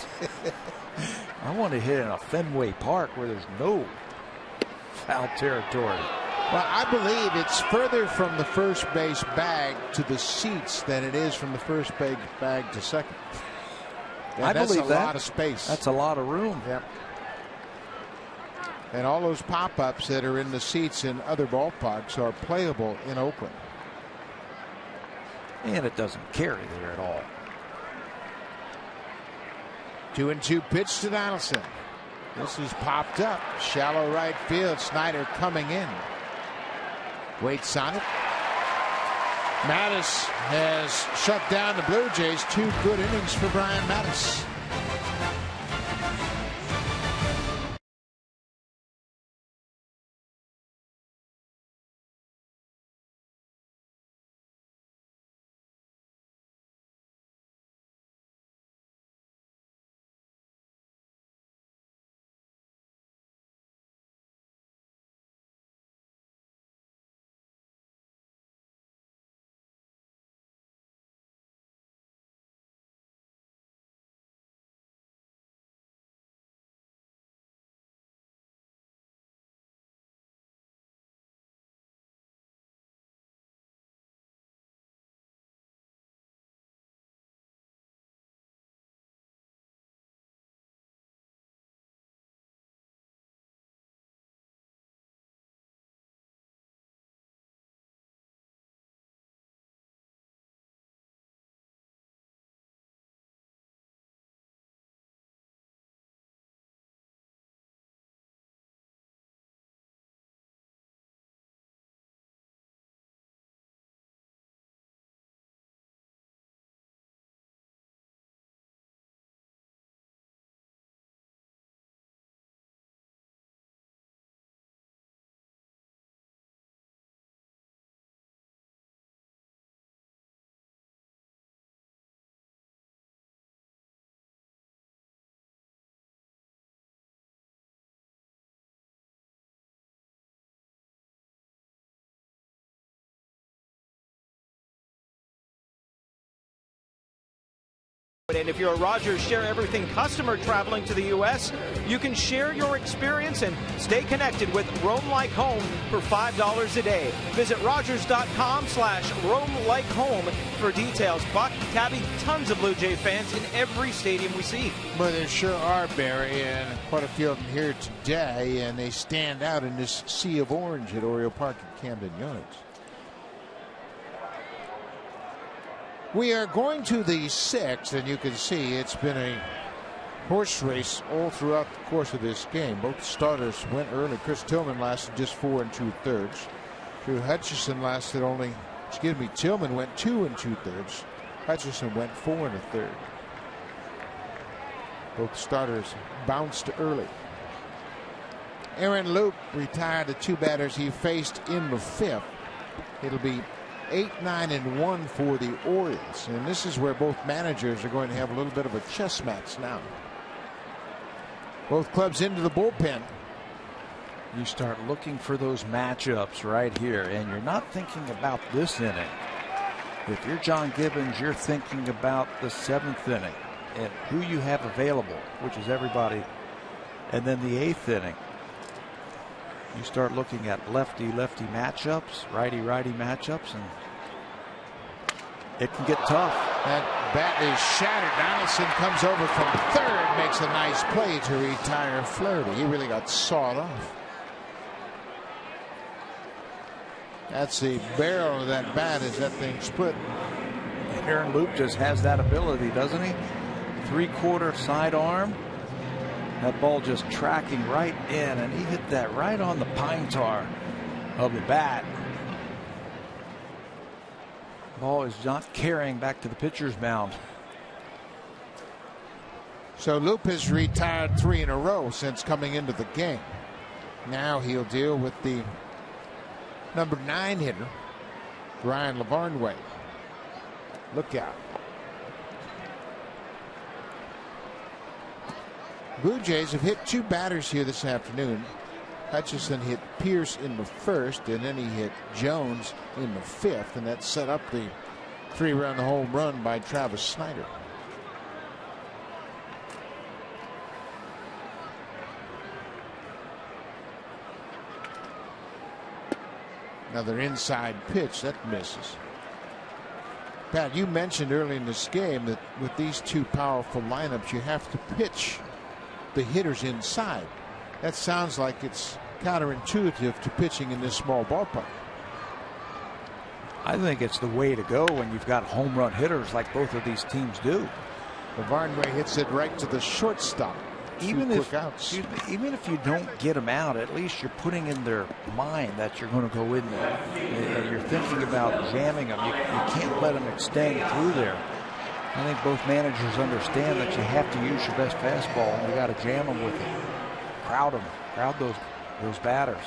I want to hit in a Fenway Park where there's no foul territory. Well, I believe it's further from the first base bag to the seats than it is from the first base bag to second. I believe that's a lot of space. That's a lot of room. Yep. And all those pop-ups that are in the seats in other ballparks are playable in Oakland. And it doesn't carry there at all. 2-2 pitch to Donaldson. This is popped up. Shallow right field. Snyder coming in. Waits on it. Mattis has shut down the Blue Jays. 2 good innings for Brian Mattis. And if you're a Rogers Share Everything customer traveling to the U.S., you can share your experience and stay connected with Roam Like Home for $5 a day. Visit Rogers.com/Roam Like Home for details. Buck, Tabby, tons of Blue Jay fans in every stadium we see. Well, there sure are, Barry, and quite a few of them here today, and they stand out in this sea of orange at Oriole Park at Camden Yards. We are going to the 6th, and you can see it's been a horse race all throughout the course of this game. Both starters went early. Chris Tillman lasted just 4 2/3. Drew Hutchison lasted only, Tillman went 2 2/3. Hutchison went 4 1/3. Both starters bounced early. Aaron Loup retired the 2 batters he faced in the 5th. It'll be 8-9-1 for the Orioles, and this is where both managers are going to have a little bit of a chess match now. Both clubs into the bullpen. You start looking for those matchups right here, and you're not thinking about this inning. If you're John Gibbons, you're thinking about the 7th inning and who you have available, which is everybody, and then the 8th inning. You start looking at lefty-lefty matchups, righty-righty matchups, and it can get tough. That bat is shattered. Donaldson comes over from 3rd, makes a nice play to retire Flaherty. He really got sawed off. That's the barrel of that bat as that thing split. Aaron Loup just has that ability, doesn't he? 3/4 sidearm. That ball just tracking right in, and he hit that right on the pine tar of the bat. Ball is not carrying back to the pitcher's mound. So Loup has retired 3 in a row since coming into the game. Now he'll deal with the number 9 hitter, Ryan LaVarnway. Look out. Blue Jays have hit 2 batters here this afternoon. Hutchison hit Pierce in the 1st, and then he hit Jones in the 5th, and that set up the 3-run home run by Travis Snyder. Another inside pitch that misses. Pat, you mentioned early in this game that with these 2 powerful lineups, you have to pitch the hitters inside. That sounds like it's counterintuitive to pitching in this small ballpark. I think it's the way to go when you've got home run hitters like both of these teams do. LaVarnway hits it right to the shortstop. Even if you don't get them out, at least you're putting in their mind that you're going to go in there. And you're thinking about jamming them. You can't let them extend through there. I think both managers understand that you have to use your best fastball, and you got to jam them with it. Crowd those batters.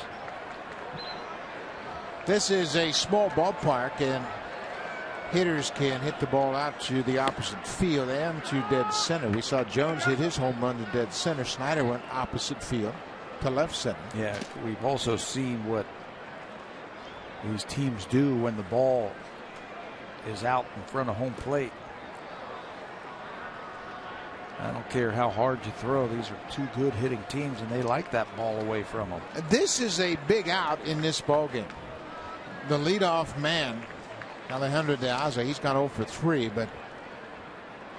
This is a small ballpark, and hitters can hit the ball out to the opposite field and to dead center. We saw Jones hit his home run to dead center. Snyder went opposite field to left center. Yeah, we've also seen what these teams do when the ball is out in front of home plate. I don't care how hard you throw. These are 2 good hitting teams, and they like that ball away from them. This is a big out in this ball game. The leadoff man, Alejandro De Aza, he's gone 0 for 3, but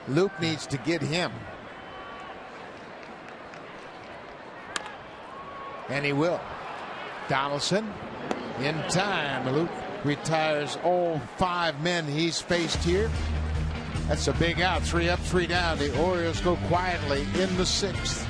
Luke needs to get him. And he will. Donaldson in time. Luke retires all 5 men he's faced here. That's a big out. 3 up, 3 down. The Orioles go quietly in the 6th.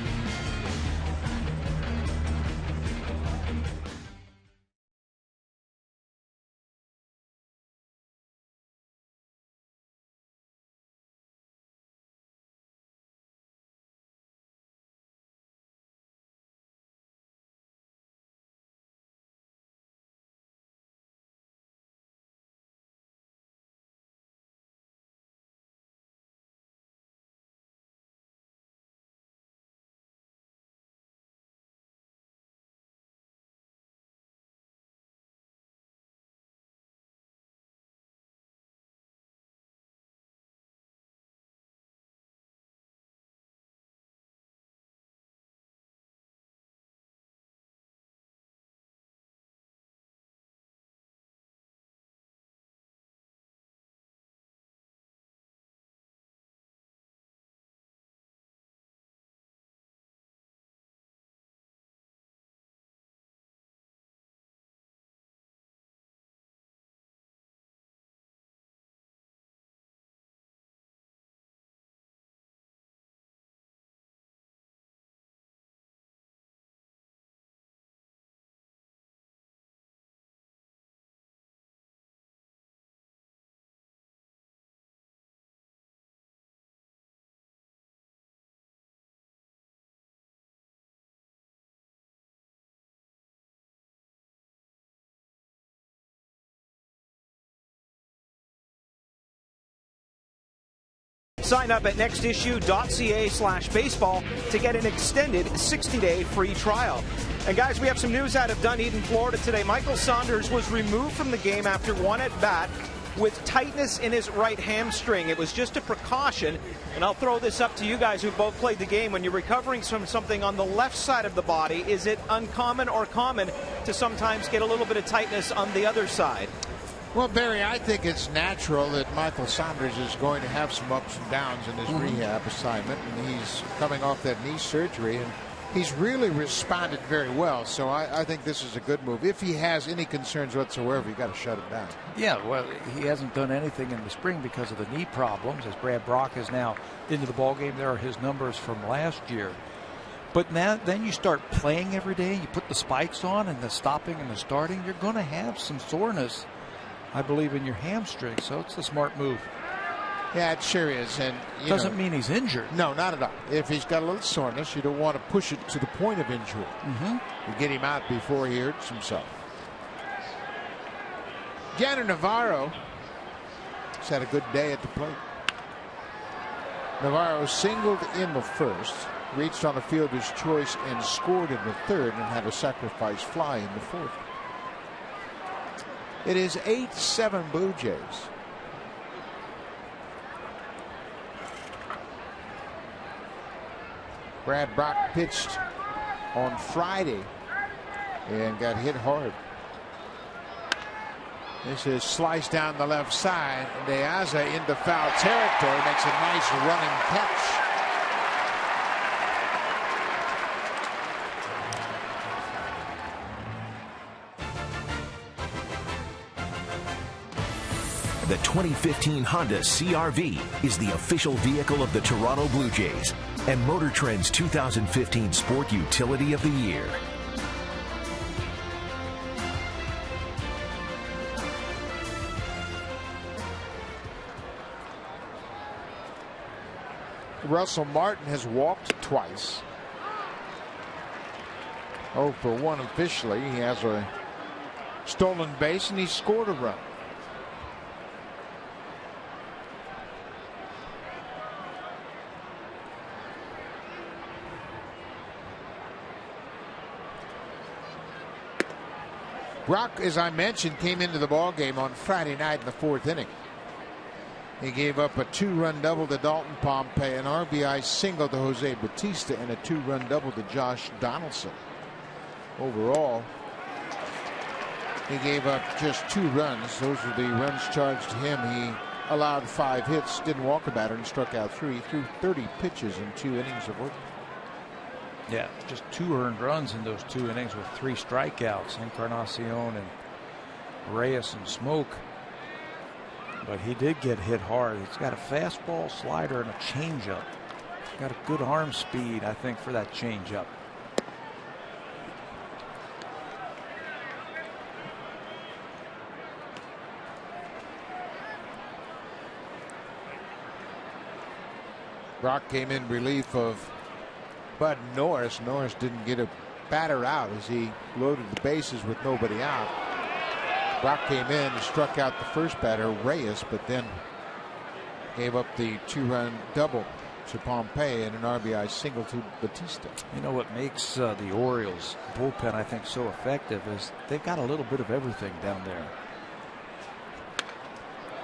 Sign up at nextissue.ca/baseball to get an extended 60-day free trial. And guys, we have some news out of Dunedin, Florida today. Michael Saunders was removed from the game after one at bat with tightness in his right hamstring. It was just a precaution, and I'll throw this up to you guys who both played the game. When you're recovering from something on the left side of the body, is it uncommon or common to sometimes get a little bit of tightness on the other side? Well, Barry, I think it's natural that Michael Saunders is going to have some ups and downs in his rehab assignment, and he's coming off that knee surgery, and he's really responded very well. So I think this is a good move. If he has any concerns whatsoever, you got to shut him down. Yeah, well, he hasn't done anything in the spring because of the knee problems. As Brad Brock is now into the ballgame, there are his numbers from last year. But now, then you start playing every day. You put the spikes on and the stopping and the starting. You're going to have some soreness, I believe, in your hamstring. So it's a smart move. Yeah, it sure is. And doesn't mean he's injured. No, not at all. If he's got a little soreness, you don't want to push it to the point of injury. You get him out before he hurts himself. Yanner Navarro has had a good day at the plate. Navarro singled in the first, reached on a fielder's choice and scored in the third, and had a sacrifice fly in the fourth. It is 8-7 Blue Jays. Brad Brock pitched on Friday and got hit hard. This is sliced down the left side. De Aza into foul territory, makes a nice running catch. The 2015 Honda CR-V is the official vehicle of the Toronto Blue Jays and Motor Trend's 2015 Sport Utility of the Year. Russell Martin has walked twice. 0 for 1 officially. He has a stolen base and he scored a run. Brock, as I mentioned, came into the ballgame on Friday night in the fourth inning. He gave up a 2-run double to Dalton Pompey, an RBI single to Jose Bautista, and a 2-run double to Josh Donaldson. Overall, he gave up just 2 runs. Those were the runs charged to him. He allowed 5 hits, didn't walk a batter, and struck out 3. He threw 30 pitches in 2 innings of work. Yeah, just 2 earned runs in those 2 innings with 3 strikeouts. Encarnacion and Reyes and Smoke. But he did get hit hard. He's got a fastball, slider, and a changeup. Got a good arm speed, I think, for that changeup. Brock came in relief of Bud Norris. Norris didn't get a batter out as he loaded the bases with nobody out. Brock came in and struck out the first batter, Reyes, but then gave up the 2-run double to Pompey and an RBI single to Bautista. You know what makes the Orioles bullpen, I think, so effective is they've got a little bit of everything down there.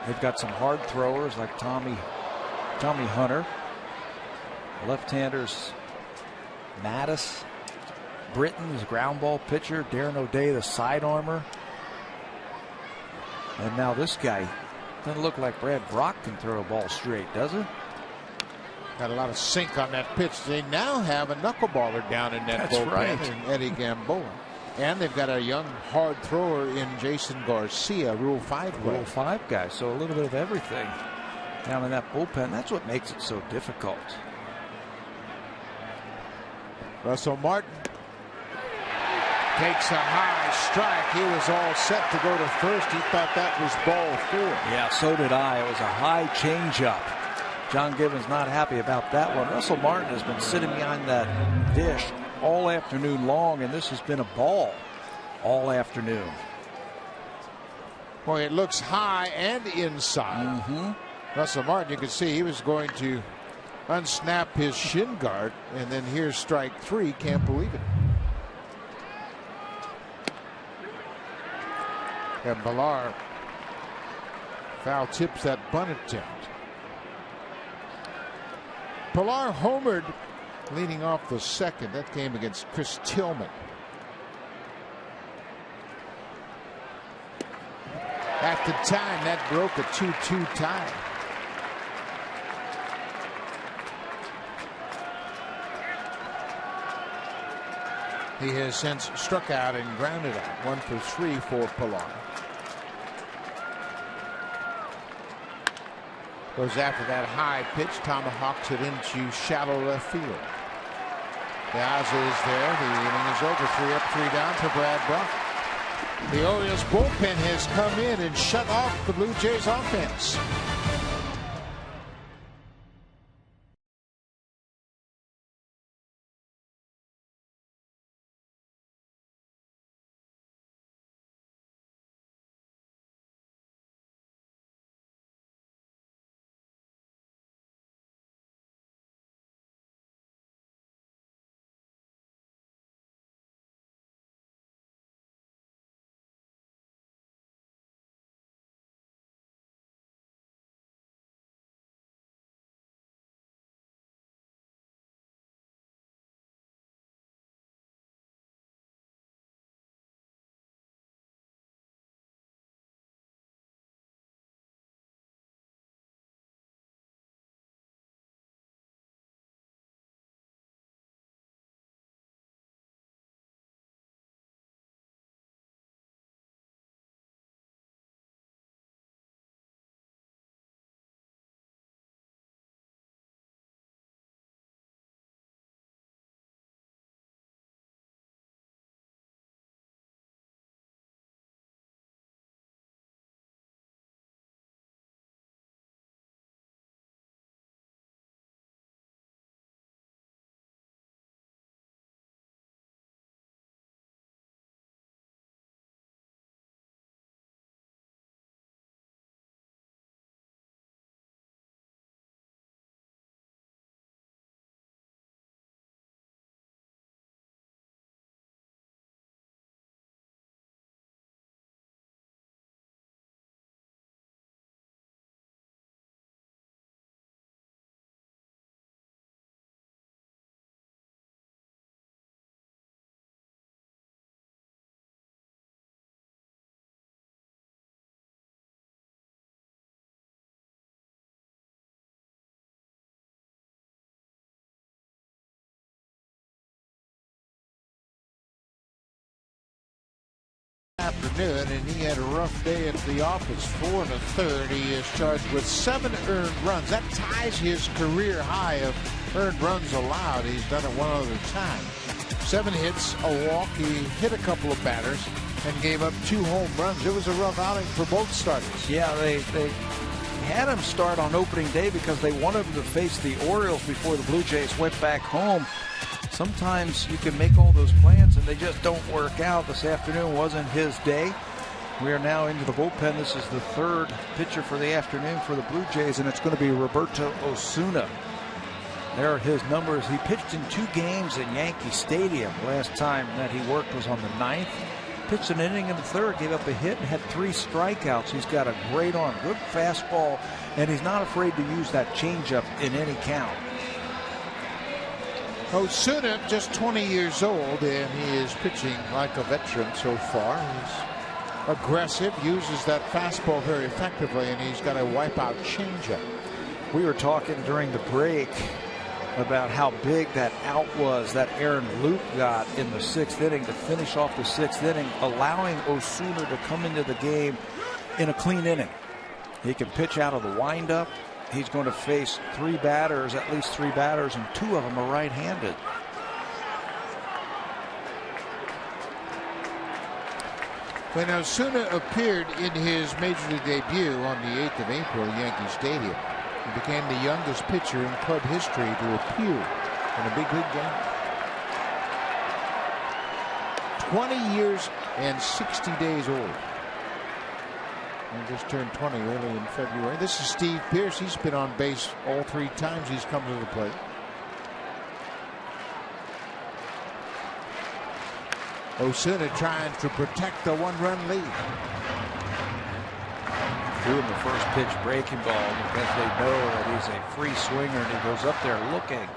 They've got some hard throwers like Tommy Hunter, left-handers Mattis, Britton is a ground ball pitcher, Darren O'Day the side armor, and now this guy doesn't look like Brad Brock can throw a ball straight, does it? Got a lot of sink on that pitch. They now have a knuckleballer down in that bullpen, right, in Eddie Gamboa. And they've got a young hard thrower in Jason Garcia, Rule 5 player. Rule 5 guy, so a little bit of everything down in that bullpen. That's what makes it so difficult. Russell Martin takes a high strike. He was all set to go to first. He thought that was ball 4. Yeah, so did I. It was a high changeup. John Gibbons not happy about that one. Russell Martin has been sitting behind that dish all afternoon long, and this has been a ball all afternoon. Boy, it looks high and inside. Russell Martin, you could see he was going to unsnap his shin guard, and then here's strike 3. Can't believe it. And Millar foul tips that bunt attempt. Pilar homered leading off the second. That game against Chris Tillman. At the time, that broke a 2-2 tie. He has since struck out and grounded out. 1 for 3 for Pilar. Goes after that high pitch. Tomahawks it into shallow left field. Gaza is there. The inning is over. 3 up, 3 down for Brad Buck. The Orioles bullpen has come in and shut off the Blue Jays offense. Afternoon, and he had a rough day at the office. 4 1/3. He is charged with 7 earned runs. That ties his career high of earned runs allowed. He's done it one other time. 7 hits, a walk. He hit a couple of batters and gave up 2 home runs. It was a rough outing for both starters. Yeah, they had him start on opening day because they wanted him to face the Orioles before the Blue Jays went back home. Sometimes you can make all those plans and they just don't work out. This afternoon wasn't his day. We are now into the bullpen. This is the 3rd pitcher for the afternoon for the Blue Jays, and it's going to be Roberto Osuna. There are his numbers. He pitched in 2 games at Yankee Stadium. Last time that he worked was on the 9th. Pitched an inning in the 3rd, gave up a hit, and had 3 strikeouts. He's got a great arm, good fastball, and he's not afraid to use that changeup in any count. Osuna, just 20 years old, and he is pitching like a veteran so far. He's aggressive, uses that fastball very effectively, and he's got a wipeout changeup. We were talking during the break about how big that out was that Aaron Luke got in the 6th inning to finish off the 6th inning, allowing Osuna to come into the game in a clean inning. He can pitch out of the windup. He's going to face 3 batters, at least 3 batters, and 2 of them are right-handed. When Osuna appeared in his major league debut on the 8th of April at Yankee Stadium, he became the youngest pitcher in club history to appear in a big league game. 20 years and 60 days old. He just turned 20 early in February. This is Steve Pearce. He's been on base all 3 times he's come to the plate. Osuna trying to protect the 1-run lead. Threw him the first pitch breaking ball because they know that he's a free swinger, and he goes up there looking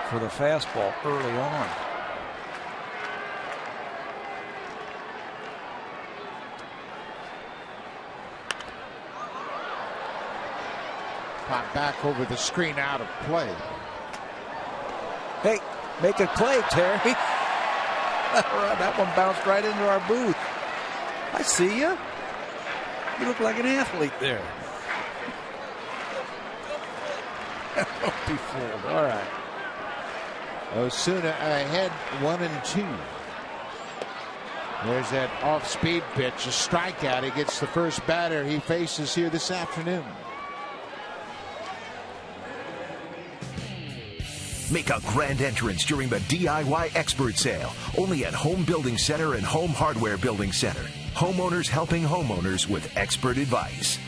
for the fastball early on. Pop back over the screen, out of play. Hey, make a play, Terry. That one bounced right into our booth. I see you. You look like an athlete there. Don't be fooled. All right. Osuna ahead 1-2. There's that off-speed pitch, a strikeout. He gets the first batter he faces here this afternoon. Make a grand entrance during the DIY expert sale, only at Home Building Center and Home Hardware Building Center. Homeowners helping homeowners with expert advice.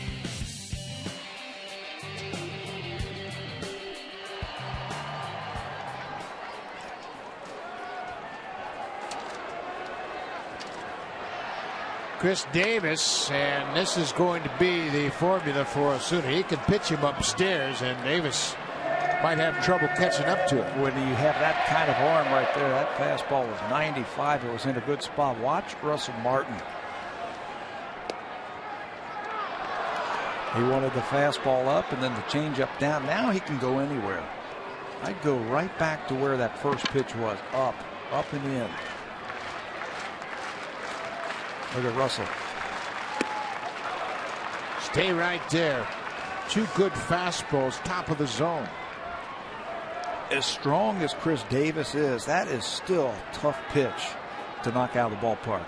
Chris Davis, and this is going to be the formula for Osuna. He can pitch him upstairs, and Davis might have trouble catching up to it. When you have that kind of arm right there, that fastball was 95. It was in a good spot. Watch Russell Martin. He wanted the fastball up and then the changeup down. Now he can go anywhere. I'd go right back to where that first pitch was. Up and in. Look at Russell. Stay right there. 2 good fastballs, top of the zone. As strong as Chris Davis is, that is still a tough pitch to knock out of the ballpark.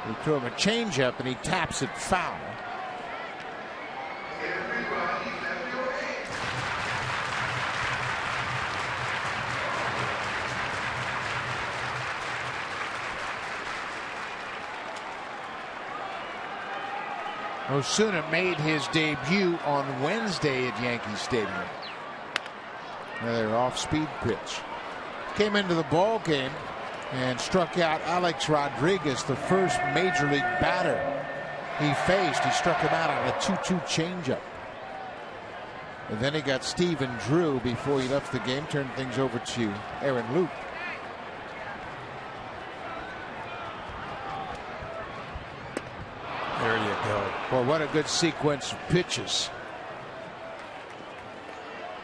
We threw him a changeup and he taps it foul. Osuna made his debut on Wednesday at Yankee Stadium. Another off-speed pitch. Came into the ball game and struck out Alex Rodriguez, the first major league batter he faced. He struck him out on a 2-2 changeup. And then he got Stephen Drew before he left the game, turned things over to Aaron Luke. There you go. Well, what a good sequence of pitches.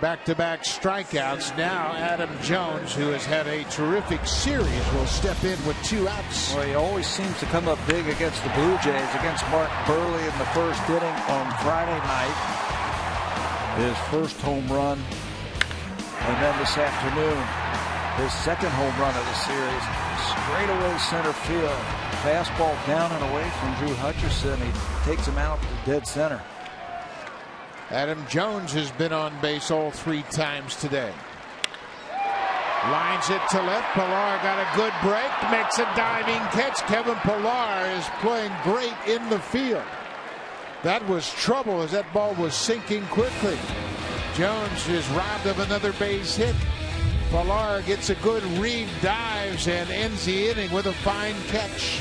Back-to-back strikeouts. Now Adam Jones, who has had a terrific series, will step in with 2 outs. Well, he always seems to come up big against the Blue Jays, against Mark Burley in the first inning on Friday night. His first home run. And then this afternoon, his second home run of the series. Straightaway center field. Fastball down and away from Drew Hutcherson. He takes him out to dead center. Adam Jones has been on base all 3 times today. Lines it to left. Pilar got a good break. Makes a diving catch. Kevin Pilar is playing great in the field. That was trouble as that ball was sinking quickly. Jones is robbed of another base hit. Pilar gets a good read, dives, and ends the inning with a fine catch.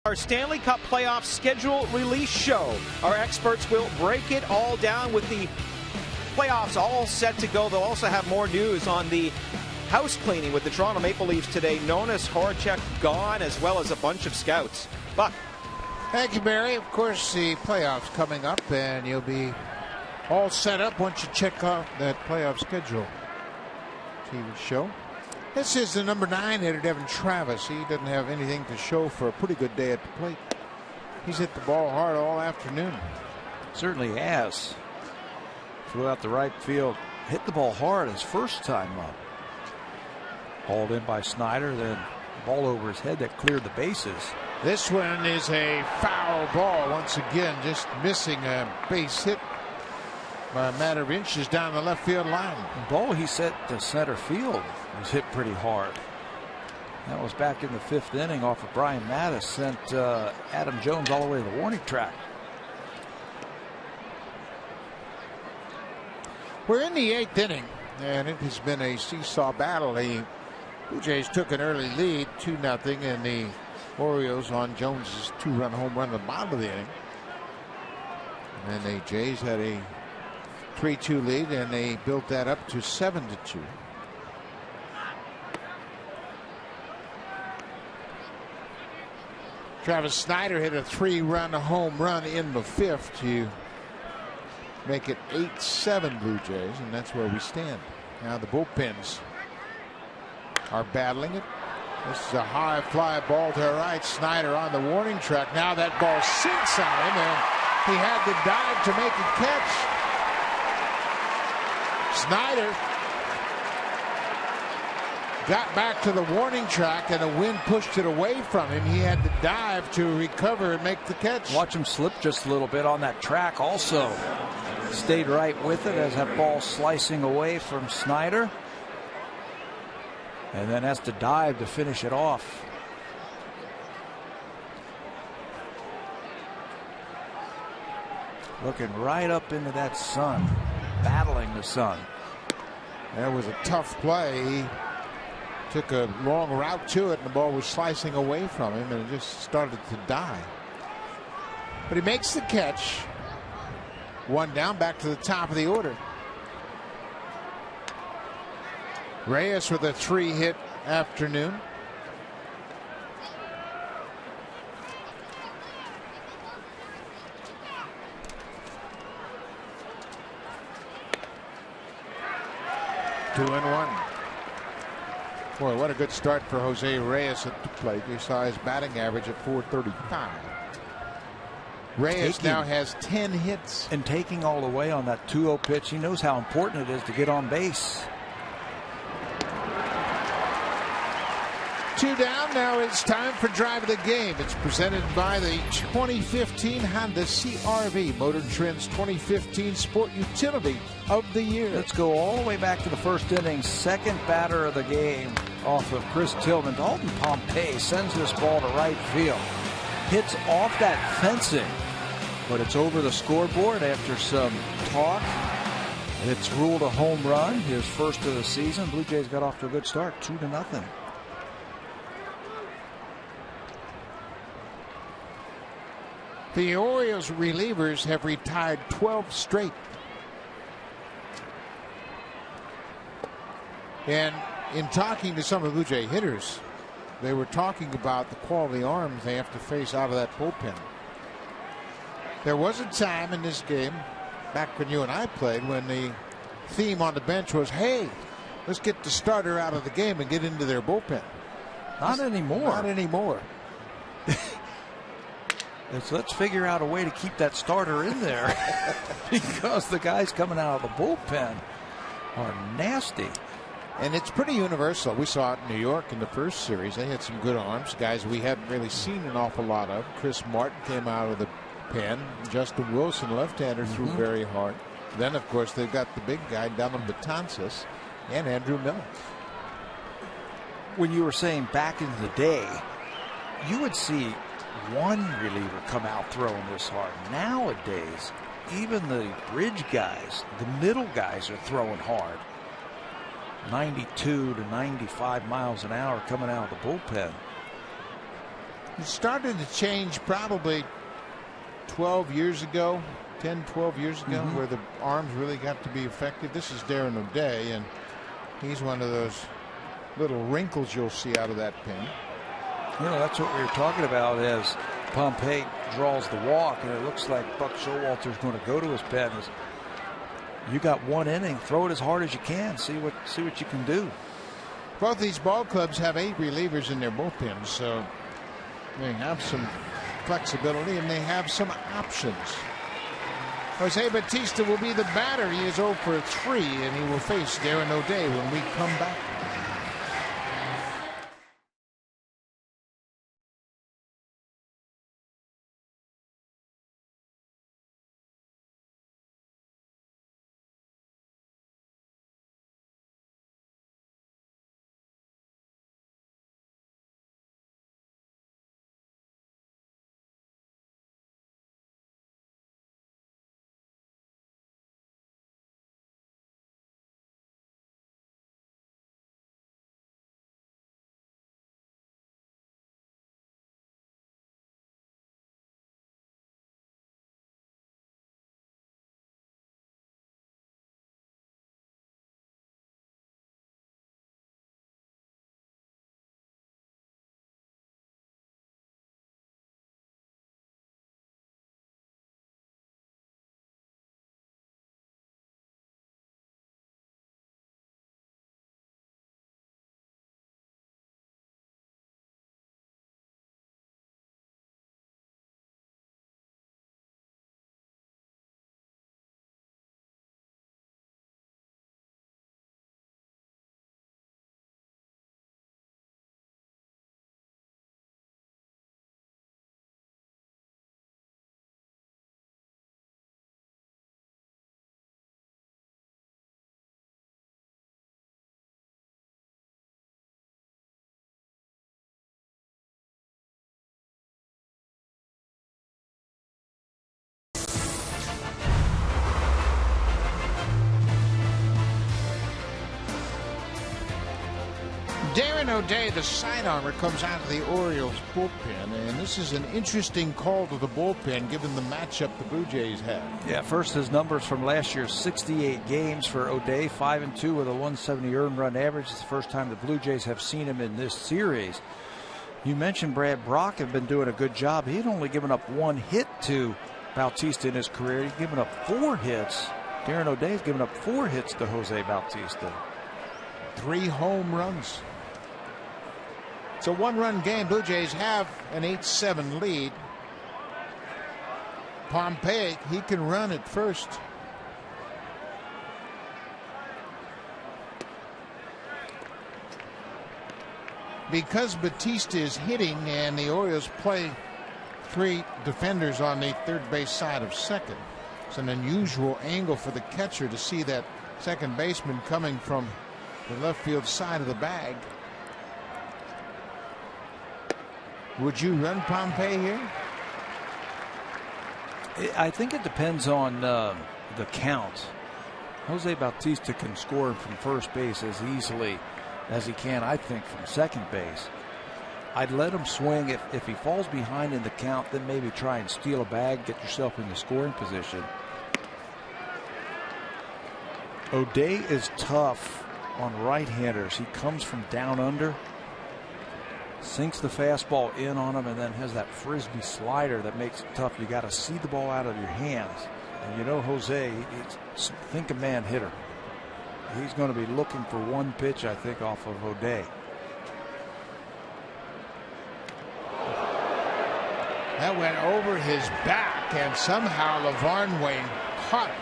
Our Stanley Cup playoff schedule release show. Our experts will break it all down with the playoffs all set to go. They'll also have more news on the house cleaning with the Toronto Maple Leafs today. Jonas Horacek gone, as well as a bunch of scouts. Buck. Thank you, Barry. Of course, the playoffs coming up, and you'll be all set up once you check out that playoff schedule TV show. This is the number 9 hitter, Devin Travis. He doesn't have anything to show for a pretty good day at the plate. He's hit the ball hard all afternoon. Certainly has. Flew out the right field. Hit the ball hard his first time up. Hauled in by Snyder, then ball over his head that cleared the bases. This one is a foul ball once again, just missing a base hit by a matter of inches down the left field line. The ball he set to center field was hit pretty hard. That was back in the 5th inning off of Brian Mattis. Sent Adam Jones all the way to the warning track. We're in the 8th inning, and it has been a seesaw battle. The Blue Jays took an early lead, 2-0, and the Orioles on Jones's 2-run home run at the bottom of the inning. And the Jays had a 3-2 lead, and they built that up to 7-2. Travis Snyder hit a 3-run home run in the 5th to make it 8-7 Blue Jays, and that's where we stand. Now the bullpens are battling it. This is a high fly ball to the right. Snyder on the warning track. Now that ball sinks on him, and he had to dive to make a catch. Snyder got back to the warning track, and the wind pushed it away from him. He had to dive to recover and make the catch. Watch him slip just a little bit on that track also. Stayed right with it as that ball slicing away from Snyder. And then has to dive to finish it off. Looking right up into that sun. Battling the sun. That was a tough play. He took a long route to it, and the ball was slicing away from him, and it just started to die. But he makes the catch. One down, back to the top of the order. Reyes with a 3-hit afternoon. Two and one. Boy, what a good start for Jose Reyes at the plate. You saw his batting average at .435. Reyes now has 10 hits. And taking all the way on that 2-0 pitch. He knows how important it is to get on base. 2 down. Now it's time for Drive of the Game. It's presented by the 2015 Honda CR-V, Motor Trend's 2015 Sport Utility of the Year. Let's go all the way back to the 1st inning. Second batter of the game off of Chris Tillman. Dalton Pompey sends this ball to right field. Hits off that fencing, but it's over the scoreboard after some talk. It's ruled a home run, his first of the season. Blue Jays got off to a good start, 2-0. The Orioles relievers have retired 12 straight. And in talking to some of the Blue Jay hitters, they were talking about the quality arms they have to face out of that bullpen. There was a time in this game, back when you and I played, when the theme on the bench was, hey, let's get the starter out of the game and get into their bullpen. Not anymore. Not anymore. Let's figure out a way to keep that starter in there because the guys coming out of the bullpen are nasty. And it's pretty universal. We saw it in New York in the first series. They had some good arms, guys we hadn't really seen an awful lot of. Chris Martin came out of the pen. Justin Wilson, left-hander, threw very hard. Then, of course, they've got the big guy, Dellin Betances, and Andrew Miller. When you were saying back in the day, you would see one reliever come out throwing this hard. Nowadays, even the bridge guys, the middle guys are throwing hard. 92 to 95 miles an hour coming out of the bullpen. It started to change probably 12 years ago, 10, 12 years ago, where the arms really got to be effective. This is Darren O'Day, and he's one of those little wrinkles you'll see out of that pin. You know, that's what we were talking about as Pompey draws the walk, and it looks like Buck Showalter's going to go to his pen. You got one inning, throw it as hard as you can, see what you can do. Both these ball clubs have 8 relievers in their bullpens, so they have some flexibility and they have some options. Jose Bautista will be the batter. He is 0 for 3, and he will face Darren O'Day when we come back. Darren O'Day, the sidearmer, comes out of the Orioles bullpen, and this is an interesting call to the bullpen given the matchup the Blue Jays have. Yeah, first his numbers from last year's 68 games for O'Day, 5-2 with a 170 earned run average. It's the first time the Blue Jays have seen him in this series. You mentioned Brad Brock had been doing a good job. He had only given up 1 hit to Bautista in his career. He's given up 4 hits. Darren O'Day's given up 4 hits to Jose Bautista. 3 home runs. It's a 1-run game. Blue Jays have an 8-7 lead. Pompey, he can run at first. Because Bautista is hitting and the Orioles play 3 defenders on the third base side of second, it's an unusual angle for the catcher to see that second baseman coming from the left field side of the bag. Would you run Pompey here? I think it depends on the count. Jose Bautista can score from first base as easily as he can, I think, from second base. I'd let him swing. If he falls behind in the count, then maybe try and steal a bag, get yourself in the scoring position. O'Day is tough on right-handers. He comes from down under, sinks the fastball in on him, and then has that frisbee slider that makes it tough. You got to see the ball out of your hands. And you know Jose, he's think a man hitter. He's going to be looking for one pitch, I think, off of O'Day. That went over his back, and somehow LaVarn Wayne caught it.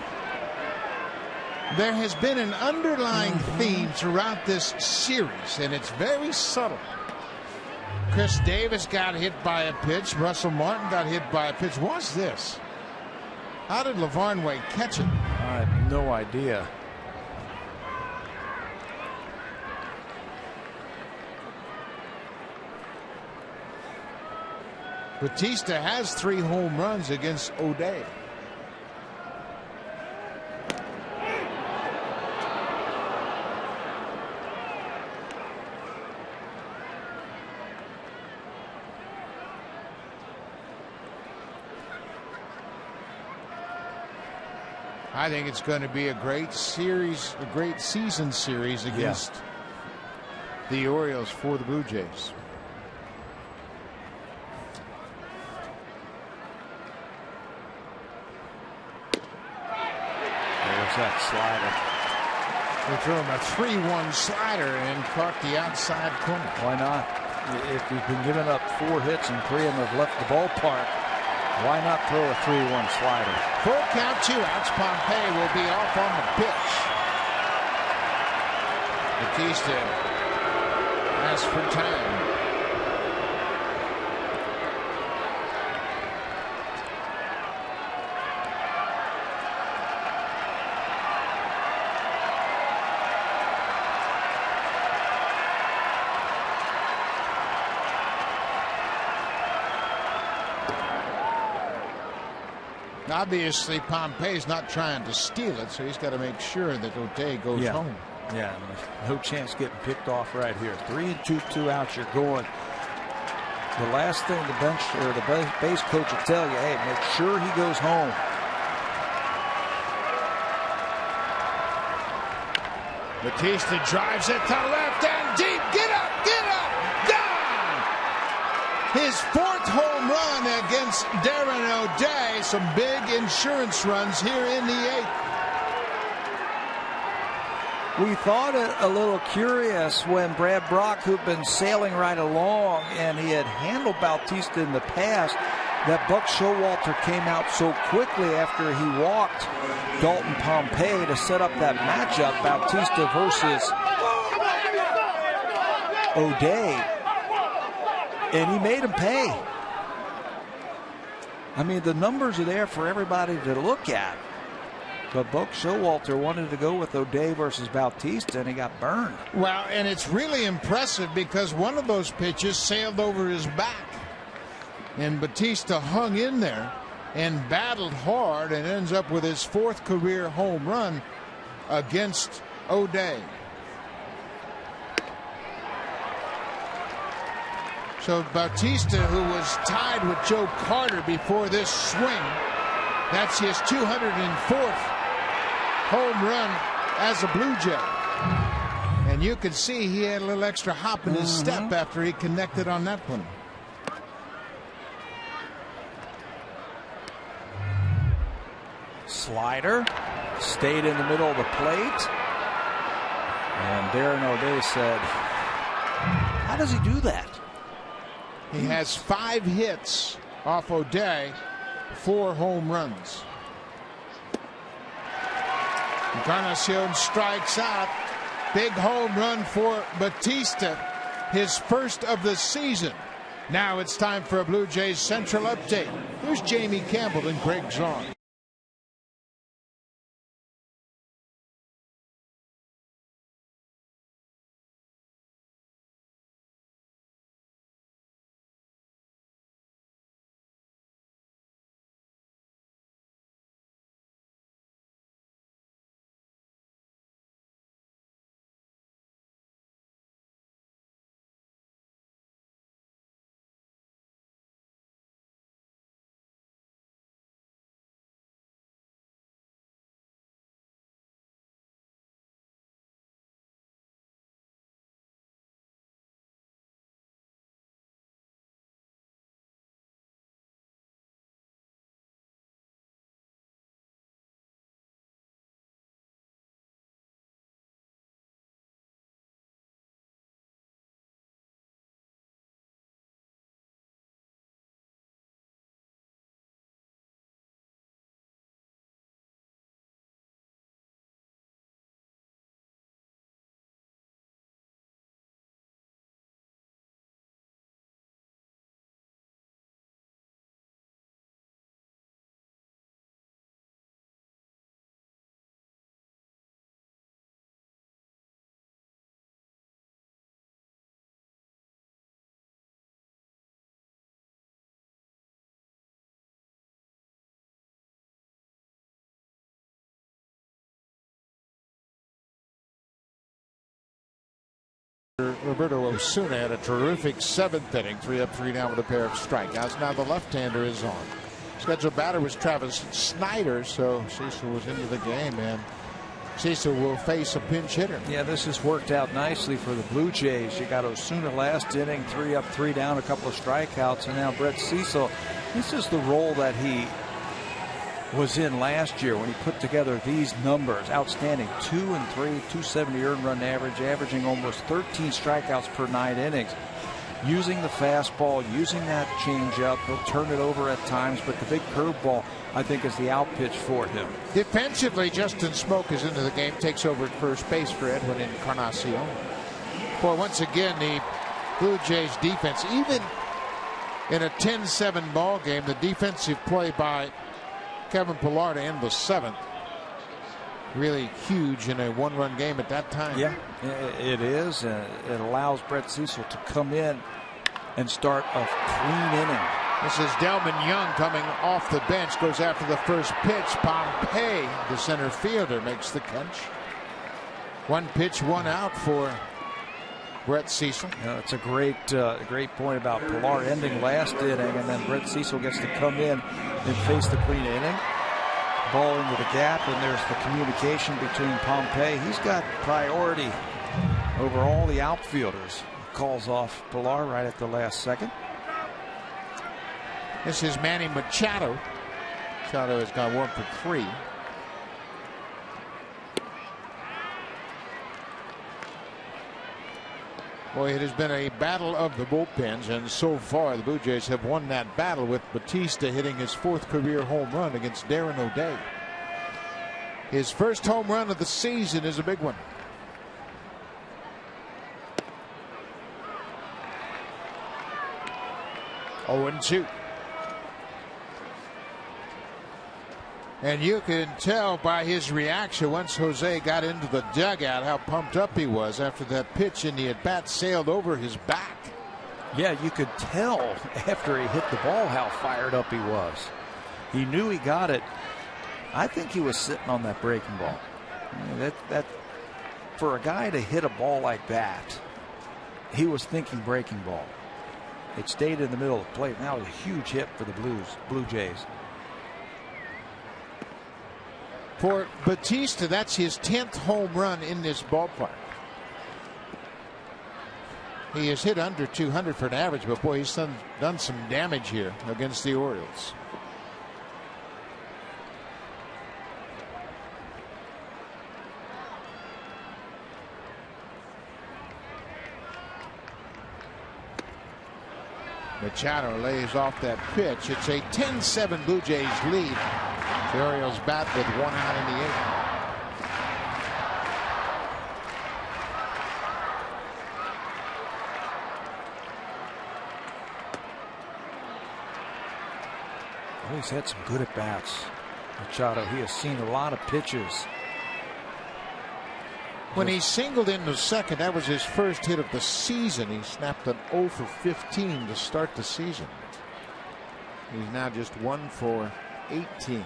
There has been an underlying theme throughout this series, and it's very subtle. Chris Davis got hit by a pitch. Russell Martin got hit by a pitch. What's this? How did LaVarn Wayne catch it? I have no idea. Bautista has 3 home runs against O'Day. I think it's going to be a great series, a great season series against the Orioles for the Blue Jays. There's that slider. They threw him a 3-1 slider and caught the outside corner. Why not? If you've been giving up 4 hits and 3 of them have left the ballpark, why not throw a 3-1 slider? Full count, 2 outs. Pompey will be off on the pitch. Batista asks for time. Obviously, Pompey's not trying to steal it, so he's got to make sure that O'Day goes home. Yeah, no chance getting picked off right here. 3 and 2 outs. You're going. The last thing the bench or the base coach will tell you, hey, make sure he goes home. Batista drives it to left and deep. Get up, gone! His 4th home run against Darren O'Day. Some big insurance runs here in the 8th. We thought it a little curious when Brad Brock, who'd been sailing right along, and he had handled Bautista in the past, that Buck Showalter came out so quickly after he walked Dalton Pompey to set up that matchup, Bautista versus O'Day, and he made him pay. I mean, the numbers are there for everybody to look at. But Buck Showalter wanted to go with O'Day versus Bautista, and he got burned. Well, and it's really impressive because one of those pitches sailed over his back. And Batista hung in there and battled hard and ends up with his 4th career home run against O'Day. So Bautista, who was tied with Joe Carter before this swing, that's his 204th home run as a Blue Jay. And you could see he had a little extra hop in his step after he connected on that one. Slider stayed in the middle of the plate. And Darren O'Day said, how does he do that? He has 5 hits off O'Day, 4 home runs. Encarnacion strikes out. Big home run for Batista, his 1st of the season. Now it's time for a Blue Jays Central update. Here's Jamie Campbell and Greg Zahn. Roberto Osuna had a terrific 7th inning, 3 up, 3 down with a pair of strikeouts. Now the left-hander is on. Scheduled batter was Travis Snyder, so Cecil was into the game, and Cecil will face a pinch hitter. Yeah, this has worked out nicely for the Blue Jays. You got Osuna last inning, 3 up, 3 down, a couple of strikeouts, and now Brett Cecil. This is the role that he was in last year when he put together these numbers. Outstanding, 2 and 3, 270 earned run average, averaging almost 13 strikeouts per 9 innings. Using the fastball, using that changeup, he'll turn it over at times, but the big curveball, I think, is the out pitch for him. Defensively, Justin Smoke is into the game, takes over at first base for Edwin Encarnacion. Boy, once again, the Blue Jays defense, even in a 10-7 ball game, the defensive play by Kevin Pillar to end the 7th, really huge in a 1-run game at that time. Yeah, it is. It allows Brett Cecil to come in and start a clean inning. This is Delman Young coming off the bench, goes after the first pitch. Pompey, the center fielder, makes the catch. 1 pitch, 1 out for Brett Cecil. It's a great point about Pillar ending last inning, and then Brett Cecil gets to come in and face the clean inning. Ball into the gap, and there's the communication between Pompey. He's got priority over all the outfielders. Calls off Pillar right at the last second. This is Manny Machado. Machado has gone 1 for 3. Boy, it has been a battle of the bullpens, and so far the Blue Jays have won that battle, with Batista hitting his 4th career home run against Darren O'Day. His first home run of the season is a big one. Oh, 0-2. And you can tell by his reaction once Jose got into the dugout how pumped up he was after that pitch, and the at-bat sailed over his back. Yeah, you could tell after he hit the ball how fired up he was. He knew he got it. I think he was sitting on that breaking ball. I mean, that for a guy to hit a ball like that, he was thinking breaking ball. It stayed in the middle of the plate. Now it's a huge hit for the Blue Jays. For Batista, that's his 10th home run in this ballpark. He has hit under 200 for an average, but boy, he's done some damage here against the Orioles. Machado lays off that pitch. It's a 10-7 Blue Jays lead. The Orioles bat with 1 out in the 8th. Oh, he's had some good at-bats. Machado, he has seen a lot of pitches. When he singled in the 2nd, that was his first hit of the season. He snapped an 0 for 15 to start the season. He's now just 1 for 18.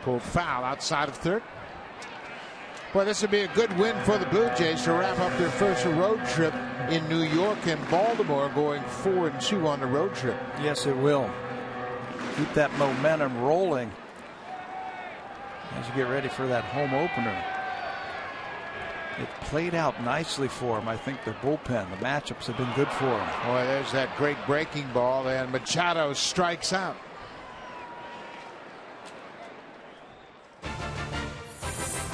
Pulled foul outside of 3rd. Boy, this would be a good win for the Blue Jays to wrap up their first road trip in New York and Baltimore, going 4-2 on the road trip. Yes, it will. Keep that momentum rolling as you get ready for that home opener. It played out nicely for him. I think the bullpen, the matchups have been good for him. Boy, there's that great breaking ball, and Machado strikes out.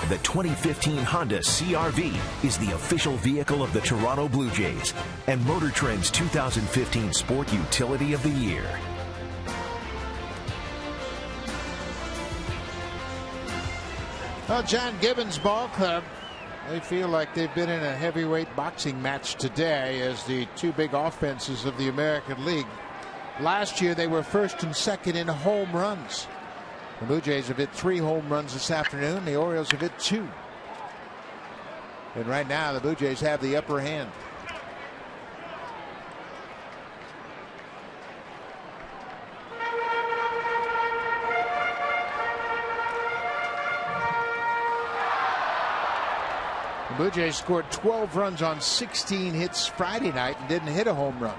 The 2015 Honda CR-V is the official vehicle of the Toronto Blue Jays and Motor Trend's 2015 Sport Utility of the Year. Well, John Gibbons Ball Club, they feel like they've been in a heavyweight boxing match today as the 2 big offenses of the American League. Last year they were 1st and 2nd in home runs. The Blue Jays have hit 3 home runs this afternoon. The Orioles have hit 2. And right now the Blue Jays have the upper hand. The Blue Jays scored 12 runs on 16 hits Friday night and didn't hit a home run.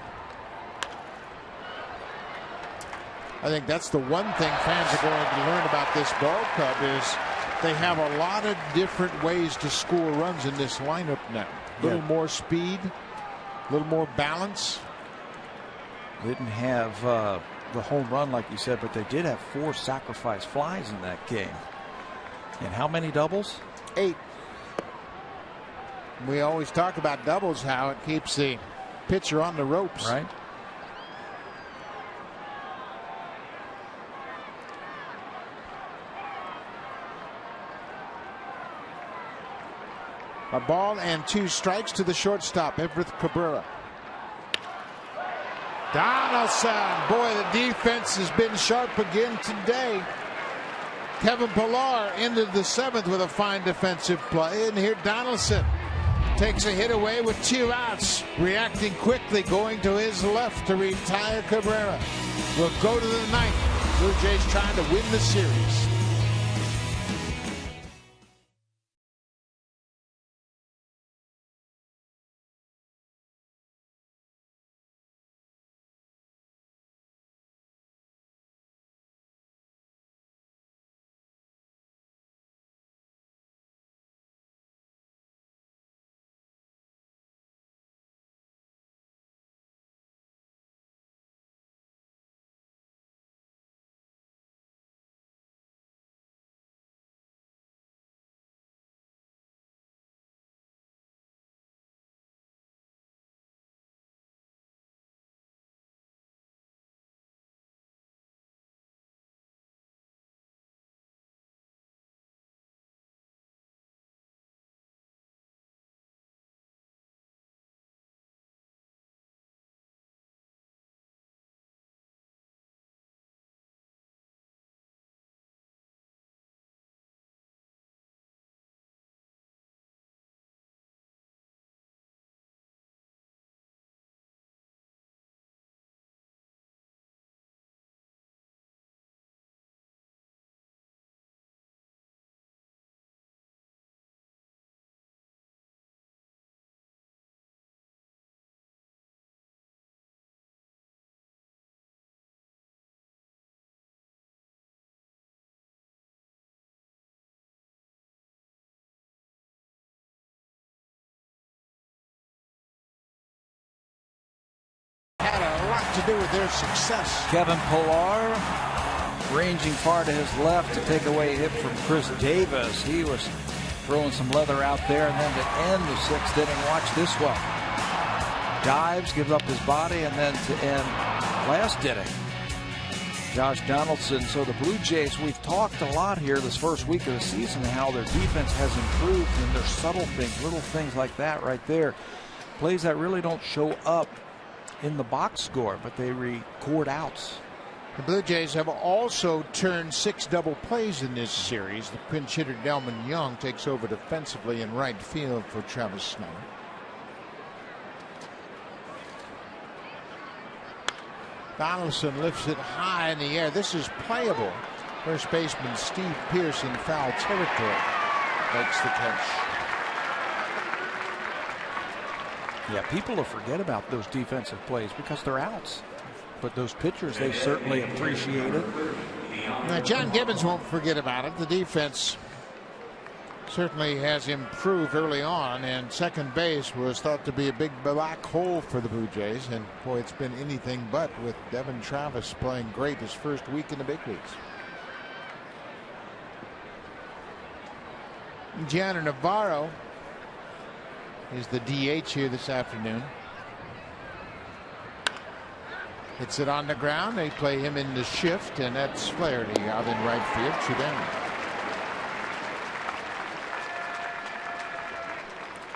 I think that's the one thing fans are going to learn about this ball club is they have a lot of different ways to score runs in this lineup now. A little more speed, a little more balance. Didn't have the home run like you said, but they did have 4 sacrifice flies in that game. And how many doubles? 8. We always talk about doubles, how it keeps the pitcher on the ropes. Right. A ball and 2 strikes to the shortstop, Everett Cabrera. Donaldson, boy, the defense has been sharp again today. Kevin Pillar ended the 7th with a fine defensive play, and here Donaldson takes a hit away with 2 outs, reacting quickly, going to his left to retire Cabrera. We'll go to the 9th. Blue Jays trying to win the series. Had a lot to do with their success. Kevin Pillar ranging far to his left to take away a hit from Chris Davis. He was throwing some leather out there, and then to end the 6th inning, watch this one. Dives, gives up his body, and then to end last inning, Josh Donaldson. So the Blue Jays, we've talked a lot here this first week of the season how their defense has improved, and their subtle things, little things like that right there. Plays that really don't show up in the box score, but they record outs. The Blue Jays have also turned 6 double plays in this series. The pinch hitter Delman Young takes over defensively in right field for Travis Snyder. Donaldson lifts it high in the air. This is playable. First baseman Steve Pearce in foul territory makes the catch. Yeah, people will forget about those defensive plays because they're outs. But those pitchers, they certainly appreciate it. Now, John Gibbons won't forget about it. The defense certainly has improved early on, and second base was thought to be a big black hole for the Blue Jays. And, boy, it's been anything but, with Devin Travis playing great his first week in the big leagues. Gianna Navarro is the DH here this afternoon. Hits it on the ground. They play him in the shift, and that's Flaherty out in right field. 2 down.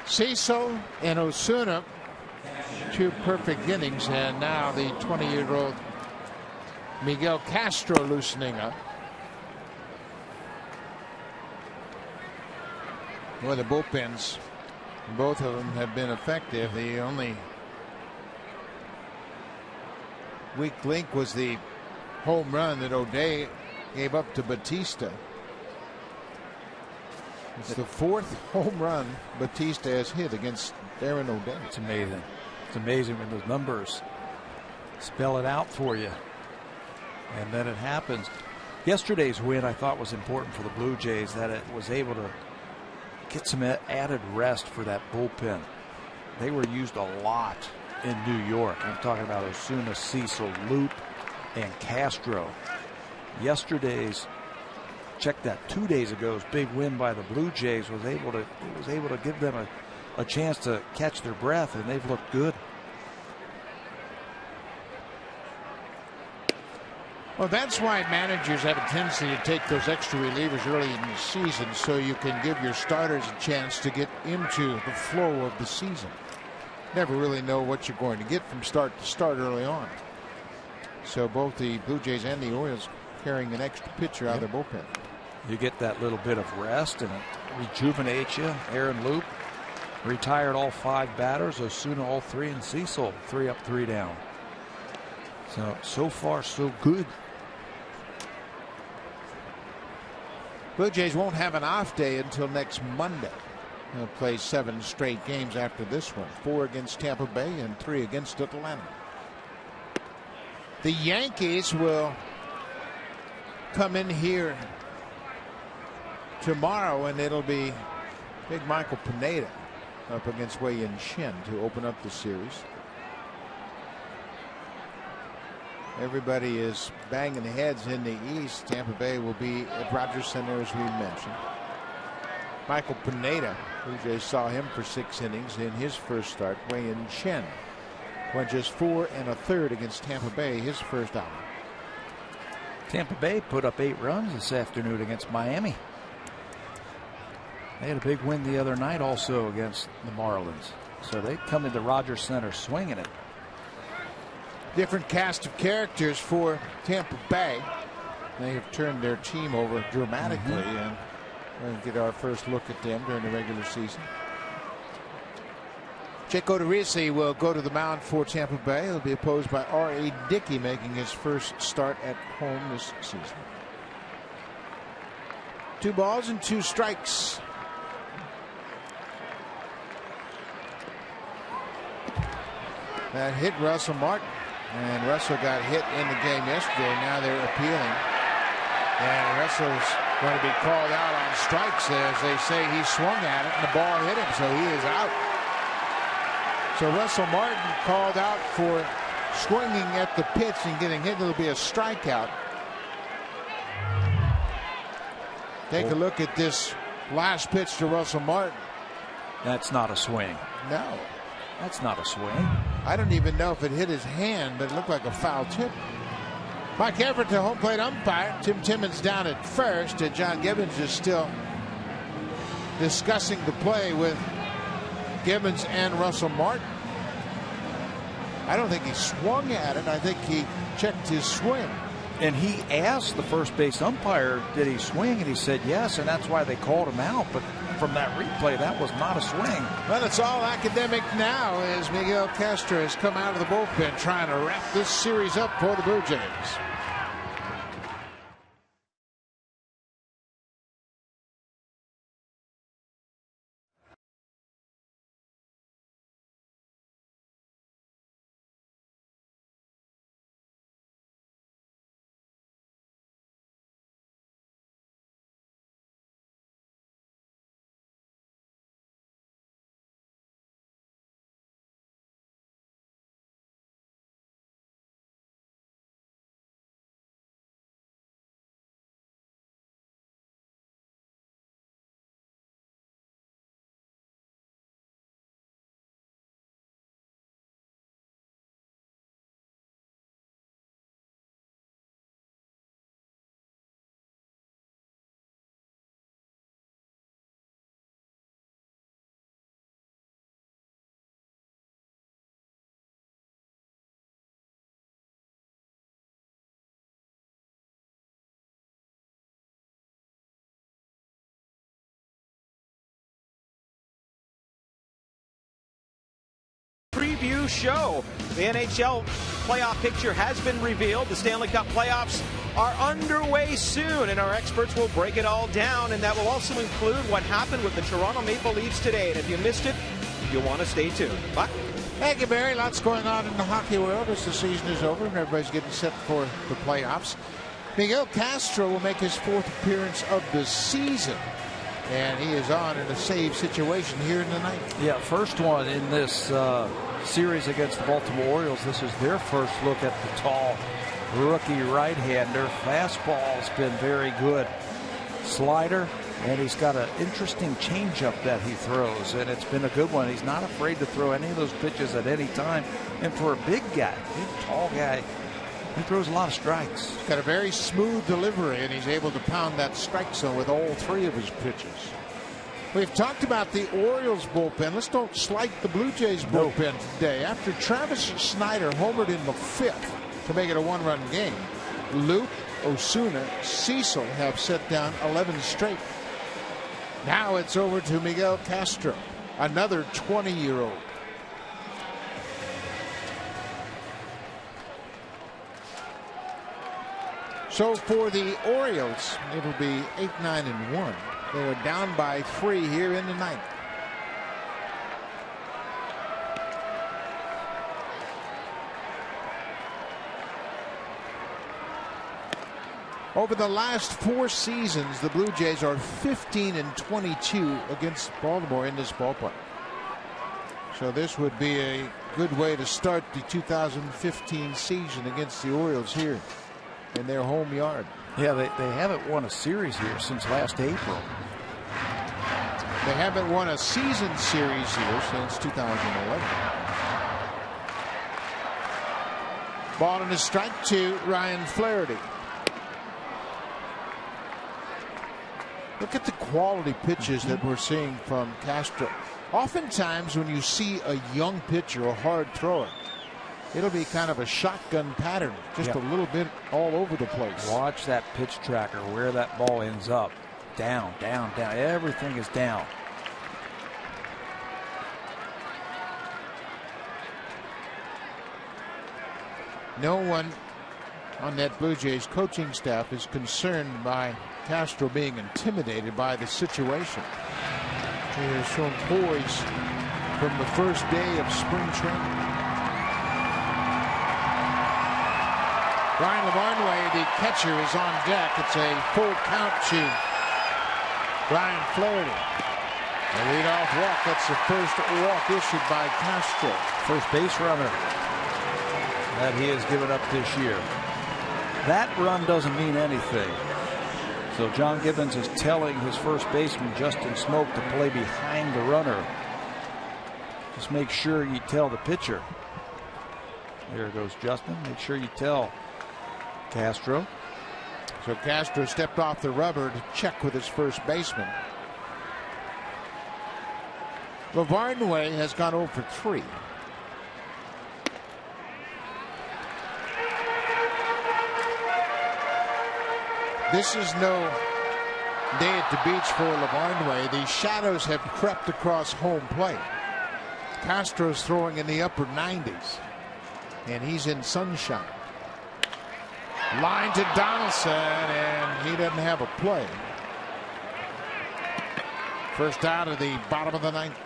Cecil and Osuna, 2 perfect innings, and now the 20-year-old Miguel Castro loosening up. Boy, the bullpens, both of them have been effective. The only weak link was the home run that O'Day gave up to Batista. It's the 4th home run Batista has hit against Aaron O'Day. It's amazing. It's amazing when those numbers spell it out for you. And then it happens. Yesterday's win, I thought, was important for the Blue Jays, that it was able to get some added rest for that bullpen. They were used a lot in New York. I'm talking about Osuna, Cecil, Loop, and Castro. Yesterday's, check that, 2 days ago's big win by the Blue Jays was able to give them a chance to catch their breath, and they've looked good. Well, that's why managers have a tendency to take those extra relievers early in the season, so you can give your starters a chance to get into the flow of the season. Never really know what you're going to get from start to start early on. So both the Blue Jays and the Orioles carrying an extra pitcher out of their bullpen. You get that little bit of rest and it rejuvenates you. Aaron Loop retired all 5 batters, Osuna all 3, and Cecil 3 up, 3 down. So far, so good. Blue Jays won't have an off day until next Monday. They'll play 7 straight games after this one. 4 against Tampa Bay and 3 against Atlanta. The Yankees will come in here tomorrow, and it'll be big Michael Pineda up against Wei Yin Shin to open up the series. Everybody is banging heads in the East. Tampa Bay will be at Rogers Center, as we mentioned. Michael Pineda, Blue Jays saw him for 6 innings in his first start. Wei Yin Shin went just 4 1/3 against Tampa Bay his first outing. Tampa Bay put up 8 runs this afternoon against Miami. They had a big win the other night also against the Marlins. So they come into Rogers Center swinging it. Different cast of characters for Tampa Bay. They have turned their team over dramatically, and we'll get our first look at them during the regular season. Jake Odorizzi will go to the mound for Tampa Bay. He'll be opposed by R.A. Dickey, making his first start at home this season. 2 balls and 2 strikes. That hit Russell Martin, and Russell got hit in the game yesterday. Now they're appealing, and Russell's going to be called out on strikes, as they say he swung at it and the ball hit him, so he is out. So Russell Martin called out for swinging at the pitch and getting hit. It'll be a strikeout. Take a look at this last pitch to Russell Martin. That's not a swing. No. That's not a swing. I don't even know if it hit his hand, but it looked like a foul tip. Mike Everett to home plate umpire. Tim Timmons down at first, and John Gibbons is still discussing the play with Gibbons and Russell Martin. I don't think he swung at it. I think he checked his swing. And he asked the first base umpire, did he swing? And he said yes, and that's why they called him out. But from that replay, that was not a swing. Well, it's all academic now, as Miguel Castro has come out of the bullpen trying to wrap this series up for the Blue Jays. Preview show. The NHL playoff picture has been revealed. The Stanley Cup playoffs are underway soon, and our experts will break it all down, and that will also include what happened with the Toronto Maple Leafs today. And if you missed it, you'll want to stay tuned. Buck? Thank you, Barry. Lots going on in the hockey world as the season is over and everybody's getting set for the playoffs. Miguel Castro will make his 4th appearance of the season. And he is on in a save situation here in the 9th. Yeah, first one in this series against the Baltimore Orioles. This is their first look at the tall rookie right-hander. Fastball's been very good. Slider, and he's got an interesting changeup that he throws, and it's been a good one. He's not afraid to throw any of those pitches at any time. And for a big guy, big tall guy, he throws a lot of strikes. Got a very smooth delivery, and he's able to pound that strike zone with all 3 of his pitches. We've talked about the Orioles bullpen. Let's don't slight the Blue Jays bullpen today. After Travis Snyder homered in the 5th to make it a 1-run game, Luke, Osuna, Cecil have set down 11 straight. Now it's over to Miguel Castro, another 20-year-old. So for the Orioles, it'll be 8-9-1. They are down by 3 here in the 9th. Over the last 4 seasons, the Blue Jays are 15-22 against Baltimore in this ballpark. So this would be a good way to start the 2015 season against the Orioles here in their home yard. Yeah, they haven't won a series here since last April. They haven't won a season series here since 2011. Ball and a strike to Ryan Flaherty. Look at the quality pitches that we're seeing from Castro. Oftentimes when you see a young pitcher, a hard thrower, it'll be kind of a shotgun pattern, just a little bit all over the place. Watch that pitch tracker, where that ball ends up. Down, down, down. Everything is down. No one on that Blue Jays coaching staff is concerned by Castro being intimidated by the situation. He has shown poise from the first day of spring training. Ryan Lavarnway, the catcher, is on deck. It's a full count to Ryan Flaherty. A leadoff walk. That's the first walk issued by Castro. First base runner that he has given up this year. That run doesn't mean anything. So John Gibbons is telling his first baseman Justin Smoke to play behind the runner. Just make sure you tell the pitcher. There goes Justin. Make sure you tell Castro. So Castro stepped off the rubber to check with his first baseman. Lavarnway has gone 0 for 3. This is no day at the beach for Lavarnway. The shadows have crept across home plate. Castro's throwing in the upper 90s, and he's in sunshine. Line to Donaldson, and he doesn't have a play. First out of the bottom of the 9th.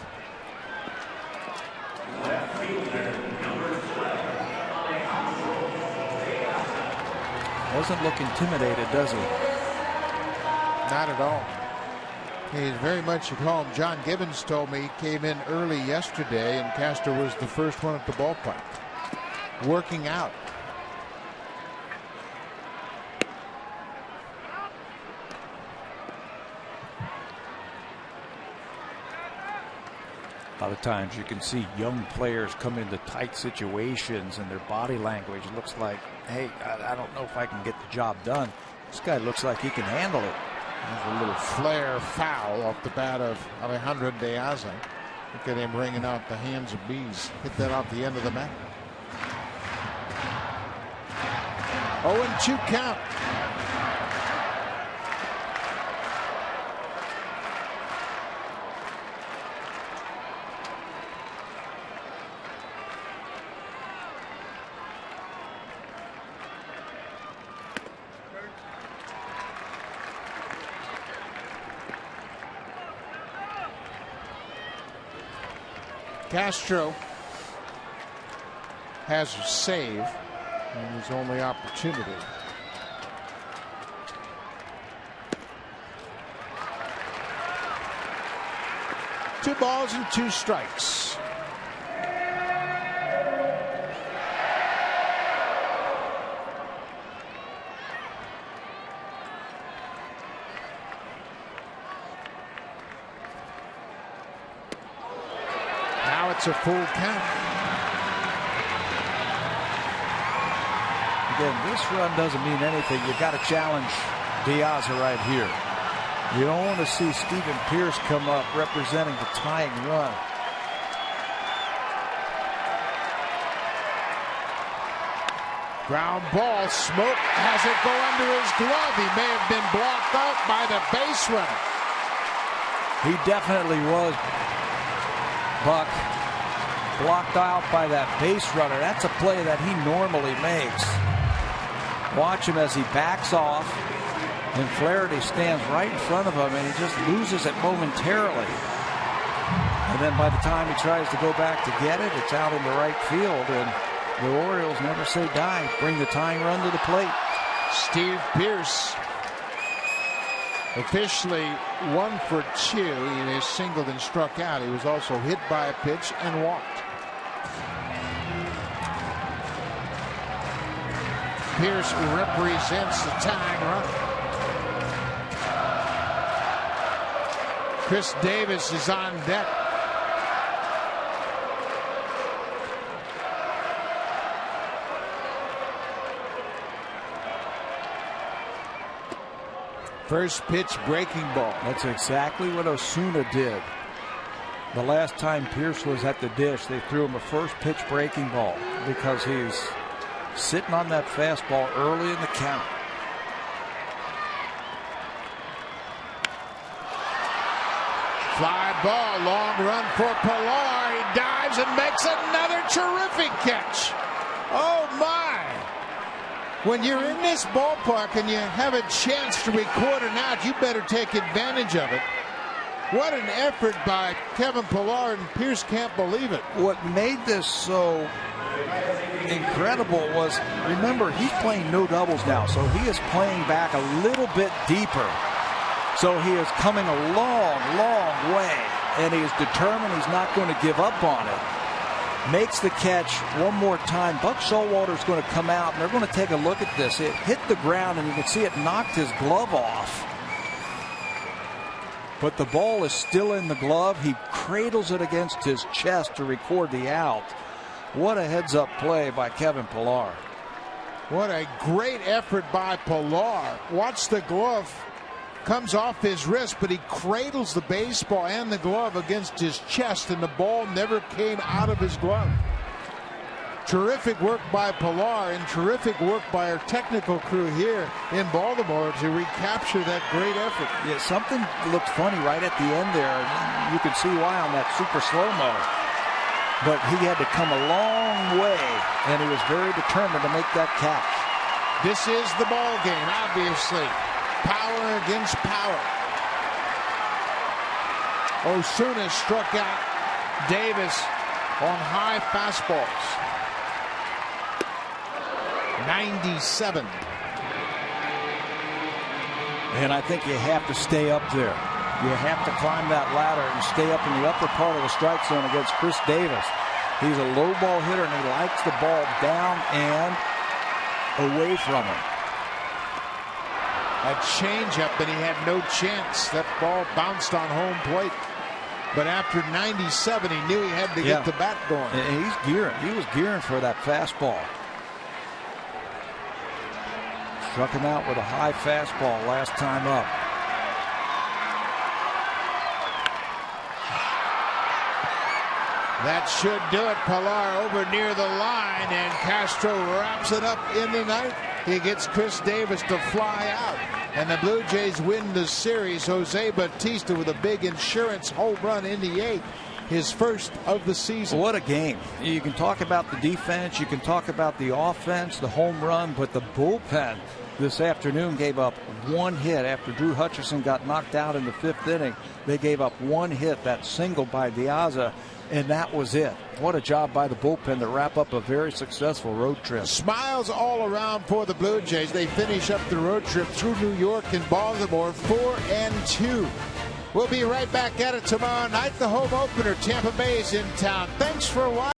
Doesn't look intimidated, does he? Not at all. He's very much at home. John Gibbons told me he came in early yesterday, and Castro was the first one at the ballpark, working out. A lot of times you can see young players come into tight situations and their body language looks like, hey, I don't know if I can get the job done. This guy looks like he can handle it. There's a little flare foul off the bat of Alejandro De Aza. Look at him ringing out the hands of bees. Hit that off the end of the mat. 0-2 count. Castro has a save and his only opportunity. Two balls and two strikes. Now it's a full count. Again, this run doesn't mean anything. You got to challenge Diaz right here. You don't want to see Stephen Pierce come up representing the tying run. Ground ball. Smoke has it go under his glove. He may have been blocked out by the base runner. He definitely was, Buck. Blocked out by that base runner. That's a play that he normally makes. Watch him as he backs off. And Flaherty stands right in front of him, and he just loses it momentarily. And then by the time he tries to go back to get it, it's out in the right field. And the Orioles never say die. Bring the tying run to the plate. Steve Pierce officially 1 for 2. He is singled and struck out. He was also hit by a pitch and walked. Pierce represents the tying run. Chris Davis is on deck. First pitch breaking ball. That's exactly what Osuna did. The last time Pierce was at the dish, they threw him a first pitch breaking ball because he's sitting on that fastball early in the count. Fly ball, long run for Pilar. He dives and makes another terrific catch. Oh my! When you're in this ballpark and you have a chance to record an out, you better take advantage of it. What an effort by Kevin Pilar, and Pierce can't believe it. What made this so incredible was, remember, he's playing no doubles now, so he is playing back a little bit deeper. So he is coming a long, long way, and he is determined he's not going to give up on it. Makes the catch one more time. Buck Showalter is going to come out, and they're going to take a look at this. It hit the ground, and you can see it knocked his glove off. But the ball is still in the glove. He cradles it against his chest to record the out. What a heads-up play by Kevin Pilar. What a great effort by Pilar. Watch the glove. Comes off his wrist, but he cradles the baseball and the glove against his chest, and the ball never came out of his glove. Terrific work by Pilar, and terrific work by our technical crew here in Baltimore to recapture that great effort. Yeah, something looked funny right at the end there. You can see why on that super slow-mo. But he had to come a long way, and he was very determined to make that catch. This is the ball game, obviously. Power against power. Osuna struck out Davis on high fastballs. 97. And I think you have to stay up there. You have to climb that ladder and stay up in the upper part of the strike zone against Chris Davis. He's a low ball hitter, and he likes the ball down and away from him. A changeup, and he had no chance. That ball bounced on home plate. But after 97, he knew he had to get the bat going. And he's gearing. He was gearing for that fastball. Struck him out with a high fastball last time up. That should do it. Pilar over near the line, and Castro wraps it up in the night. He gets Chris Davis to fly out, and the Blue Jays win the series. Jose Bautista with a big insurance home run in the 8th, his first of the season. What a game. You can talk about the defense, you can talk about the offense, the home run, but the bullpen this afternoon gave up one hit after Drew Hutchison got knocked out in the 5th inning. They gave up one hit, that single by Diaza, and that was it. What a job by the bullpen to wrap up a very successful road trip. Smiles all around for the Blue Jays. They finish up the road trip through New York and Baltimore 4-2. We'll be right back at it tomorrow night. The home opener, Tampa Bay, is in town. Thanks for watching.